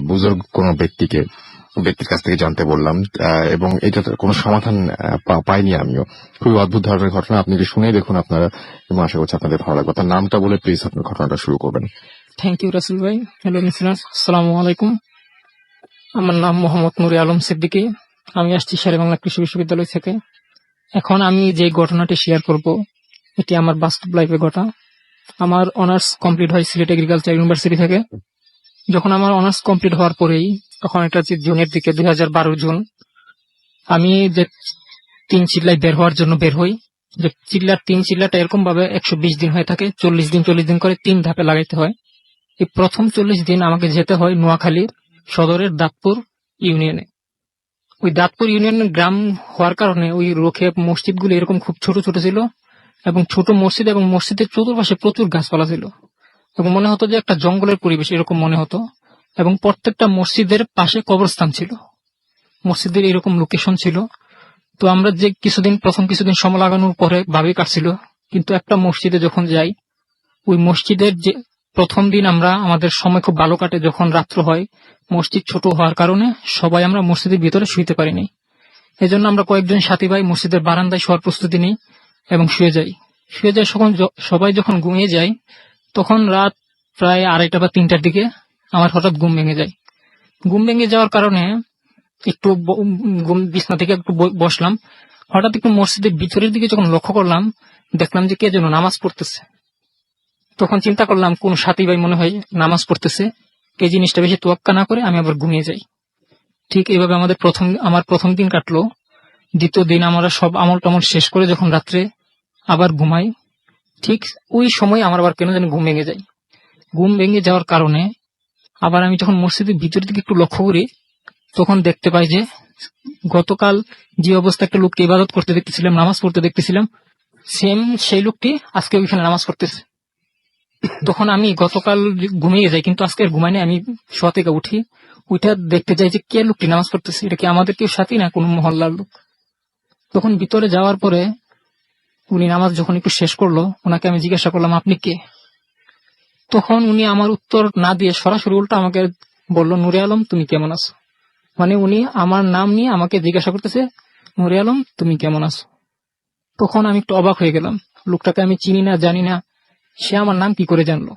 বুজুর্গ কোনো ব্যক্তির কাছ থেকে জানতে বললাম, এবং এটার কোনো সমাধান পাইনি আমিও। খুবই অদ্ভুত ধরনের ঘটনা, আপনি শুনেই দেখুন আপনারা, এবং আশা করছি আপনাদের ভালো লাগবে। তার নামটা বলে প্লিজ আপনার ঘটনাটা শুরু করবেন। থ্যাংক ইউ রাসেল ভাই। হ্যালো লিসেনার্স, আসসালামু আলাইকুম। আমার নাম মোহাম্মদ নুরে আলম সিদ্দিকী। আমি আসছি শেরেবাংলা কৃষি বিশ্ববিদ্যালয় থেকে। এখন আমি যে ঘটনাটি শেয়ার করব এটি আমার বাস্তব লাইফে ঘটা। আমার অনার্স কমপ্লিট হয় সিলেট এগ্রিকালচার ইউনিভার্সিটি থেকে। যখন আমার অনার্স কমপ্লিট হওয়ার পরেই, তখন এটা জুনের দিকে 2012 জুন, আমি যে 3 চিল্লায় বের হওয়ার জন্য বের হই। যে 3 চিল্লাটা এরকম ভাবে 120 দিন হয়ে থাকে, 40 দিন করে 3 ধাপে লাগাইতে হয়। এই প্রথম 40 দিন আমাকে যেতে হয় নোয়াখালীর সদরের দাঁতপুর ইউনিয়নে। ওই দাঁতপুর ইউনিয়নের গ্রাম হওয়ার কারণে ওই রোখে মসজিদগুলো এরকম খুব ছোট ছোট ছিল, এবং ছোট মসজিদ এবং মসজিদের চতুর্পাশে প্রচুর গাছপালা ছিল, এবং মনে হতো যে একটা জঙ্গলের পরিবেশ এরকম মনে হতো। এবং প্রত্যেকটা মসজিদের পাশে কবরস্থান ছিল, মসজিদের এরকম লোকেশন ছিল। তো আমরা যে প্রথম কিছুদিন সময় লাগানোর পরে ভাবেই কাটছিল, কিন্তু একটা মসজিদে যখন যাই, ওই মসজিদের যে প্রথম দিন আমরা আমাদের সময় খুব ভালো কাটে। যখন রাত্র হয়, মসজিদ ছোট হওয়ার কারণে সবাই আমরা মসজিদের ভিতরে শুইতে পারিনি। এজন্য আমরা কয়েকজন সাথী ভাই মসজিদের বারান্দায় শোয়ার প্রস্তুতি নিই এবং শুয়ে যাই। সবাই যখন ঘুমিয়ে যায়, তখন রাত প্রায় 2:30 বা 3টার দিকে আমার হঠাৎ ঘুম ভেঙে যায়। ঘুম ভেঙে যাওয়ার কারণে একটু বিছনা থেকে একটু বসলাম। হঠাৎ একটু মসজিদের ভিতরের দিকে যখন লক্ষ্য করলাম, দেখলাম যে কে যেন নামাজ পড়তেছে। তখন চিন্তা করলাম কোন সাথী ভাই মনে হয় নামাজ পড়তেছে। এই জিনিসটা বেশি তোয়াক্কা না করে আমি আবার ঘুমিয়ে যাই। ঠিক এইভাবে আমার প্রথম দিন কাটলো। দ্বিতীয় দিন আমরা সব আমল টামল শেষ করে যখন রাত্রে আবার ঘুমাই, ঠিক ওই সময় আমার আবার কেন জানি ঘুম ভেঙে যায়। ঘুম ভেঙে যাওয়ার কারণে আবার আমি যখন মসজিদের ভিতরের দিকে একটু লক্ষ্য করি, তখন দেখতে পাই যে গতকাল যে অবস্থা একটা লোককে ইবাদত করতে দেখতেছিলাম, নামাজ পড়তে দেখতেছিলাম, সেম সেই লোকটি আজকে ওইখানে নামাজ পড়তেছে। তখন আমি গতকাল ঘুমিয়ে যাই, কিন্তু আজকে আর ঘুমাইনি। আমি শোয়া থেকে উঠি, ওইটা দেখতে যাই যে কে লোকটি নামাজ পড়তেছে, এটা কি আমাদের কেউ সাথী না কোন মহল্লার লোক। তখন ভিতরে যাওয়ার পরে উনি নামাজ যখন একটু শেষ করলো, ওনাকে আমি জিজ্ঞাসা করলাম আপনি কে। তখন উনি আমার উত্তর না দিয়ে সরাসরি উল্টা আমাকে বলল, নুরে আলম তুমি কেমন আছো। মানে উনি আমার নাম নিয়ে আমাকে জিজ্ঞাসা করতেছে, নুরে আলম তুমি কেমন আছো। তখন আমি একটু অবাক হয়ে গেলাম, লোকটাকে আমি চিনি না জানি না, সে আমার নাম কি করে জানলো।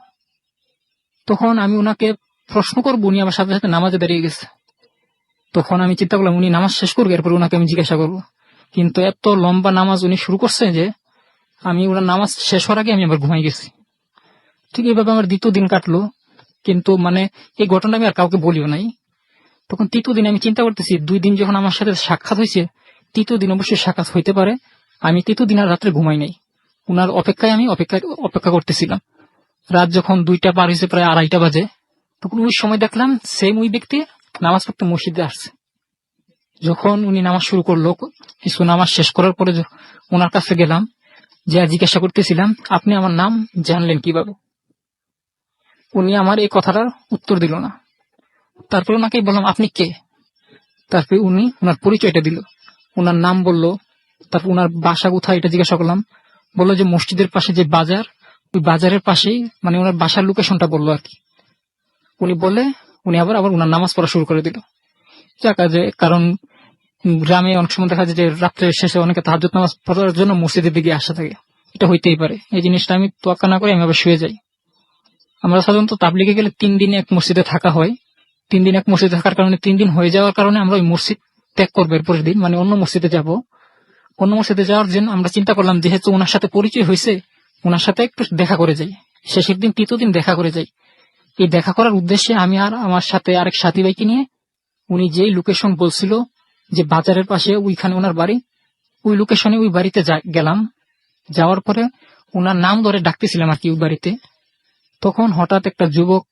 তখন আমি উনাকে প্রশ্ন করবো, উনি আমার সাথে সাথে নামাজে দাঁড়িয়ে গেছে। তখন আমি চিন্তা করলাম উনি নামাজ শেষ করবে, এরপর উনাকে আমি জিজ্ঞাসা করবো। কিন্তু এত লম্বা নামাজ উনি শুরু করছে যে আমি ওনার নামাজ শেষ হওয়ার আগে আমি আবার ঘুমাই গেছি। ঠিক এইভাবে আমার দ্বিতীয় দিন কাটলো, কিন্তু মানে এই ঘটনা আমি আর কাউকে বলিও নাই। তখন তৃতীয় দিন আমি চিন্তা করতেছি, 2 দিন যখন আমার সাথে সাক্ষাৎ হয়েছে, তৃতীয় দিন অবশ্যই সাক্ষাৎ হইতে পারে। আমি তৃতীয় দিন আর রাত্রে ঘুমাই নাই, উনার অপেক্ষায় আমি অপেক্ষা করতেছিলাম। রাত যখন 2টা পার হয়েছে, প্রায় 2:30 বাজে, তখন ওই সময় দেখলাম সেম ওই ব্যক্তি নামাজ পড়তে মসজিদে আসছে। যখন উনি নামাজ শুরু করলো, কিছু নামাজ শেষ করার পরে ওনার কাছে গেলাম, যা জিজ্ঞাসা করতেছিলাম আপনি আমার নাম জানলেন কিভাবে। উনি আমার এই কথাটার উত্তর দিল না। তারপরে ওনাকে বললাম আপনি কে। তারপরে উনি ওনার পরিচয়টা দিল, ওনার নাম বলল, তারপর ওনার বাসা কোথায় এটা জিজ্ঞাসা করলাম। বললো যে মসজিদের পাশে যে বাজার, ওই বাজারের পাশেই, মানে ওনার বাসার লোকেশনটা বললো আর কি। উনি বলে উনি আবার ওনার নামাজ পড়া শুরু করে দিল। কারণ গ্রামে অনেক সময় দেখা যায় যে রাত্রে শেষে অনেকে তাহাজ্জুদ নামাজ পড়ার জন্য মসজিদের দিকে আসা থাকে, এটা হইতেই পারে। এই জিনিসটা আমি তোয়াক্কা না করে আমি আবার শুয়ে যাই। আমরা সাধারণত তাবলিগে গেলে 3 দিন এক মসজিদে থাকা হয়। 3 দিন এক মসজিদে থাকার কারণে 3 দিন হয়ে যাওয়ার কারণে আমরা ওই মসজিদ ত্যাগ করবো এরপরের দিন, মানে অন্য মসজিদে যাব। অন্য মসজিদে যাওয়ার জন্য আমরা চিন্তা করলাম যেহেতু ওনার সাথে পরিচয় হয়েছে, ওনার সাথে একটু দেখা করে যাই। শেষের দিন তৃতীয় দিন দেখা করে যাই। এই দেখা করার উদ্দেশ্যে আমি আর আমার সাথে আরেক সাথী ভাইকে নিয়ে উনি যেই লোকেশন বলছিল যে বাজারের পাশে ওইখানে ওনার বাড়ি, ওই লোকেশনে ওই বাড়িতে গেলাম। যাওয়ার পরে ওনার নাম ধরে ডাকতেছিলাম আর কি ওই বাড়িতে। তখন হঠাৎ একটা যুবক,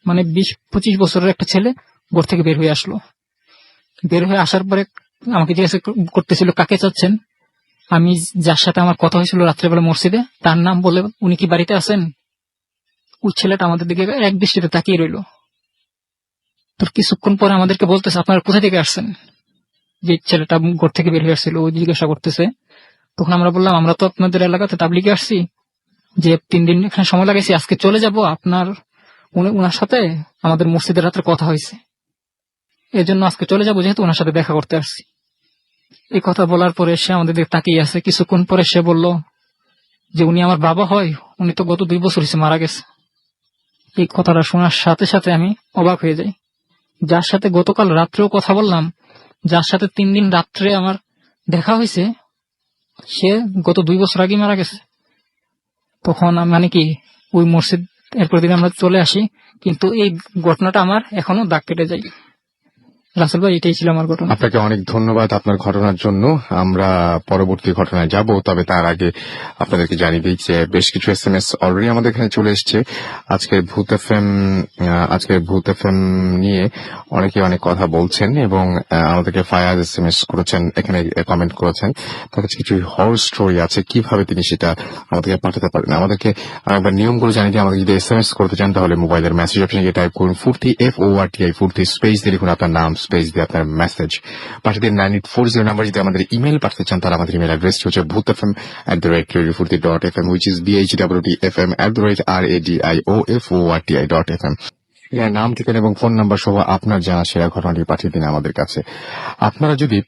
মানে 20-25 বছরের একটা ছেলে ঘর থেকে বের হয়ে আসলো। বের হয়ে আসার পরে আমাকে জিজ্ঞাসা করতেছিল কাকে চাচ্ছেন। আমি যার সাথে আমার কথা হয়েছিল রাত্রেবেলা মসজিদে, তার নাম বলে উনি কি বাড়িতে আছেন। ওই ছেলেটা আমাদের দিকে এক দৃষ্টিতে তাকিয়ে রইল। তোর কিছুক্ষণ পরে আমাদেরকে বলতেছে আপনারা কোথা থেকে আসছেন। যে ছেলেটা ঘর থেকে বের হয়ে আসছিল ওই জিজ্ঞাসা করতেছে। তখন আমরা বললাম আমরা তো আপনাদের এলাকাতে তাবলিগে আসছি, যে 3 দিন এখানে সময় লাগাইছি, আজকে চলে যাব। ওনার সাথে আমাদের মসজিদের রাত্রে কথা হয়েছে, এই জন্য আজকে চলে যাবো, যেহেতু ওনার সাথে দেখা করতে আসছি। এই কথা বলার পরে সে আমাদের দিকে তাকিয়ে আছে। কিছুক্ষণ পরে সে বলল যে উনি আমার বাবা হয়, উনি তো গত 2 বছর হয়েছে মারা গেছে। এই কথাটা শোনার সাথে সাথে আমি অবাক হয়ে যাই। যার সাথে গতকাল রাত্রেও কথা বললাম, যার সাথে 3 দিন রাত্রে আমার দেখা হয়েছে, সে গত 2 বছর আগে মারা গেছে। তখন মানে কি ওই মসজিদ এরপর দিন আমরা চলে আসি, কিন্তু এই ঘটনাটা আমার এখনো দাগ কেটে যায়। রাসেল ভাই, এটাই ছিল আমার ঘটনা। আপনাকে অনেক ধন্যবাদ আপনার ঘটনার জন্য। আমরা পরবর্তী ঘটনায় যাব, তবে তার আগে আপনাদেরকে জানিয়ে দিই যে বেশ কিছু SMS অলরেডি আমাদের এখানে চলে এসেছে। আজকের ভূত এফএম নিয়ে অনেকে অনেক কথা বলছেন এবং আমাদেরকে ফায়াজ SMS করেছেন, এখানে কমেন্ট করেছেন। তার কাছে কিছু হরর স্টোরি আছে, কিভাবে তিনি সেটা আমাদেরকে পাঠাতে পারেন। আমাদেরকে একবার নিয়মগুলো জানিয়ে দিয়ে আমাদের যদি SMS করতে চান তাহলে মোবাইলের মেসেজ অপশনে গিয়ে টাইপ করুন 40 FORTI 40 স্পেস দিয়ে লিখুন আপনার নাম, স্পেস দিয়ে আপনার মেসেজ পাঠিয়ে দিন 9840 নাম্বার। যদি আমাদের ইমেল পাঠাতে চান তাহলে আমাদের ইমেল অ্যাড্রেসটি হচ্ছে bhutfm@radiofurti.fm, which is bhwtfm@radiofort.fm। নাম, ঠিকানা এবং ফোন নাম্বার সহ আপনার জানা সেরা ঘটনাটি পাঠিয়ে দিন আমাদের কাছে। আপনারা যদি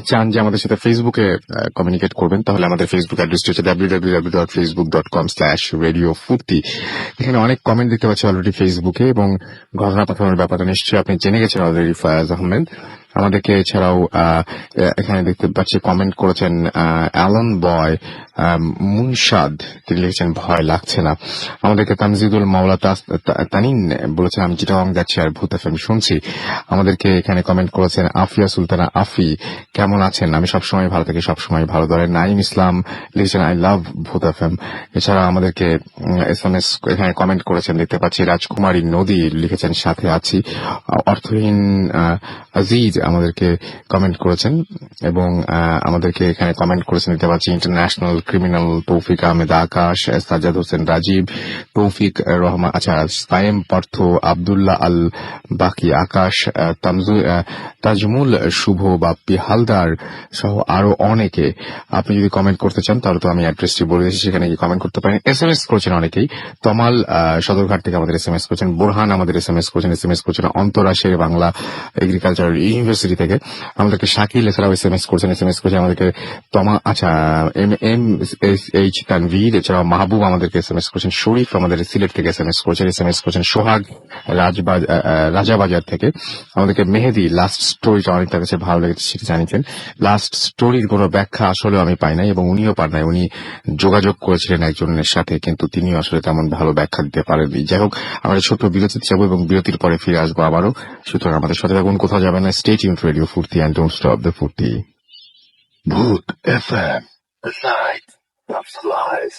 চান যে আমাদের সাথে ফেসবুকে কমিউনিকেট করবেন তাহলে আমাদের ফেসবুক অ্যাড্রেসটি হচ্ছে www.facebook.com/radiofurti। এখানে অনেক কমেন্ট দেখতে পাচ্ছি অলরেডি ফেসবুকে, এবং ঘটনা পাঠানোর ব্যাপারটা নিশ্চয়ই আপনি জেনে গেছেন অলরেডি। ফায়াজ আহমেদ আমাদেরকে এছাড়াও এখানে দেখতে পাচ্ছি কমেন্ট করেছেন অ্যালন বয় মুনশাদ, তিনি লিখেছেন ভয় লাগছে না। আমাদেরকে তানজিদুল মাওলা তানিন বলেছেন আমি চিটাগং যাচ্ছি আর ভূত এফএম শুনছি। আমাদেরকে এখানে কমেন্ট করেছেন আফিয়া সুলতানা আফি, কেমন আছেন? আমি সবসময় ভালো থাকি, সবসময় ভালো ধরেন। নাইম ইসলাম লিখেছেন আই লাভ ভূত এফএম। এছাড়া আমাদেরকে SMS এখানে কমেন্ট করেছেন দেখতে পাচ্ছি রাজকুমারী নদী লিখেছেন সাথে আছি। অর্থহীন আজিজ আমাদেরকে কমেন্ট করেছেন, এবং আমাদেরকে এখানে কমেন্ট করেছেন দেখতে পাচ্ছি ইন্টারন্যাশনাল ক্রিমিনাল তৌফিক আহমেদ আকাশ, সাজ্জাদ হোসেন রাজীব, তৌফিক রহমান, আচ্ছা সায়েম পার্থ, আব্দুল্লাহ আল বাকি আকাশ, তাজমুল শুভ, বাপ্পি হালদার সহ আরো অনেকে। আপনি যদি কমেন্ট করতে চান তাহলে তো আমি অ্যাড্রেসটি বলে দিয়েছি, সেখানে গিয়ে কমেন্ট করতে পারেন। SMS করেছেন অনেকেই, তমাল সদরঘাট থেকে আমাদের SMS করেছেন, বোরহান আমাদের SMS করেছেন অন্তরা শের বাংলা এগ্রিকালচারাল ইউনিভার্সিটি থেকে। আমাদেরকে শাকিল এছাড়াও SMS করেছেন আমাদেরকে MMH তানভীর, এছাড়াও মাহবুব আমাদেরকে SMS করেছেন, শরীফ আমাদের সিলেট থেকে SMS করেছেন সোহাগ রাজাবাজার থেকে। আমাদেরকে মেহেদি লাস্ট স্টোরিটা অনেক তার কাছে ভালো লেগেছে সেটা জানিয়েছেন। লাস্ট স্টোরির কোনো ব্যাখ্যা আসলে আমি পাই নাই এবং উনিও পান নাই। উনি যোগাযোগ করেছিলেন একজনের সাথে, কিন্তু তিনিও আসলে তেমন ভালো ব্যাখ্যা দিতে পারেননি। যাই হোক, আমরা ছোট্ট বিরতিতে যাবো এবং বিরতির পরে ফিরে আসবো আবারও। সুতরাং আমাদের সাথে থাকুন, কোথাও যাবেন না। স্টে টিউনড রেডিও ফুর্তি এন্ড ডোন্ট স্টপ দ্য ফুর্তি। Bhoot FM. The night comes alive.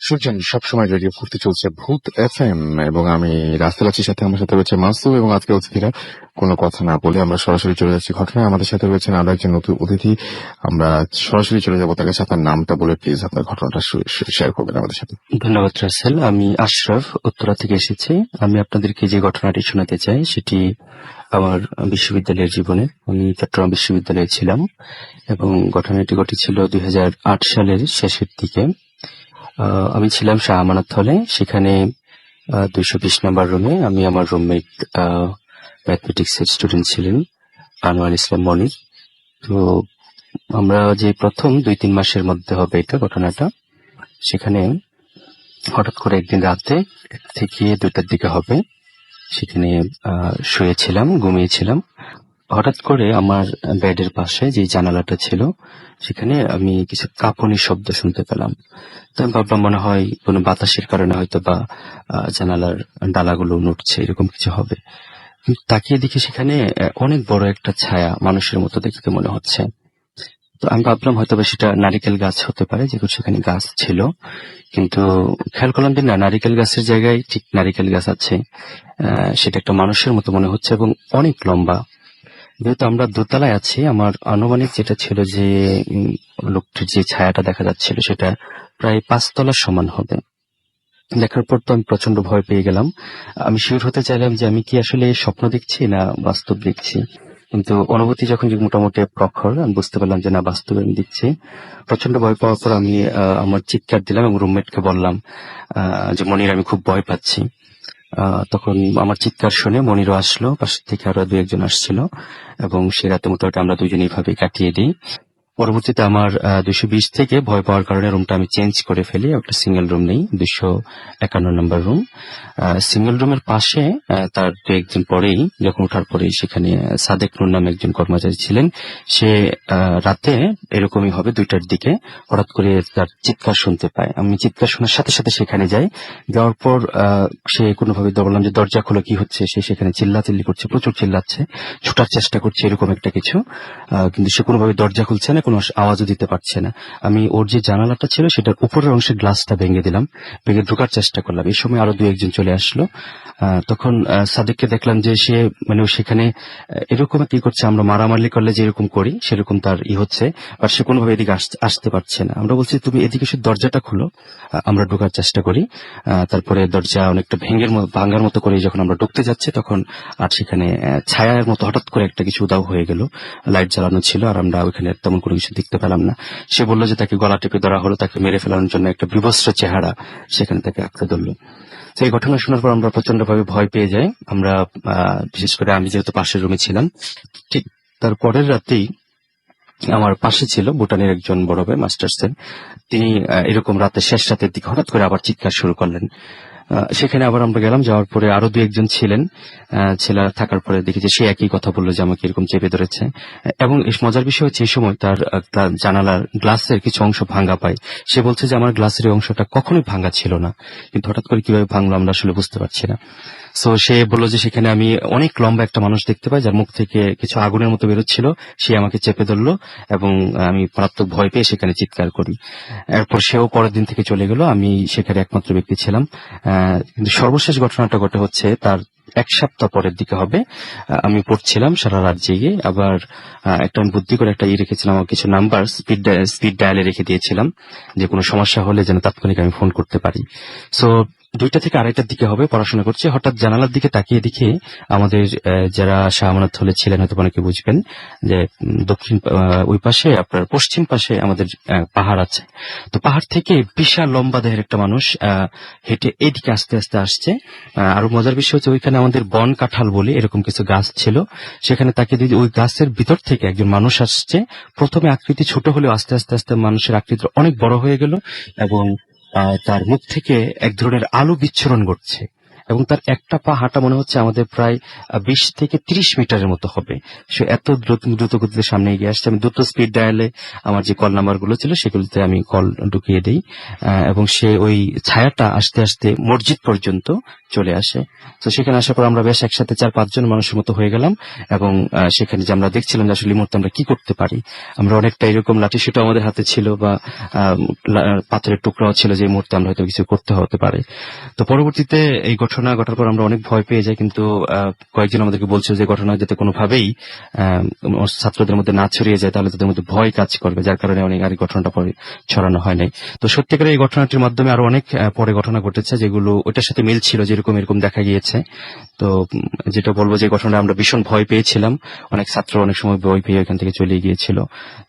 শুনছেন সবসময় রেডিও ফুর্তি, চলছে ভূত FM, এবং আমি রাস্তা আছি, সাথে আমার সাথে রয়েছে মাসুম। এবং আজকে অতিথিরা কোনো কথা না বলে আমরা সরাসরি চলে যাচ্ছি ঘটনায়। আমাদের সাথে রয়েছেন আরো একজন নতুন অতিথি, আমরা সরাসরি চলে যাবো তার কাছে। আপনার নামটা বলে প্লিজ আপনার ঘটনাটা শেয়ার করবেন আমাদের সাথে। ধন্যবাদ রাসেল, আমি আশরাফ উত্তরা থেকে এসেছি। আমি আপনাদেরকে যে ঘটনাটি শোনাতে চাই সেটি আমার বিশ্ববিদ্যালয়ের জীবনে। আমি চট্টগ্রাম বিশ্ববিদ্যালয়ে ছিলাম এবং ঘটনাটি ঘটেছিল 2008 সালের শেষের দিকে। আমি ছিলাম শাহ আমানত হলে, সেখানে 220 নম্বর রুমে আমি আমার রুমমেট ম্যাথমেটিক্স এর স্টুডেন্ট ছিলেন আনোয়ার ইসলাম মনির। তো আমরা যে প্রথম 2-3 মাসের মধ্যে হবে এটা ঘটনাটা, সেখানে হঠাৎ করে একদিন রাতে 1 থেকে 2টার দিকে হবে, সেখানে শুয়েছিলাম, ঘুমিয়েছিলাম। হঠাৎ করে আমার বেডের পাশে যে জানালাটা ছিল সেখানে আমি কিছু কাঁপুনি শব্দ শুনতে পেলাম। তো আমি ভাবলাম মনে হয় কোনো বাতাসের কারণে হয়তো বা জানালার ডালাগুলো নড়ছে, এরকম কিছু হবে। কিন্তু তাকিয়ে দেখি সেখানে অনেক বড় একটা ছায়া, মানুষের মতো দেখতে মনে হচ্ছে। তো আমি ভাবলাম হয়তো বা সেটা নারিকেল গাছ হতে পারে, যেহেতু সেখানে গাছ ছিল। কিন্তু খেয়াল করলাম যে না, নারিকেল গাছের জায়গায় ঠিক নারিকেল গাছ আছে, সেটা একটা মানুষের মতো মনে হচ্ছে এবং অনেক লম্বা। যেহেতু আমরা দোতলায় আছি, আমার আনুমানিক যেটা ছিল যে লোকটির যে ছায়াটা দেখা যাচ্ছিল সেটা প্রায় 5 তলার সমান হবে। দেখার পর তো আমি প্রচন্ড ভয় পেয়ে গেলাম। আমি শিওর হতে চাইলাম যে আমি কি আসলে স্বপ্ন দেখছি না বাস্তব দেখছি, কিন্তু অনুভূতি যখন যে মোটামুটি প্রখর, আমি বুঝতে পারলাম যে না, বাস্তবে আমি দেখছি। প্রচন্ড ভয় পাওয়ার পর আমি আমার চিৎকার দিলাম এবং রুমমেটকে বললাম যে মনির, আমি খুব ভয় পাচ্ছি। তখন আমার চিৎকার শুনে মনিরও আসলো, পাশে থেকে আরো 2-1 আসছিল এবং সে রাতে মোটামুটি আমরা দুজনে এইভাবে কাটিয়ে দিই। পরবর্তীতে আমার 220 থেকে ভয় পাওয়ার কারণে রুমটা আমি চেঞ্জ করে ফেলি, একটা সিঙ্গেল রুম নেই, 251 নম্বর রুম। সিঙ্গেল রুমের পাশে তার 2-1 দিন পরেই, যখন ওঠার পরেই, সেখানে সাদেক নুর নামে একজন কর্মচারী ছিলেন। সে রাতে এরকমই হবে 2টার দিকে হঠাৎ করে তার চিৎকার শুনতে পায়। আমি চিৎকার শোনার সাথে সাথে সেখানে যাই। যাওয়ার পর সে কোনোভাবে বললাম যে দরজা খোলো, কি হচ্ছে। সে সেখানে চিল্লাচিল্লি করছে, প্রচুর চিল্লাচ্ছে, ছোটার চেষ্টা করছে, এরকম একটা কিছু। কিন্তু সে কোনোভাবে দরজা খুলছে না, কোনো আওয়াজও দিতে পারছে না। আমি ওর যে জানালাটা ছিল সেটার উপরের অংশের গ্লাসটা ভেঙে দিলাম, ভেঙে ঢোকার চেষ্টা করলাম। এই সময় আরো 2-1 চলে আসলো। তখন সাদেককে দেখলাম যে সে মানে ও সেখানে এরকম কি করছে, আমরা মারামারি করলে যেরকম করি সেরকম তার হচ্ছে, আর সে কোনোভাবে এদিকে আসতে পারছে না। আমরা বলছি তুমি এদিকে শুধু দরজাটা খুলো, আমরা ঢোকার চেষ্টা করি। তারপরে দরজা অনেকটা ভাঙার মতো করে যখন আমরা ঢুকতে যাচ্ছি তখন আর সেখানে ছায়ার মতো হঠাৎ করে একটা কিছু উদাও হয়ে গেল। লাইট জ্বালানো ছিল আর আমরা ওইখানে তেমন কোনো কিছু দেখতে পেলাম না। সে বললো যে তাকে গলা টিপে ধরা হলো, তাকে মেরে ফেলানোর জন্য একটা বিভৎস চেহারা সেখানে তাকে আঁকড়ে ধরলো। তো এই ঘটনা শোনার পর আমরা প্রচন্ড ভাবে ভয় পেয়ে যাই। আমরা বিশেষ করে আমি যেহেতু পাশের রুমে ছিলাম, ঠিক তার পরের রাতেই আমার পাশে ছিল ভুটানের একজন বড় ভাই মাস্টার্সের, তিনি এরকম রাতে শেষ রাতের দিকে হঠাৎ করে আবার চিৎকার শুরু করলেন। সেখানে আবার আমরা গেলাম, যাওয়ার পরে আরো 2-1 ছিলেন। ছেলে থাকার পরে দেখি যে সে একই কথা বললো যে আমাকে এরকম চেপে ধরেছে, এবং মজার বিষয় হচ্ছে এই সময় তার জানালার গ্লাসের কিছু অংশ ভাঙা পায়। সে বলছে যে আমার গ্লাসের এই অংশটা কখনোই ভাঙা ছিল না, কিন্তু হঠাৎ করে কিভাবে ভাঙলো আমরা আসলে বুঝতে পারছি না। সো সে বললো যে সেখানে আমি অনেক লম্বা একটা মানুষ দেখতে পাই যার মুখ থেকে কিছু আগুনের মতো বেরোচ্ছিল, সে আমাকে চেপে ধরলো এবং আমি মারাত্মক ভয় পেয়ে সেখানে চিৎকার করি। এরপর সেও পরের দিন থেকে চলে গেল, আমি সেখানে একমাত্র ব্যক্তি ছিলাম। কিন্তু সর্বশেষ ঘটনাটা ঘটে হচ্ছে তার 1 সপ্তাহ পরের দিকে হবে। আমি পড়ছিলাম সারা রাত জেগে, আবার একটা আমি বুদ্ধি করে একটা রেখেছিলাম, আমার কিছু নাম্বার স্পিড ডায়ালে রেখে দিয়েছিলাম যে কোনো সমস্যা হলে যেন তাৎক্ষণিক আমি ফোন করতে পারি। সো 2টা থেকে 2:30টার দিকে হবে, পড়াশোনা করছে, হঠাৎ জানালার দিকে তাকিয়ে দেখে আমাদের যারা শাহ আমানত হলে ছিলেন হয়তো অনেকে বুঝবেন যে দক্ষিণ ওই পাশে আপনার পশ্চিম পাশে আমাদের পাহাড় আছে। তো পাহাড় থেকে বিশাল লম্বা দেহের একটা মানুষ হেঁটে এদিকে আস্তে আস্তে আসছে। আরো মজার বিষয় হচ্ছে ওইখানে আমাদের বন কাঁঠাল বলে এরকম কিছু গাছ ছিল, সেখানে তাকে দিদি ওই গাছের ভিতর থেকে একজন মানুষ আসছে। প্রথমে আকৃতি ছোট হলেও আস্তে আস্তে আস্তে মানুষের আকৃতি অনেক বড় হয়ে গেল এবং তার মুখ থেকে এক ধরনের আলো বিচ্ছুরণ ঘটছে, এবং তার একটা পা হাঁটা মনে হচ্ছে আমাদের প্রায় 20 থেকে 30 মিটারের মতো হবে। সে এত দ্রুত গতিতে সামনে এগিয়ে আসছে। আমি দ্রুত স্পিড ডায়ালে আমার যে কল নাম্বার গুলো ছিল সেগুলোতে আমি কল ঢুকিয়ে দিই, এবং সে ওই ছায়াটা আস্তে আস্তে মসজিদ পর্যন্ত চলে আসে। তো সেখানে আসার পর আমরা বেশ একসাথে 4-5 জন মানুষের মতো হয়ে গেলাম, এবং সেখানে যে আমরা দেখছিলাম যে আসলে এই মুহূর্তে আমরা কি করতে পারি। আমরা অনেকটা এরকম লাঠি সুতো আমাদের হাতে ছিল বা পাথরের টুকরাও ছিল, যে মুহূর্তে আমরা হয়তো কিছু করতে হতে পারে। তো পরবর্তীতে এই ঘটনা ঘটার পর আমরা অনেক ভয় পেয়ে যাই, কিন্তু কয়েকজন আমাদেরকে বলছিল যে ঘটনা যাতে কোনোভাবেই ছাত্রদের মধ্যে না ছড়িয়ে যায়, তাহলে তাদের মধ্যে ভয় কাজ করবে, যার কারণে অনেক আর এই ঘটনাটা পরে ছড়ানো হয় নাই। তো সত্যিকারের এই ঘটনাটির মাধ্যমে আরো অনেক পরে ঘটনা ঘটেছে যেগুলো ওটার সাথে মিল ছিল, যেরকম এরকম দেখা গিয়েছে। তো যেটা বলবো যে ঘটনাটা আমরা ভীষণ ভয় পেয়েছিলাম, অনেক ছাত্র অনেক সময় ভয় পেয়ে ওইখান থেকে চলে গিয়েছিল।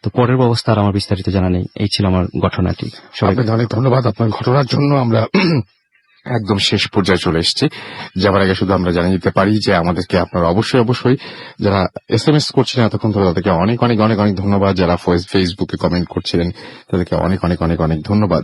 তো পরের অবস্থা আর আমার বিস্তারিত জানা নেই। এই ছিল আমার ঘটনাটি। আপনাকে অনেক ধন্যবাদ আপনার ঘটনার জন্য। আমরা একদম শেষ পর্যায়ে চলে এসেছি। যাবার আগে শুধু আমরা জানিয়ে দিতে পারি যে আমাদেরকে আপনারা অবশ্যই যারা SMS করছিলেন এতক্ষণ ধরে তাদেরকে অনেক অনেক অনেক অনেক ধন্যবাদ। যারা ফেসবুকে কমেন্ট করছিলেন তাদেরকে অনেক অনেক অনেক অনেক ধন্যবাদ।